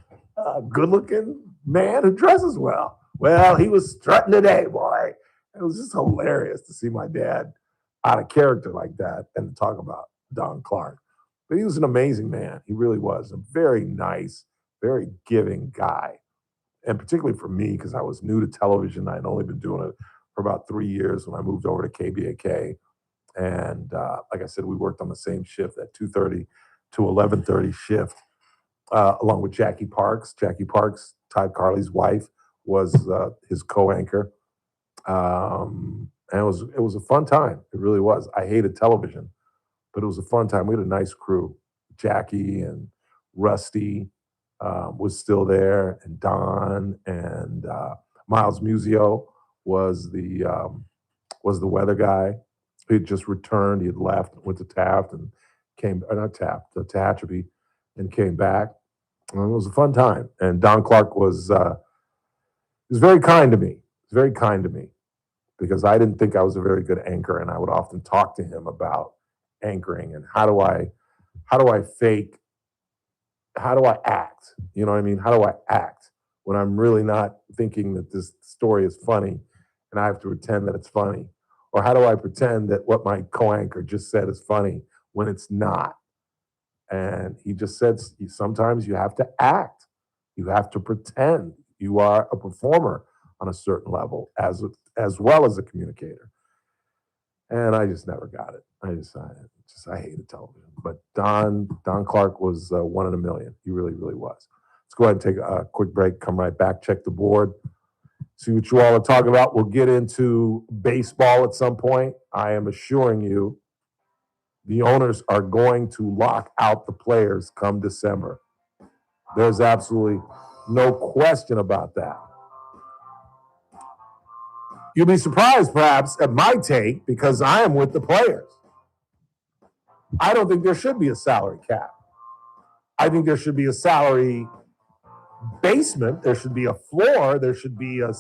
good-looking man who dresses well. Well, he was strutting today, boy. It was just hilarious to see my dad out of character like that and to talk about Don Clark. But he was an amazing man. He really was a very nice, very giving guy. And particularly for me, because I was new to television. I'd only been doing it for about 3 years when I moved over to KBAK. And like I said, we worked on the same shift, that 2:30 to 11:30 shift, along with Jackie Parks. Jackie Parks, Todd Carley's wife, was his co-anchor. And it was a fun time. It really was. I hated television, but it was a fun time. We had a nice crew. Jackie and Rusty was still there, and Don, and Miles Musio was the weather guy. He had just returned. He had left, went to Taft, and came, not Taft, to Tehachapi, and came back. And it was a fun time. And Don Clark was very kind to me. He was very kind to me. because I didn't think I was a very good anchor, and I would often talk to him about anchoring and how do I act? You know what I mean? How do I act when I'm really not thinking that this story is funny and I have to pretend that it's funny? Or how do I pretend that what my co-anchor just said is funny when it's not? And he just said, sometimes you have to act. You have to pretend you are a performer on a certain level as well as a communicator. And I just never got it. I hated television. But Don Clark was one in a million. He really, really was. Let's go ahead and take a quick break, come right back, check the board, see what you all are talking about. We'll get into baseball at some point. I am assuring you the owners are going to lock out the players come December. There's absolutely no question about that. You'll be surprised, perhaps, at my take because I am with the players. I don't think there should be a salary cap. I think there should be a salary basement. There should be a floor. There should be a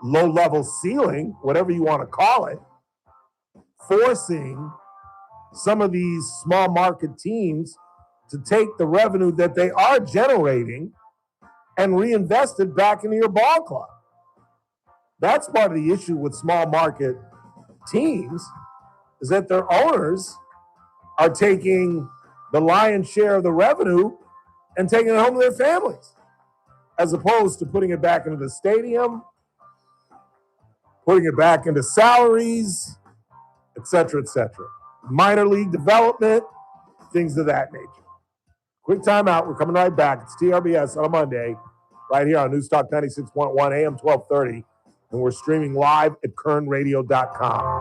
low-level ceiling, whatever you want to call it, forcing some of these small market teams to take the revenue that they are generating and reinvest it back into your ball club. That's part of the issue with small market teams, is that their owners are taking the lion's share of the revenue and taking it home to their families, as opposed to putting it back into the stadium, putting it back into salaries, et cetera, minor league development, things of that nature. Quick timeout. We're coming right back. It's TRBS on a Monday, right here on Newstalk 96.1 AM 1230, and we're streaming live at kernradio.com.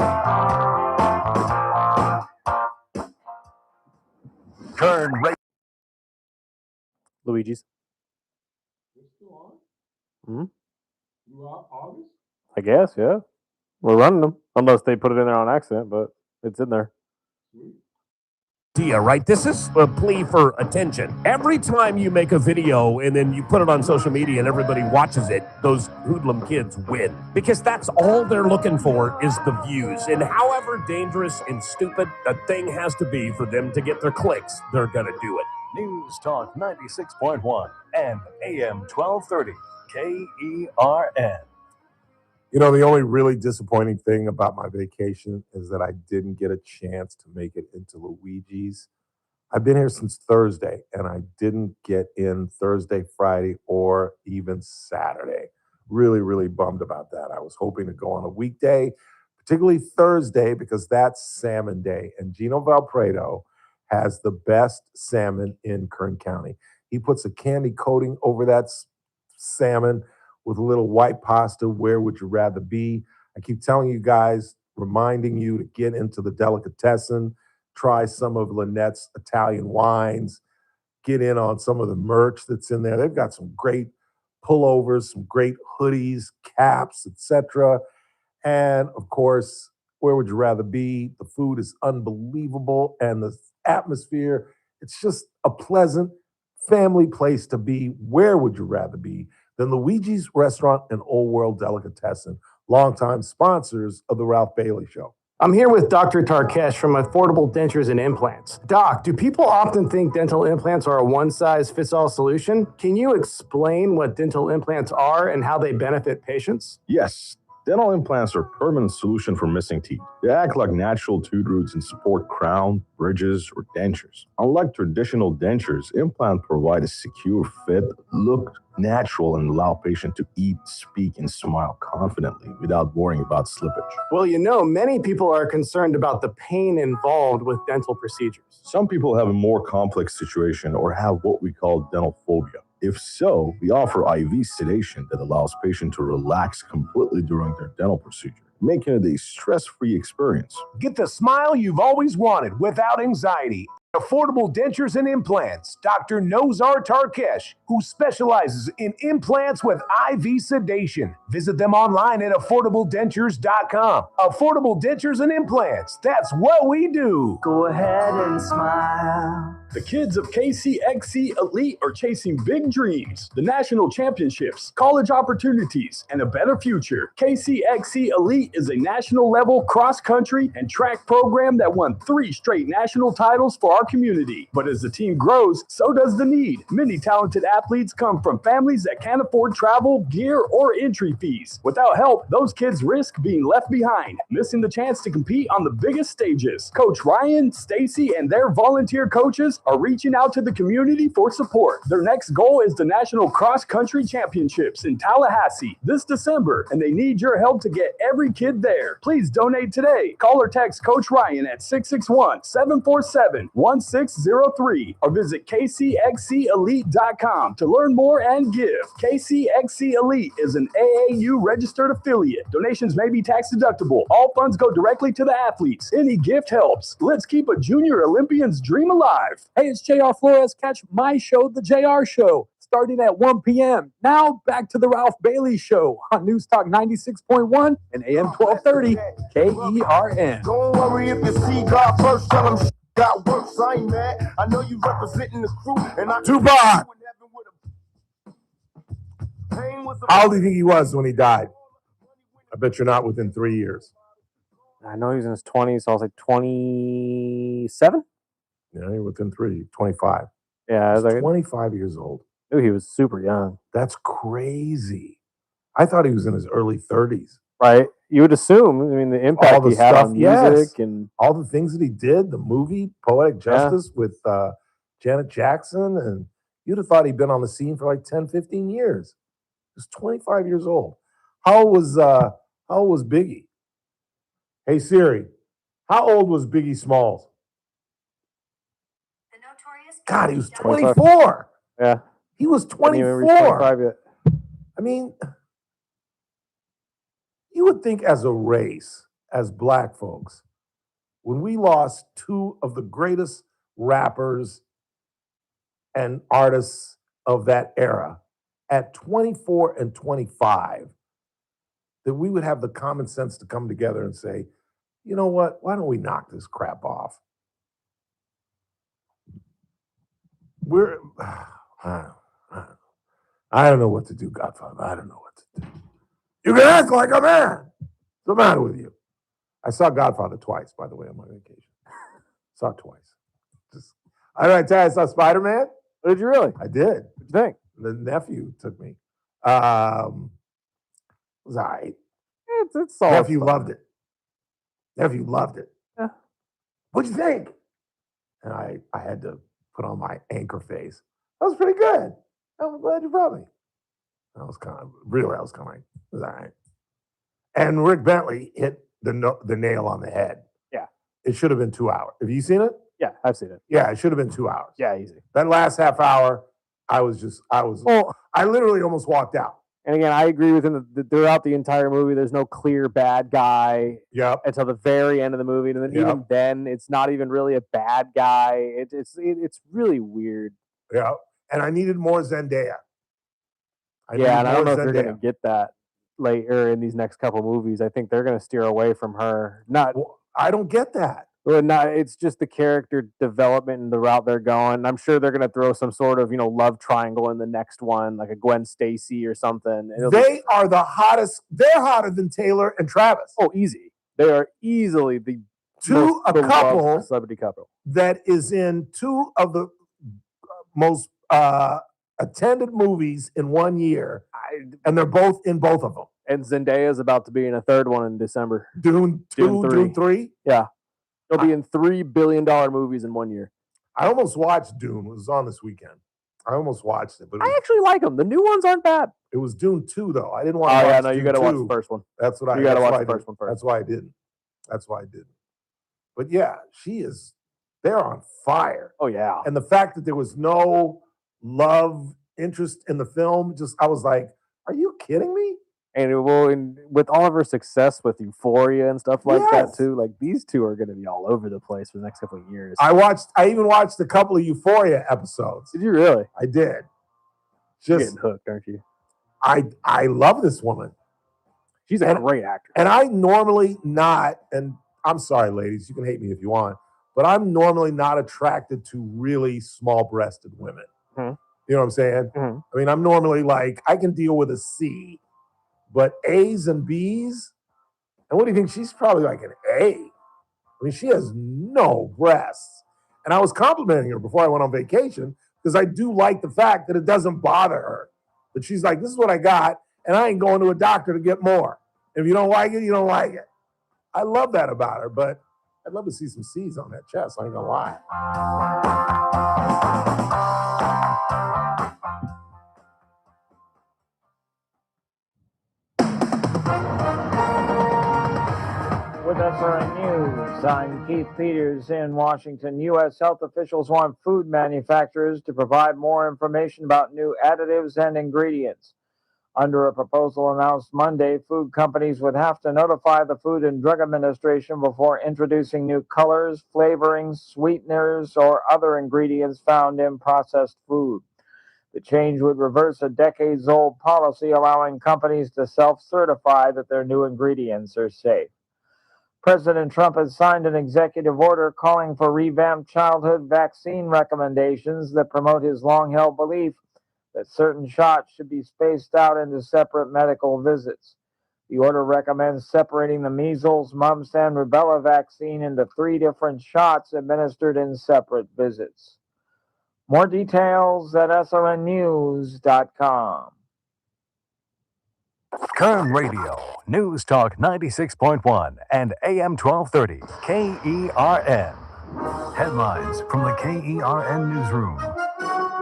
Kern Radio. Luigi's. I guess, yeah. We're running them, unless they put it in there on accident, but it's in there. idea, right? This is a plea for attention. Every time you make a video and then you put it on social media and everybody watches it, those hoodlum kids win. Because that's all they're looking for is the views. And however dangerous and stupid a thing has to be for them to get their clicks, they're going to do it. News Talk 96.1 and AM 1230 KERN. You know, the only really disappointing thing about my vacation is that I didn't get a chance to make it into Luigi's. I've been here since Thursday, and I didn't get in Thursday, Friday, or even Saturday. Really, really bummed about that. I was hoping to go on a weekday, particularly Thursday, because that's salmon day, and Gino Valpredo has the best salmon in Kern County. He puts a candy coating over that salmon with a little white pasta. Where would you rather be? I keep telling you guys, reminding you to get into the delicatessen, try some of Lynette's Italian wines, get in on some of the merch that's in there. They've got some great pullovers, some great hoodies, caps, etc. And of course, where would you rather be? The food is unbelievable, and the atmosphere, it's just a pleasant family place to be. Where would you rather be than Luigi's Restaurant and Old World Delicatessen, longtime sponsors of the Ralph Bailey Show? I'm here with Dr. Tarkesh from Affordable Dentures and Implants. Doc, do people often think dental implants are a one-size-fits-all solution? Can you explain what dental implants are and how they benefit patients? Yes. Dental implants are a permanent solution for missing teeth. They act like natural tooth roots and support crown, bridges, or dentures. Unlike traditional dentures, implants provide a secure fit, look natural, and allow patients to eat, speak, and smile confidently without worrying about slippage. Well, you know, many people are concerned about the pain involved with dental procedures. Some people have a more complex situation or have what we call dental phobia. If so, we offer IV sedation that allows patients to relax completely during their dental procedure, making it a stress-free experience. Get the smile you've always wanted without anxiety. Affordable Dentures and Implants, Dr. Nozar Tarkesh, who specializes in implants with IV sedation. Visit them online at affordabledentures.com. Affordable Dentures and Implants, that's what we do. Go ahead and smile. The kids of KCXC Elite are chasing big dreams, the national championships, college opportunities, and a better future. KCXC Elite is a national level cross-country and track program that won 3 straight national titles for our community. But as the team grows, so does the need. Many talented athletes come from families that can't afford travel, gear, or entry fees. Without help, those kids risk being left behind, missing the chance to compete on the biggest stages. Coach Ryan, Stacy, and their volunteer coaches are reaching out to the community for support. Their next goal is the National Cross Country Championships in Tallahassee this December, and they need your help to get every kid there. Please donate today. Call or text Coach Ryan at 661-747-1603 or visit kcxcelite.com to learn more and give. KCXC Elite is an AAU registered affiliate. Donations may be tax deductible. All funds go directly to the athletes. Any gift helps. Let's keep a junior Olympian's dream alive. Hey, it's JR Flores. Catch my show, The JR Show, starting at 1 p.m. Now, back to The Ralph Bailey Show on News Talk 96.1 and AM 1230 KERN. Don't worry if you see God first, tell him got works. I ain't mad. I know you representing the crew, and I Tupac. How old do you think he was when he died? I bet you're not within 3 years. I know he was in his 20s, so I was like 27. Yeah, you're within 3, 25. Yeah, I was like 25 years old. Knew he was super young. That's crazy. I thought he was in his early 30s. Right? You would assume. I mean, the impact he had on music and all the things that he did, the movie Poetic Justice with Janet Jackson, and you'd have thought he'd been on the scene for like 10, 15 years. He was 25 years old. How old was Biggie? Hey Siri, how old was Biggie Smalls? God, he was 24. Yeah. He was Didn't even reach 24. 25 yet. I mean, you would think as a race, as black folks, when we lost 2 of the greatest rappers and artists of that era at 24 and 25, that we would have the common sense to come together and say, you know what, why don't we knock this crap off? I don't know what to do, Godfather. I don't know what to do. You can act like a man. What's the matter with you? I saw Godfather twice, by the way, on my vacation. Saw it twice. I tell you, I saw Spider-Man. Did you really? I did. What'd you think? The nephew took me. It was all right. It's solid. Nephew loved it. Nephew loved it. Yeah. What'd you think? And I had to put on my anchor face. That was pretty good. I'm glad you brought me. I was kind of like, it was all right. And Rick Bentley hit the nail on the head. Yeah. It should have been 2 hours. Have you seen it? Yeah, I've seen it. Yeah, it should have been 2 hours. Yeah, easy. That last half hour, I literally almost walked out. And again, I agree with him that throughout the entire movie, there's no clear bad guy until the very end of the movie. And then even then, it's not even really a bad guy. It's really weird. Yeah. And I needed more Zendaya. And I don't know if they're going to get that later in these next couple movies. I think they're going to steer away from her. I don't get that. It's just the character development and the route they're going. I'm sure they're going to throw some sort of, love triangle in the next one, like a Gwen Stacy or something. They are the hottest. They're hotter than Taylor and Travis. Oh, easy. They are easily the couple celebrity couple that is in 2 of the most attended movies in 1 year, and they're both in both of them. And Zendaya is about to be in a 3rd one in December. Dune 2, Dune 3? Yeah. They'll be in $3 billion movies in 1 year. I almost watched Dune. It was on this weekend. I almost watched it. But I actually like them. The new ones aren't bad. It was Dune 2, though. I didn't want to watch Dune you got to 2. watch the first one. That's what You got to watch the first one first. That's why I didn't. But yeah, they're on fire. Oh, yeah. And the fact that there was no love interest in the film, I was like, are you kidding me? And it will, and with all of her success with Euphoria and stuff like that Yes. too, like these two are going to be all over the place for the next couple of years. I even watched a couple of Euphoria episodes. Did you really? I did. You're Just getting hooked, aren't you? I love this woman. She's a great actress. And I normally not, and I'm sorry, ladies, you can hate me if you want, but I'm normally not attracted to really small-breasted women. Mhm. You know what I'm saying? Mhm. I mean, I'm normally like, I can deal with a C, but A's and B's, and what do you think? She's probably like an A. I mean, she has no breasts. And I was complimenting her before I went on vacation because I do like the fact that it doesn't bother her. That she's like, this is what I got, and I ain't going to a doctor to get more. If you don't like it, you don't like it. I love that about her, but I'd love to see some C's on that chest. I ain't gonna lie. With SRN News, I'm Keith Peters in Washington. U.S. health officials want food manufacturers to provide more information about new additives and ingredients. Under a proposal announced Monday, food companies would have to notify the Food and Drug Administration before introducing new colors, flavorings, sweeteners, or other ingredients found in processed food. The change would reverse a decades-old policy allowing companies to self-certify that their new ingredients are safe. President Trump has signed an executive order calling for revamped childhood vaccine recommendations that promote his long-held belief that certain shots should be spaced out into separate medical visits. The order recommends separating the measles, mumps, and rubella vaccine into 3 different shots administered in separate visits. More details at srnnews.com. Kern Radio, News Talk 96.1 and AM 1230, KERN. Headlines from the KERN Newsroom.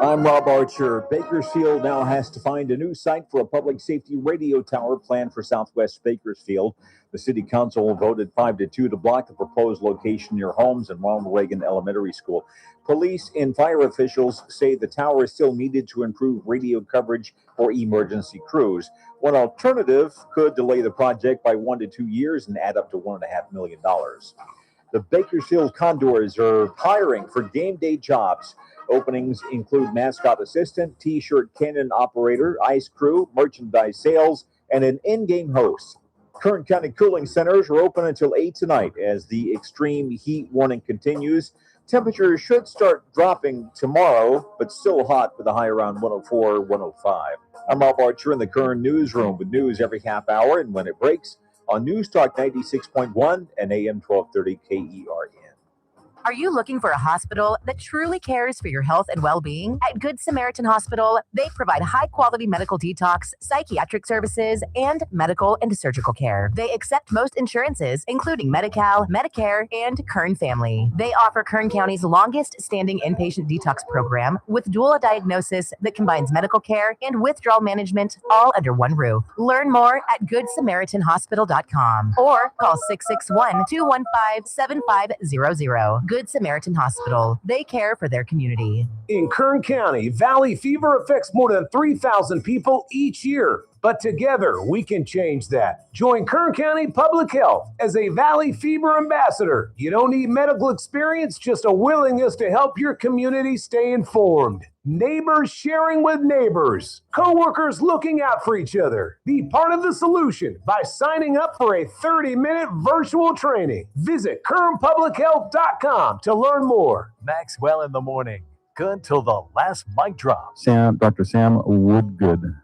I'm Rob Archer. Bakersfield now has to find a new site for a public safety radio tower planned for Southwest Bakersfield. The city council voted 5-2 to block the proposed location near homes and Ronald Reagan Elementary School. Police and fire officials say the tower is still needed to improve radio coverage for emergency crews. One alternative could delay the project by 1 to 2 years and add up to $1.5 million. The Bakersfield Condors are hiring for game day jobs. Openings include mascot assistant, t-shirt cannon operator, ice crew, merchandise sales, and an in-game host. Kern County cooling centers are open until 8 tonight as the extreme heat warning continues. Temperatures should start dropping tomorrow, but still hot with a high around 104, 105. I'm Rob Archer in the Kern Newsroom with news every half hour and when it breaks on News Talk 96.1 and AM 1230 KERN. Are you looking for a hospital that truly cares for your health and well-being? At Good Samaritan Hospital, they provide high-quality medical detox, psychiatric services, and medical and surgical care. They accept most insurances, including Medi-Cal, Medicare, and Kern Family. They offer Kern County's longest-standing inpatient detox program with dual diagnosis that combines medical care and withdrawal management all under one roof. Learn more at GoodSamaritanHospital.com or call 661-215-7500. Good Samaritan Hospital. They care for their community. In Kern County, valley fever affects more than 3,000 people each year. But together, we can change that. Join Kern County Public Health as a Valley Fever ambassador. You don't need medical experience, just a willingness to help your community stay informed. Neighbors sharing with neighbors. Coworkers looking out for each other. Be part of the solution by signing up for a 30-minute virtual training. Visit KernPublicHealth.com to learn more. Maxwell in the morning. Good till the last mic drop. Dr. Sam Woggood,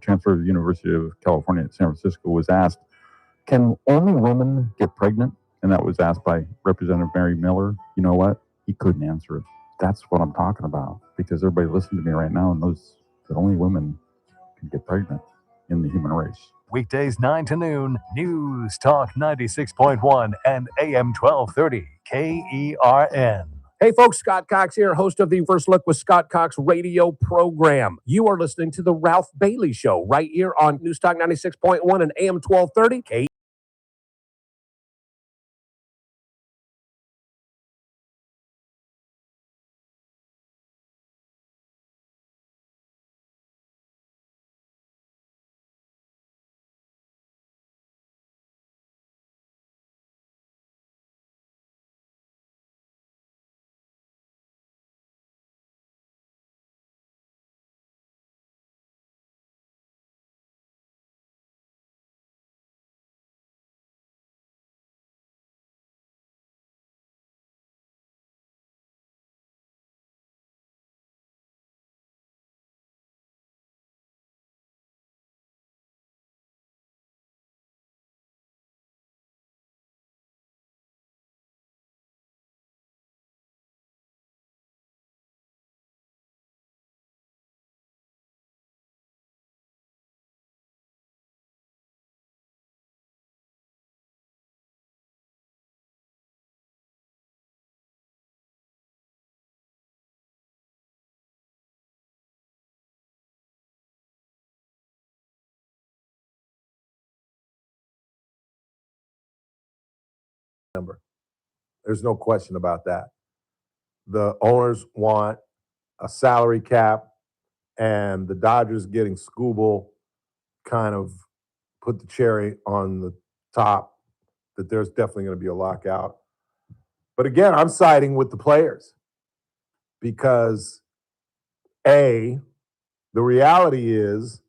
transfer to the University of California at San Francisco, was asked, can only women get pregnant? And that was asked by Representative Mary Miller. You know what? He couldn't answer it. That's what I'm talking about, because everybody listening to me right now knows that only women can get pregnant in the human race. Weekdays 9 to noon, News Talk 96.1 and AM 1230, KERN. Hey folks, Scott Cox here, host of the First Look with Scott Cox radio program. You are listening to the Ralph Bailey Show right here on News Talk 96.1 and AM 1230, number. There's no question about that. The owners want a salary cap, and the Dodgers getting Scooble kind of put the cherry on the top that there's definitely going to be a lockout. But again, I'm siding with the players because, A, the reality is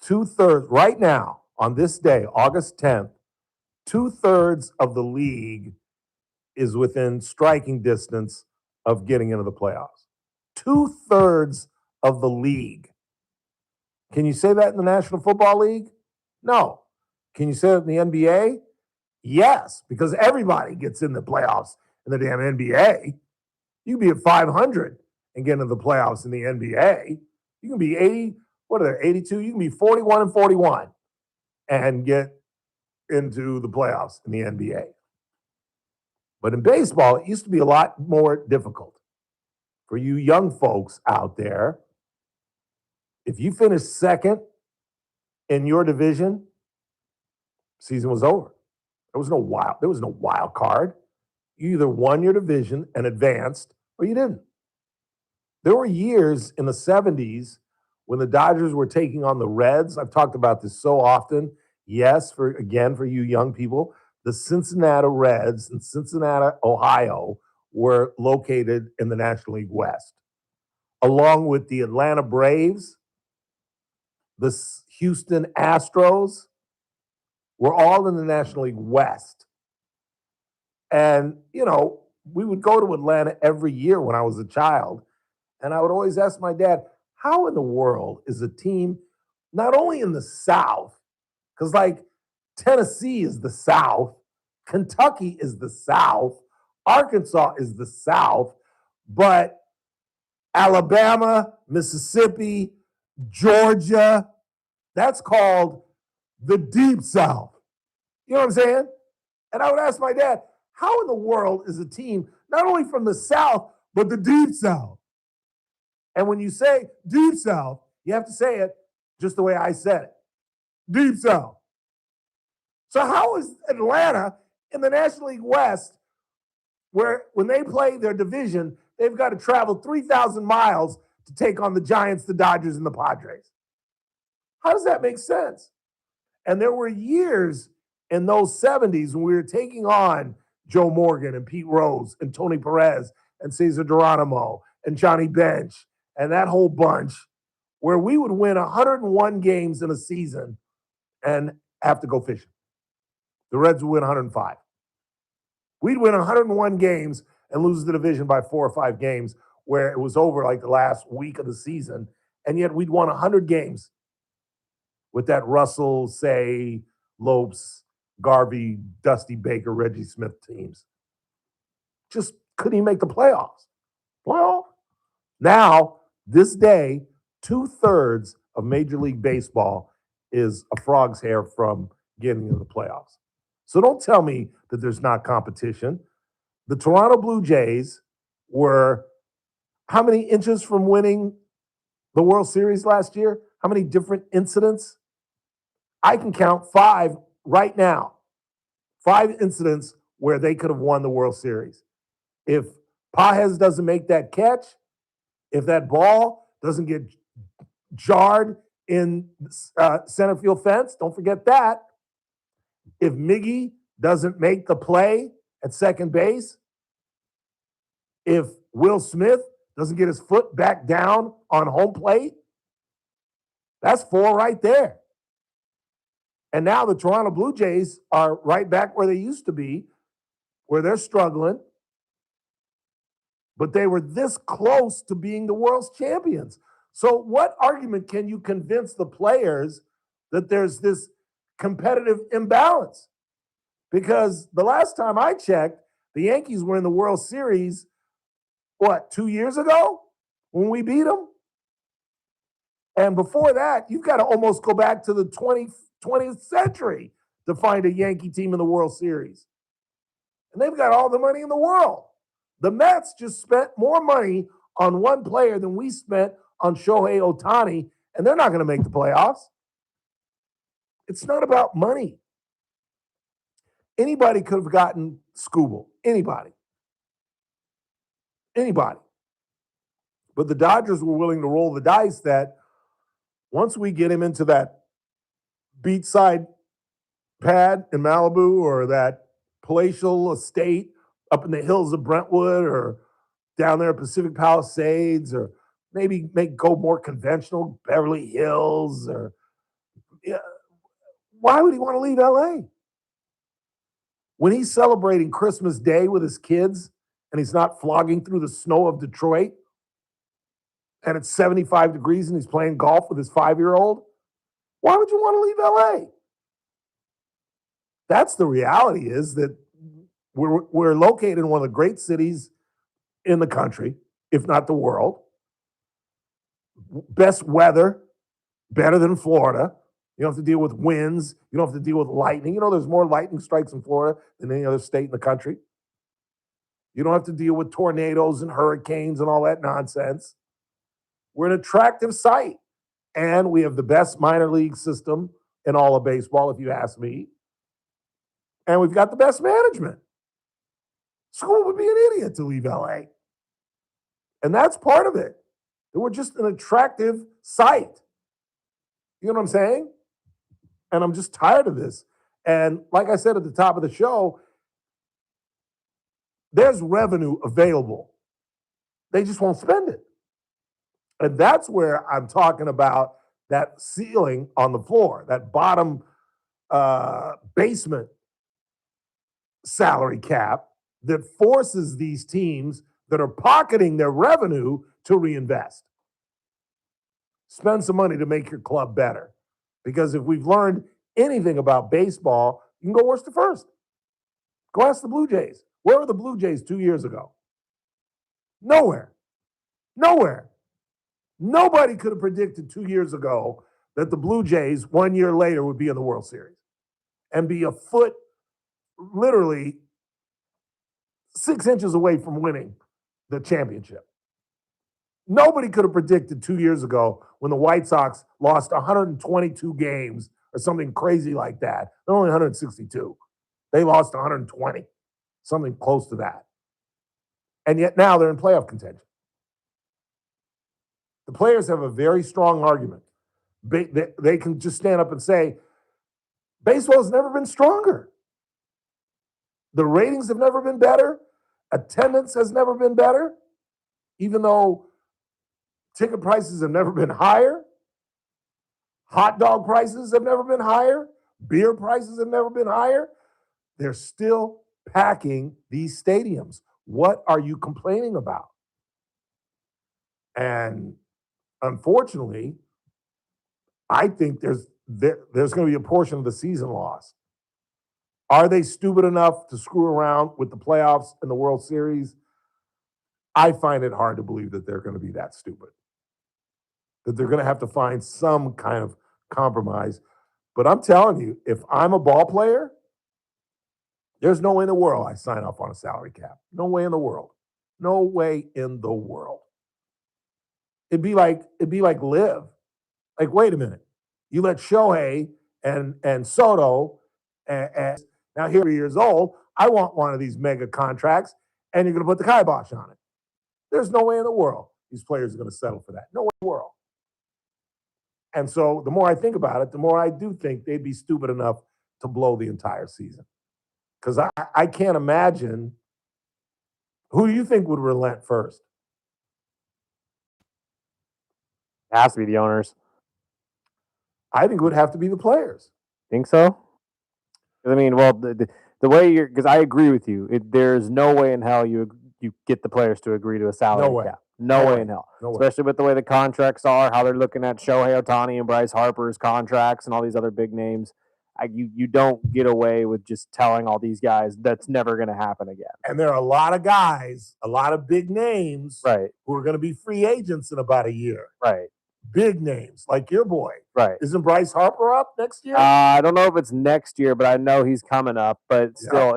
2/3, right now, on this day, August 10th, 2/3 of the league is within striking distance of getting into the playoffs. 2/3 of the league. Can you say that in the National Football League? No. Can you say that in the NBA? Yes, because everybody gets in the playoffs in the damn NBA. You can be at 500 and get into the playoffs in the NBA. You can be 80, what are they, 82? You can be 41-41 and get into the playoffs in the NBA. But in baseball, it used to be a lot more difficult. For you young folks out there, if you finish second in your division, season was over. There was no wild card. You either won your division and advanced, or you didn't. There were years in the 70s when the Dodgers were taking on the Reds. I've talked about this so often. Yes, for you young people, the Cincinnati Reds in Cincinnati, Ohio, were located in the National League West, along with the Atlanta Braves, the Houston Astros, were all in the National League West. And, we would go to Atlanta every year when I was a child, and I would always ask my dad, how in the world is a team not only in the South, because Tennessee is the South, Kentucky is the South, Arkansas is the South, but Alabama, Mississippi, Georgia, that's called the Deep South. You know what I'm saying? And I would ask my dad, how in the world is a team not only from the South, but the Deep South? And when you say Deep South, you have to say it just the way I said it. Deep South. So how is Atlanta in the National League West, where when they play their division, they've got to travel 3,000 miles to take on the Giants, the Dodgers, and the Padres? How does that make sense? And there were years in those 70s when we were taking on Joe Morgan and Pete Rose and Tony Perez and Cesar Geronimo and Johnny Bench and that whole bunch, where we would win 101 games in a season and have to go fishing. The Reds would win 105. We'd win 101 games and lose the division by 4 or 5 games, where it was over like the last week of the season, and yet we'd won 100 games with that Russell, Say, Lopes, Garvey, Dusty Baker, Reggie Smith teams. Just couldn't even make the playoffs. Well, now, this day, 2/3 of Major League Baseball is a frog's hair from getting into the playoffs. So don't tell me that there's not competition. The Toronto Blue Jays were how many inches from winning the World Series last year? How many different incidents? I can count 5 right now. 5 incidents where they could have won the World Series. If Pages doesn't make that catch, if that ball doesn't get jarred in center field fence, don't forget that. If Miggy doesn't make the play at second base, if Will Smith doesn't get his foot back down on home plate, that's 4 right there. And now the Toronto Blue Jays are right back where they used to be, where they're struggling. But they were this close to being the world's champions. So what argument can you convince the players that there's this competitive imbalance? Because the last time I checked, the Yankees were in the World Series, 2 years ago when we beat them? And before that, you've got to almost go back to the 20th century to find a Yankee team in the World Series. And they've got all the money in the world. The Mets just spent more money on one player than we spent on Shohei Ohtani, and they're not going to make the playoffs. It's not about money. Anybody could have gotten Scooble. Anybody. But the Dodgers were willing to roll the dice that once we get him into that beachside pad in Malibu or that palatial estate up in the hills of Brentwood or down there at Pacific Palisades, or maybe go more conventional, Beverly Hills, or why would he want to leave LA? When he's celebrating Christmas Day with his kids and he's not flogging through the snow of Detroit and it's 75 degrees and he's playing golf with his 5-year-old, why would you want to leave LA? That's the reality, is that we're located in one of the great cities in the country, if not the world. Best weather, better than Florida. You don't have to deal with winds. You don't have to deal with lightning. You know, there's more lightning strikes in Florida than any other state in the country. You don't have to deal with tornadoes and hurricanes and all that nonsense. We're an attractive site. And we have the best minor league system in all of baseball, if you ask me. And we've got the best management. School would be an idiot to leave LA. And that's part of it. We're just an attractive site. You know what I'm saying? And I'm just tired of this. And like I said at the top of the show, there's revenue available. They just won't spend it. And that's where I'm talking about that ceiling on the floor, that bottom basement salary cap that forces these teams that are pocketing their revenue to reinvest. Spend some money to make your club better. Because if we've learned anything about baseball, you can go worst to first. Go ask the Blue Jays. Where were the Blue Jays 2 years ago? Nowhere. Nobody could have predicted 2 years ago that the Blue Jays 1 year later would be in the World Series and be a foot, literally 6 inches away from winning the championship. Nobody could have predicted 2 years ago when the White Sox lost 122 games or something crazy like that. They're only 162. They lost 120, something close to that. And yet now they're in playoff contention. The players have a very strong argument. They can just stand up and say, baseball has never been stronger. The ratings have never been better. Attendance has never been better, even though ticket prices have never been higher. Hot dog prices have never been higher. Beer prices have never been higher. They're still packing these stadiums. What are you complaining about? And unfortunately, I think there's going to be a portion of the season lost. Are they stupid enough to screw around with the playoffs and the World Series? I find it hard to believe that they're going to be that stupid. That they're going to have to find some kind of compromise. But I'm telling you, if I'm a ball player, there's no way in the world I sign off on a salary cap. No way in the world. No way in the world. It'd be like Liv. Like, wait a minute. You let Shohei and Soto and now here 3 years old, I want one of these mega contracts, and you're going to put the kibosh on it. There's no way in the world these players are going to settle for that. No way in the world. And so the more I think about it, the more I do think they'd be stupid enough to blow the entire season. Because I can't imagine, who do you think would relent first? It has to be the owners. I think it would have to be the players. Think so? I mean, well, the way you're, because I agree with you. There's no way in hell you get the players to agree to a salary cap. No way in hell. No way. Especially with the way the contracts are, how they're looking at Shohei Ohtani and Bryce Harper's contracts and all these other big names. You don't get away with just telling all these guys that's never going to happen again. And there are a lot of guys, a lot of big names, right, who are going to be free agents in about a year. Right. Big names like your boy. Right. Isn't Bryce Harper up next year? I don't know if it's next year, but I know he's coming up. But still,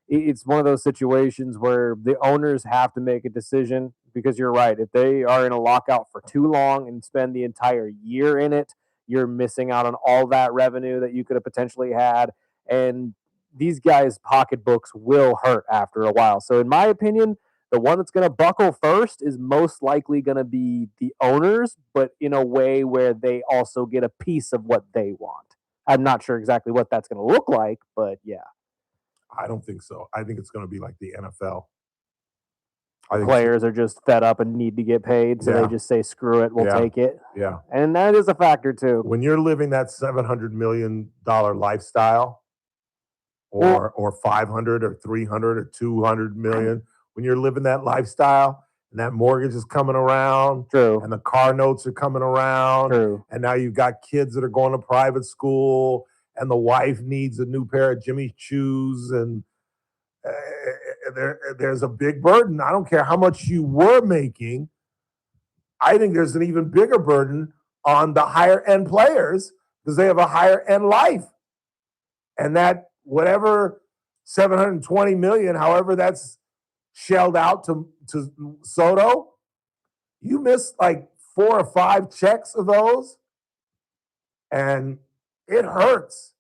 it's one of those situations where the owners have to make a decision, because you're right. If they are in a lockout for too long and spend the entire year in it, you're missing out on all that revenue that you could have potentially had. And these guys' pocketbooks will hurt after a while. So, in my opinion, the one that's going to buckle first is most likely going to be the owners, but in a way where they also get a piece of what they want. I'm not sure exactly what that's going to look like, but yeah. I don't think so. I think it's going to be like the NFL. Players are just fed up and need to get paid, so they just say, screw it, we'll take it. Yeah. And that is a factor too. When you're living that $700 million lifestyle, or 500 or 300 or 200 million, when you're living that lifestyle and that mortgage is coming around, and the car notes are coming around, and now you've got kids that are going to private school, and the wife needs a new pair of Jimmy shoes, and there's a big burden. I don't care how much you were making. I think there's an even bigger burden on the higher end players because they have a higher end life. And that whatever 720 million, however that's shelled out to Soto, you miss like 4 or 5 checks of those, and it hurts.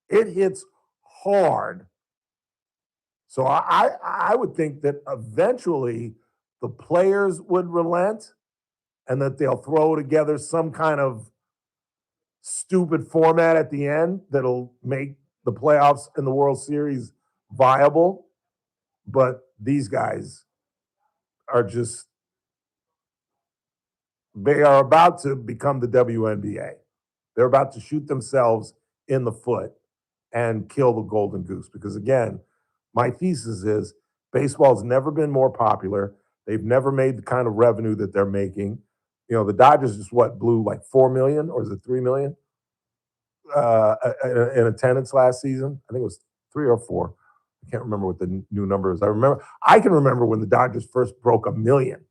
It hits hard. So I would think that eventually the players would relent and that they'll throw together some kind of stupid format at the end that'll make the playoffs and the World Series viable. But these guys are just, they are about to become the WNBA. They're about to shoot themselves in the foot and kill the golden goose. Because again, my thesis is baseball's never been more popular. They've never made the kind of revenue that they're making. You know, the Dodgers just blew like 4 million, or is it 3 million in attendance last season? I think it was 3 or 4. I can't remember what the new number is. I can remember when the Dodgers first broke 1 million,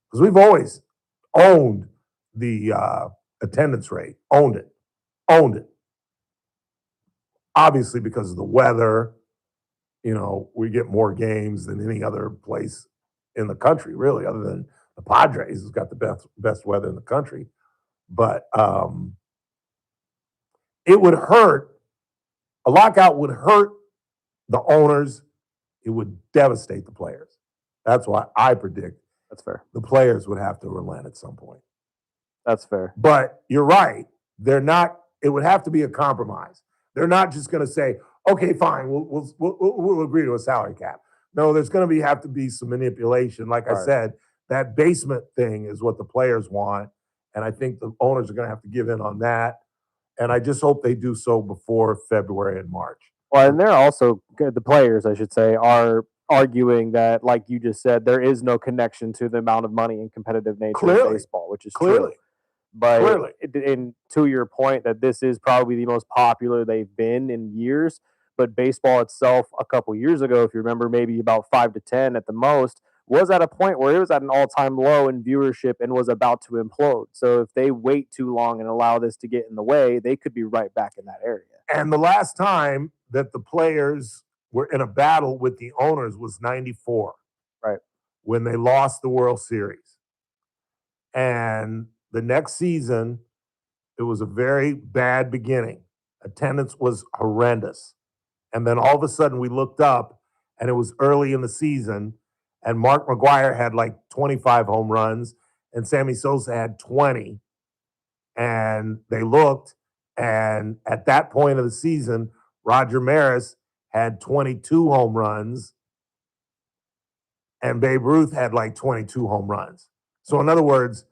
because we've always owned the attendance rate, owned it. Obviously, because of the weather, you know, we get more games than any other place in the country, really, other than the Padres, who's got the best weather in the country. But it would hurt. A lockout would hurt the owners. It would devastate the players. That's why I predict that's fair. The players would have to relent at some point. That's fair. But you're right. They're not. It would have to be a compromise. They're not just going to say, okay, fine, we'll agree to a salary cap. No, there's going to have to be some manipulation. Like I said, that basement thing is what the players want, and I think the owners are going to have to give in on that. And I just hope they do so before February and March. Well, and they're also, the players, I should say, are arguing that, like you just said, there is no connection to the amount of money and competitive nature of baseball, which is true. But and to your point that this is probably the most popular they've been in years, but baseball itself a couple years ago, if you remember, maybe about 5 to 10 at the most, was at a point where it was at an all-time low in viewership and was about to implode. So if they wait too long and allow this to get in the way, they could be right back in that area. And the last time that the players were in a battle with the owners was 94. Right. When they lost the World Series. And the next season, it was a very bad beginning. Attendance was horrendous. And then all of a sudden we looked up and it was early in the season and Mark McGwire had like 25 home runs and Sammy Sosa had 20. And they looked, and at that point of the season, Roger Maris had 22 home runs and Babe Ruth had like 22 home runs. So in other words,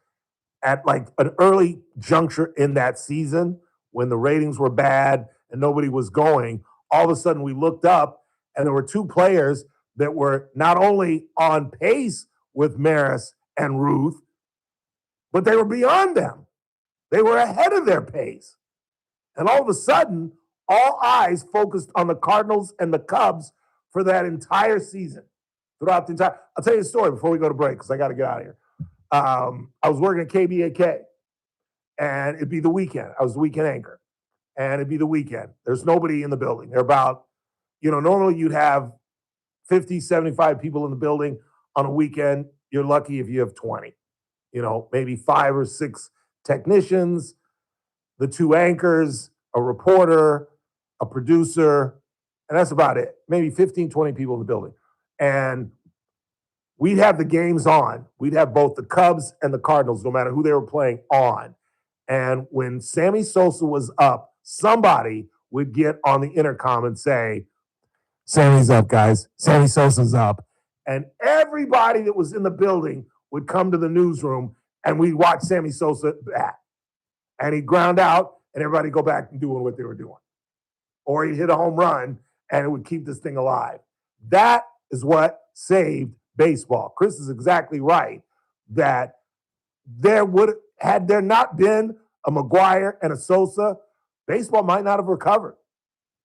at like an early juncture in that season, when the ratings were bad and nobody was going, all of a sudden we looked up and there were 2 players that were not only on pace with Maris and Ruth, but they were beyond them. They were ahead of their pace. And all of a sudden, all eyes focused on the Cardinals and the Cubs for that entire season. I'll tell you a story before we go to break, because I got to get out of here. I was working at KBAK, and it'd be the weekend. I was the weekend anchor, and it'd be the weekend. There's nobody in the building. They're about, normally you'd have 50, 75 people in the building. On a weekend, you're lucky if you have 20. Maybe 5 or 6 technicians, the 2 anchors, a reporter, a producer, And that's about it. Maybe 15, 20 people in the building. And we'd have the games on. We'd have both the Cubs and the Cardinals, no matter who they were playing, on. And when Sammy Sosa was up, somebody would get on the intercom and say, Sammy's up, guys. Sammy Sosa's up. And everybody that was in the building would come to the newsroom and we'd watch Sammy Sosa bat. And he'd ground out and everybody go back and doing what they were doing. Or he'd hit a home run and it would keep this thing alive. That is what saved baseball. Chris is exactly right that had there not been a McGuire and a Sosa, baseball might not have recovered.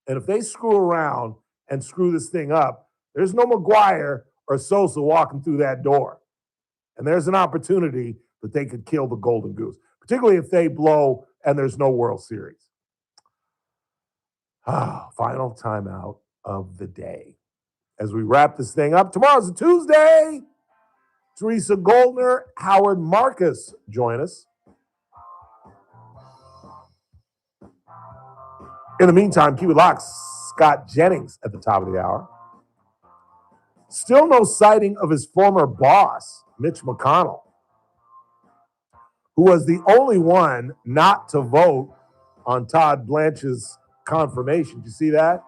And if they screw around and screw this thing up, there's no McGuire or Sosa walking through that door. And there's an opportunity that they could kill the Golden Goose, particularly if they blow and there's no World Series. Final timeout of the day. As we wrap this thing up, tomorrow's a Tuesday. Teresa Goldner, Howard Marcus join us. In the meantime, keep it locked. Scott Jennings at the top of the hour. Still no sighting of his former boss, Mitch McConnell, who was the only one not to vote on Todd Blanche's confirmation. Do you see that?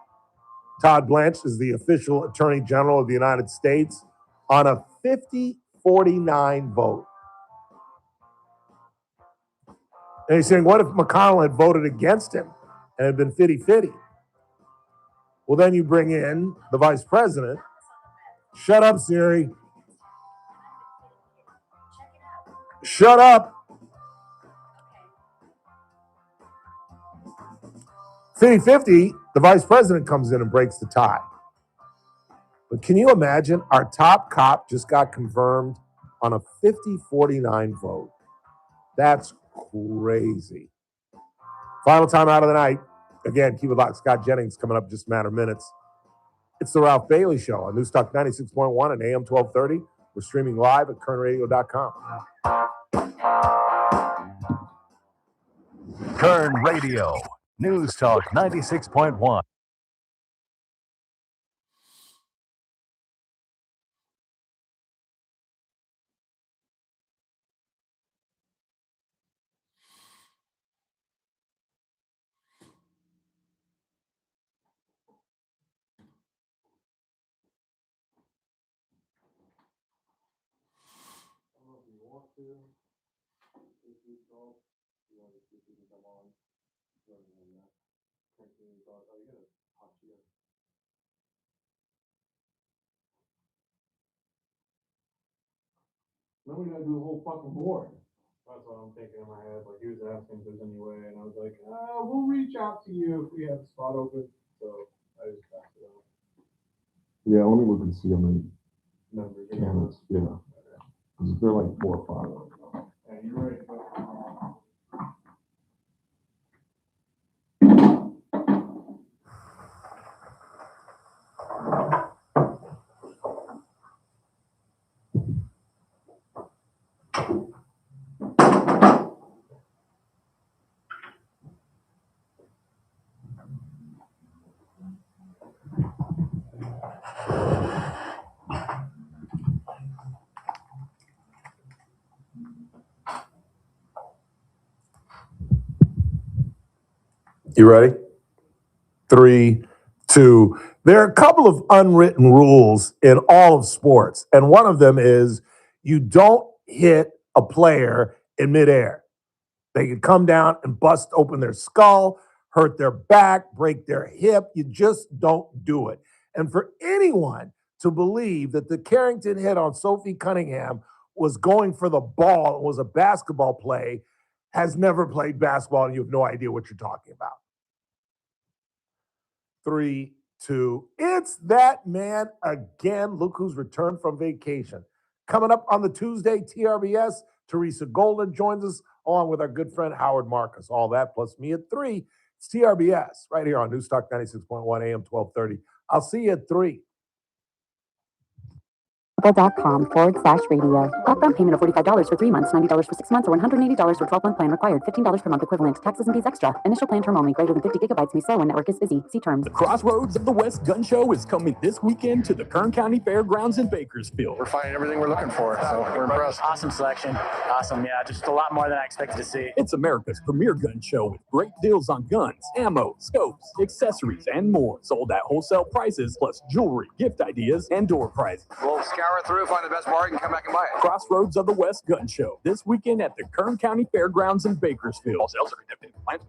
Todd Blanche is the official Attorney General of the United States on a 50-49 vote. And he's saying, what if McConnell had voted against him and had been 50-50? Well, then you bring in the vice president. Shut up, Siri. Shut up. 50-50, the vice president comes in and breaks the tie. But can you imagine? Our top cop just got confirmed on a 50-49 vote. That's crazy. Final time out of the night. Again, keep it locked. Scott Jennings coming up in just a matter of minutes. It's the Ralph Bailey Show on Newstalk 96.1 and AM 1230. We're streaming live at kernradio.com. Kern Radio, News Talk 96.1. Then we're gonna do the whole fucking board. That's what I'm thinking in my head. Like, he was asking if there's any way, and I was like, we'll reach out to you if we have a spot open. So I just passed it out. Yeah, let me look and see how many Numbers. candidates. Yeah, because they're like 4 or 5 right now. Yeah, you're right. You ready? 3, 2. There are a couple of unwritten rules in all of sports, and one of them is you don't hit a player in midair. They could come down and bust open their skull, hurt their back, break their hip. You just don't do it. And for anyone to believe that the Carrington hit on Sophie Cunningham was going for the ball, it was a basketball play, has never played basketball, and you have no idea what you're talking about. 3, 2. It's that man again. Look who's returned from vacation. Coming up on the Tuesday, TRBS, Teresa Golden joins us along with our good friend Howard Marcus. All that plus me at 3. It's TRBS right here on Newstalk 96.1 AM 1230. I'll see you at 3. Apple.com/radio. Upfront payment of $45 for 3 months, $90 for 6 months, or $180 for 12-month plan required. $15 per month equivalent. Taxes and fees extra. Initial plan term only. Greater than 50 gigabytes may slow when network is busy. See terms. The Crossroads of the West Gun Show is coming this weekend to the Kern County Fairgrounds in Bakersfield. We're finding everything we're looking for, so we're impressed. Awesome selection. Awesome, yeah, just a lot more than I expected to see. It's America's premier gun show with great deals on guns, ammo, scopes, accessories, and more. Sold at wholesale prices, plus jewelry, gift ideas, and door prizes. We'll scour through, find the best bargain, come back and buy it. Crossroads of the West Gun Show this weekend at the Kern County Fairgrounds in Bakersfield. All sales are conducted in plants.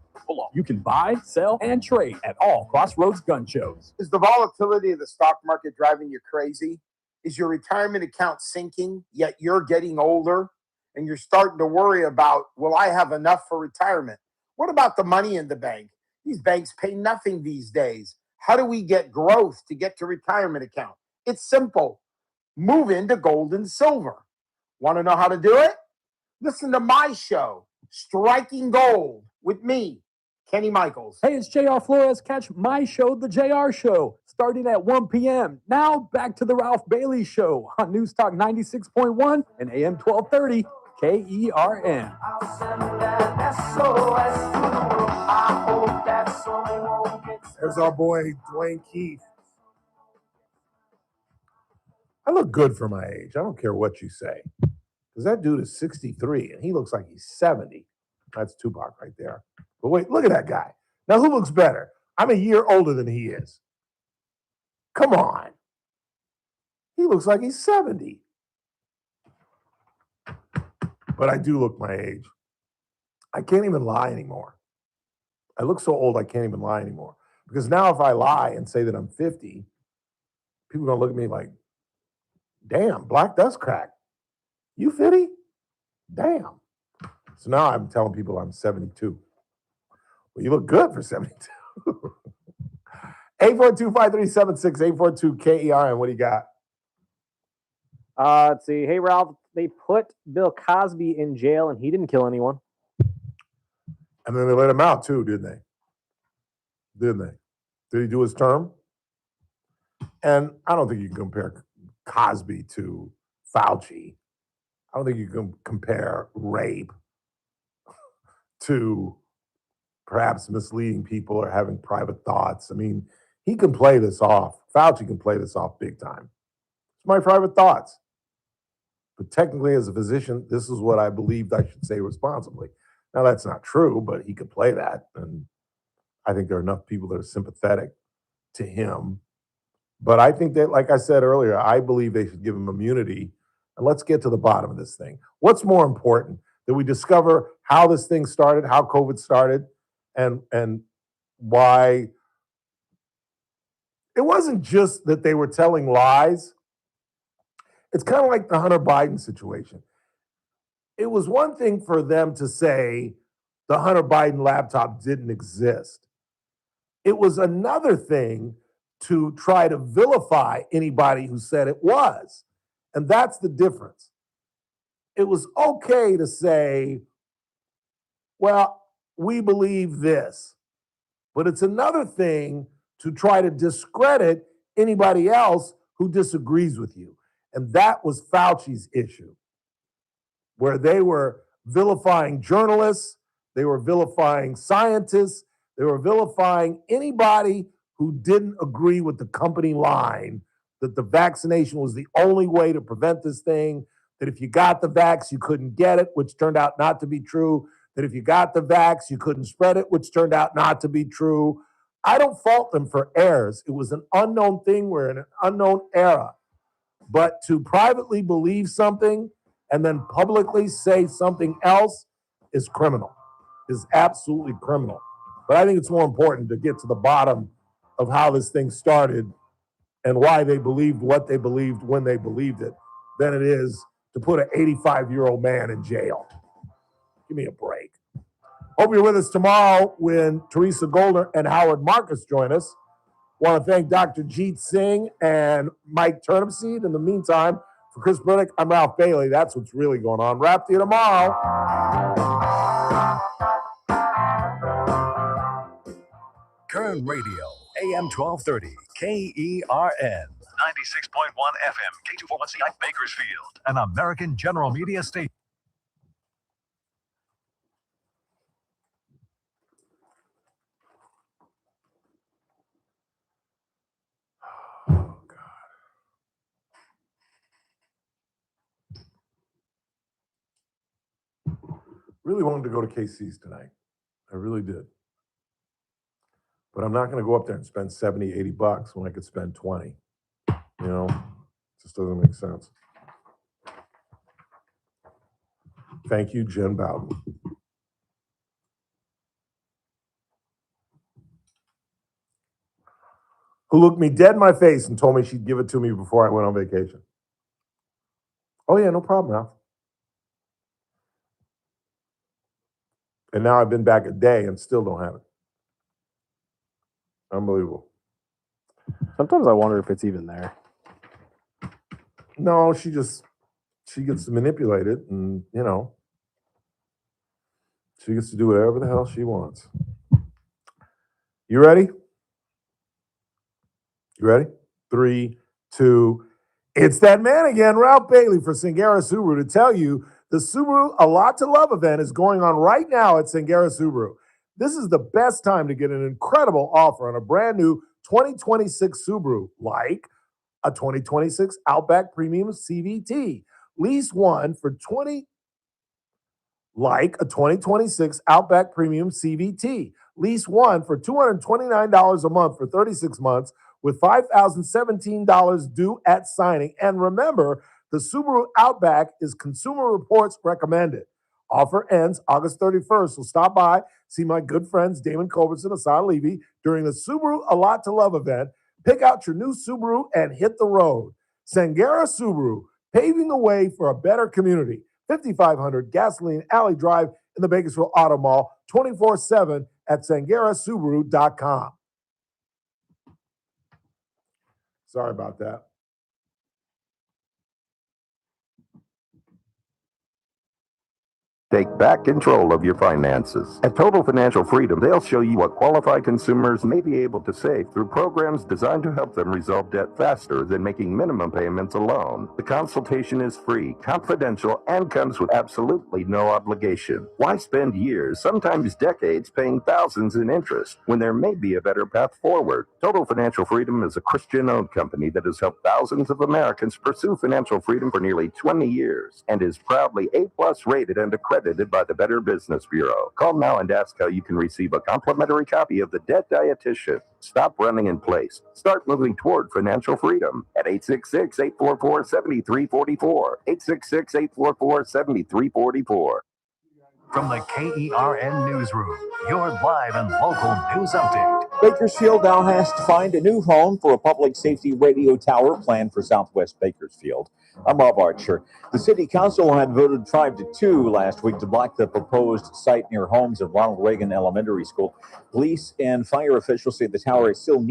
You can buy, sell, and trade at all Crossroads gun shows. Is the volatility of the stock market driving you crazy? Is your retirement account sinking, yet you're getting older and you're starting to worry about, will I have enough for retirement? What about the money in the bank? These banks pay nothing these days. How do we get growth to get to retirement account? It's simple. Move into gold and silver. Want to know how to do it? Listen to my show, Striking Gold, with me, Kenny Michaels. Hey, it's JR Flores. Catch my show, The JR Show, starting at 1 p.m. Now back to the Ralph Bailey Show on News Talk 96.1 and AM 1230 KERN. There's our boy, Dwayne Keith. I look good for my age. I don't care what you say. Because that dude is 63, and he looks like he's 70. That's Tupac right there. But wait, look at that guy. Now, who looks better? I'm a year older than he is. Come on. He looks like he's 70. But I do look my age. I can't even lie anymore. I look so old I can't even lie anymore. Because now if I lie and say that I'm 50, people are going to look at me like, damn, Black Dust Crack. You 50? Damn. So now I'm telling people I'm 72. Well, you look good for 72. 842-5376, 842-KERN. What do you got? Let's see. Hey, Ralph, they put Bill Cosby in jail and he didn't kill anyone. And then they let him out too, didn't they? Didn't they? Did he do his term? And I don't think you can compare Cosby to Fauci. I don't think you can compare rape to perhaps misleading people or having private thoughts. I mean, he can play this off. Fauci can play this off big time. It's my private thoughts. But technically, as a physician, this is what I believed I should say responsibly. Now, that's not true, but he could play that. And I think there are enough people that are sympathetic to him. But I think that, like I said earlier, I believe they should give him immunity. And let's get to the bottom of this thing. What's more important? That we discover how this thing started, how COVID started, and why it wasn't just that they were telling lies. It's kind of like the Hunter Biden situation. It was one thing for them to say the Hunter Biden laptop didn't exist. It was another thing to try to vilify anybody who said it was. And that's the difference. It was okay to say, well, we believe this. But it's another thing to try to discredit anybody else who disagrees with you. And that was Fauci's issue, where they were vilifying journalists, they were vilifying scientists, they were vilifying anybody who didn't agree with the company line that the vaccination was the only way to prevent this thing, that if you got the vax, you couldn't get it, which turned out not to be true, that if you got the vax, you couldn't spread it, which turned out not to be true. I don't fault them for errors. It was an unknown thing. We're in an unknown era. But to privately believe something and then publicly say something else is criminal, is absolutely criminal. But I think it's more important to get to the bottom of how this thing started and why they believed what they believed when they believed it than it is to put an 85-year-old man in jail. Give me a break. Hope you're with us tomorrow when Teresa Goldner and Howard Marcus join us. Want to thank Dr. Jeet Singh and Mike Turnipseed. In the meantime, for Chris Burdick, I'm Ralph Bailey. That's what's really going on. Wrap to you tomorrow. Kern Radio, AM 1230, KERN, FM, K241CI Bakersfield, an American General Media station. Really wanted to go to KC's tonight. I really did. But I'm not going to go up there and spend 70, 80 bucks when I could spend 20. You know, just doesn't make sense. Thank you, Jen Bowden. Who looked me dead in my face and told me she'd give it to me before I went on vacation. Oh, yeah, no problem, Ralph. And now I've been back a day and still don't have it. Unbelievable. Sometimes I wonder if it's even there. No, she gets to manipulate it, and, you know, she gets to do whatever the hell she wants. You ready? You ready? 3, 2. It's that man again, Ralph Bailey for Singera Subaru, to tell you the Subaru A Lot to Love event is going on right now at Singera Subaru. This is the best time to get an incredible offer on a brand new 2026 Subaru, like a 2026 Outback Premium CVT. Lease one for like a 2026 Outback Premium CVT. Lease one for $229 a month for 36 months with $5,017 due at signing. And remember, the Subaru Outback is Consumer Reports recommended. Offer ends August 31st, so stop by, see my good friends Damon Culbertson and Hassan Levy during the Subaru A Lot to Love event. Pick out your new Subaru and hit the road. Sangera Subaru, paving the way for a better community. 5500 Gasoline Alley Drive in the Bakersfield Auto Mall, 24/7 at sangerasubaru.com. Sorry about that. Take back control of your finances. At Total Financial Freedom, they'll show you what qualified consumers may be able to save through programs designed to help them resolve debt faster than making minimum payments alone. The consultation is free, confidential, and comes with absolutely no obligation. Why spend years, sometimes decades, paying thousands in interest when there may be a better path forward? Total Financial Freedom is a Christian-owned company that has helped thousands of Americans pursue financial freedom for nearly 20 years and is proudly A+ rated and accredited by the Better Business Bureau. Call now and ask how you can receive a complimentary copy of The Debt Dietitian. Stop running in place. Start moving toward financial freedom at 866-844-7344. 866-844-7344. From the KERN Newsroom, your live and local news update. Bakersfield now has to find a new home for a public safety radio tower planned for Southwest Bakersfield. I'm Rob Archer. The city council had voted 5-2 last week to block the proposed site near homes at Ronald Reagan Elementary School. Police and fire officials say the tower is still needed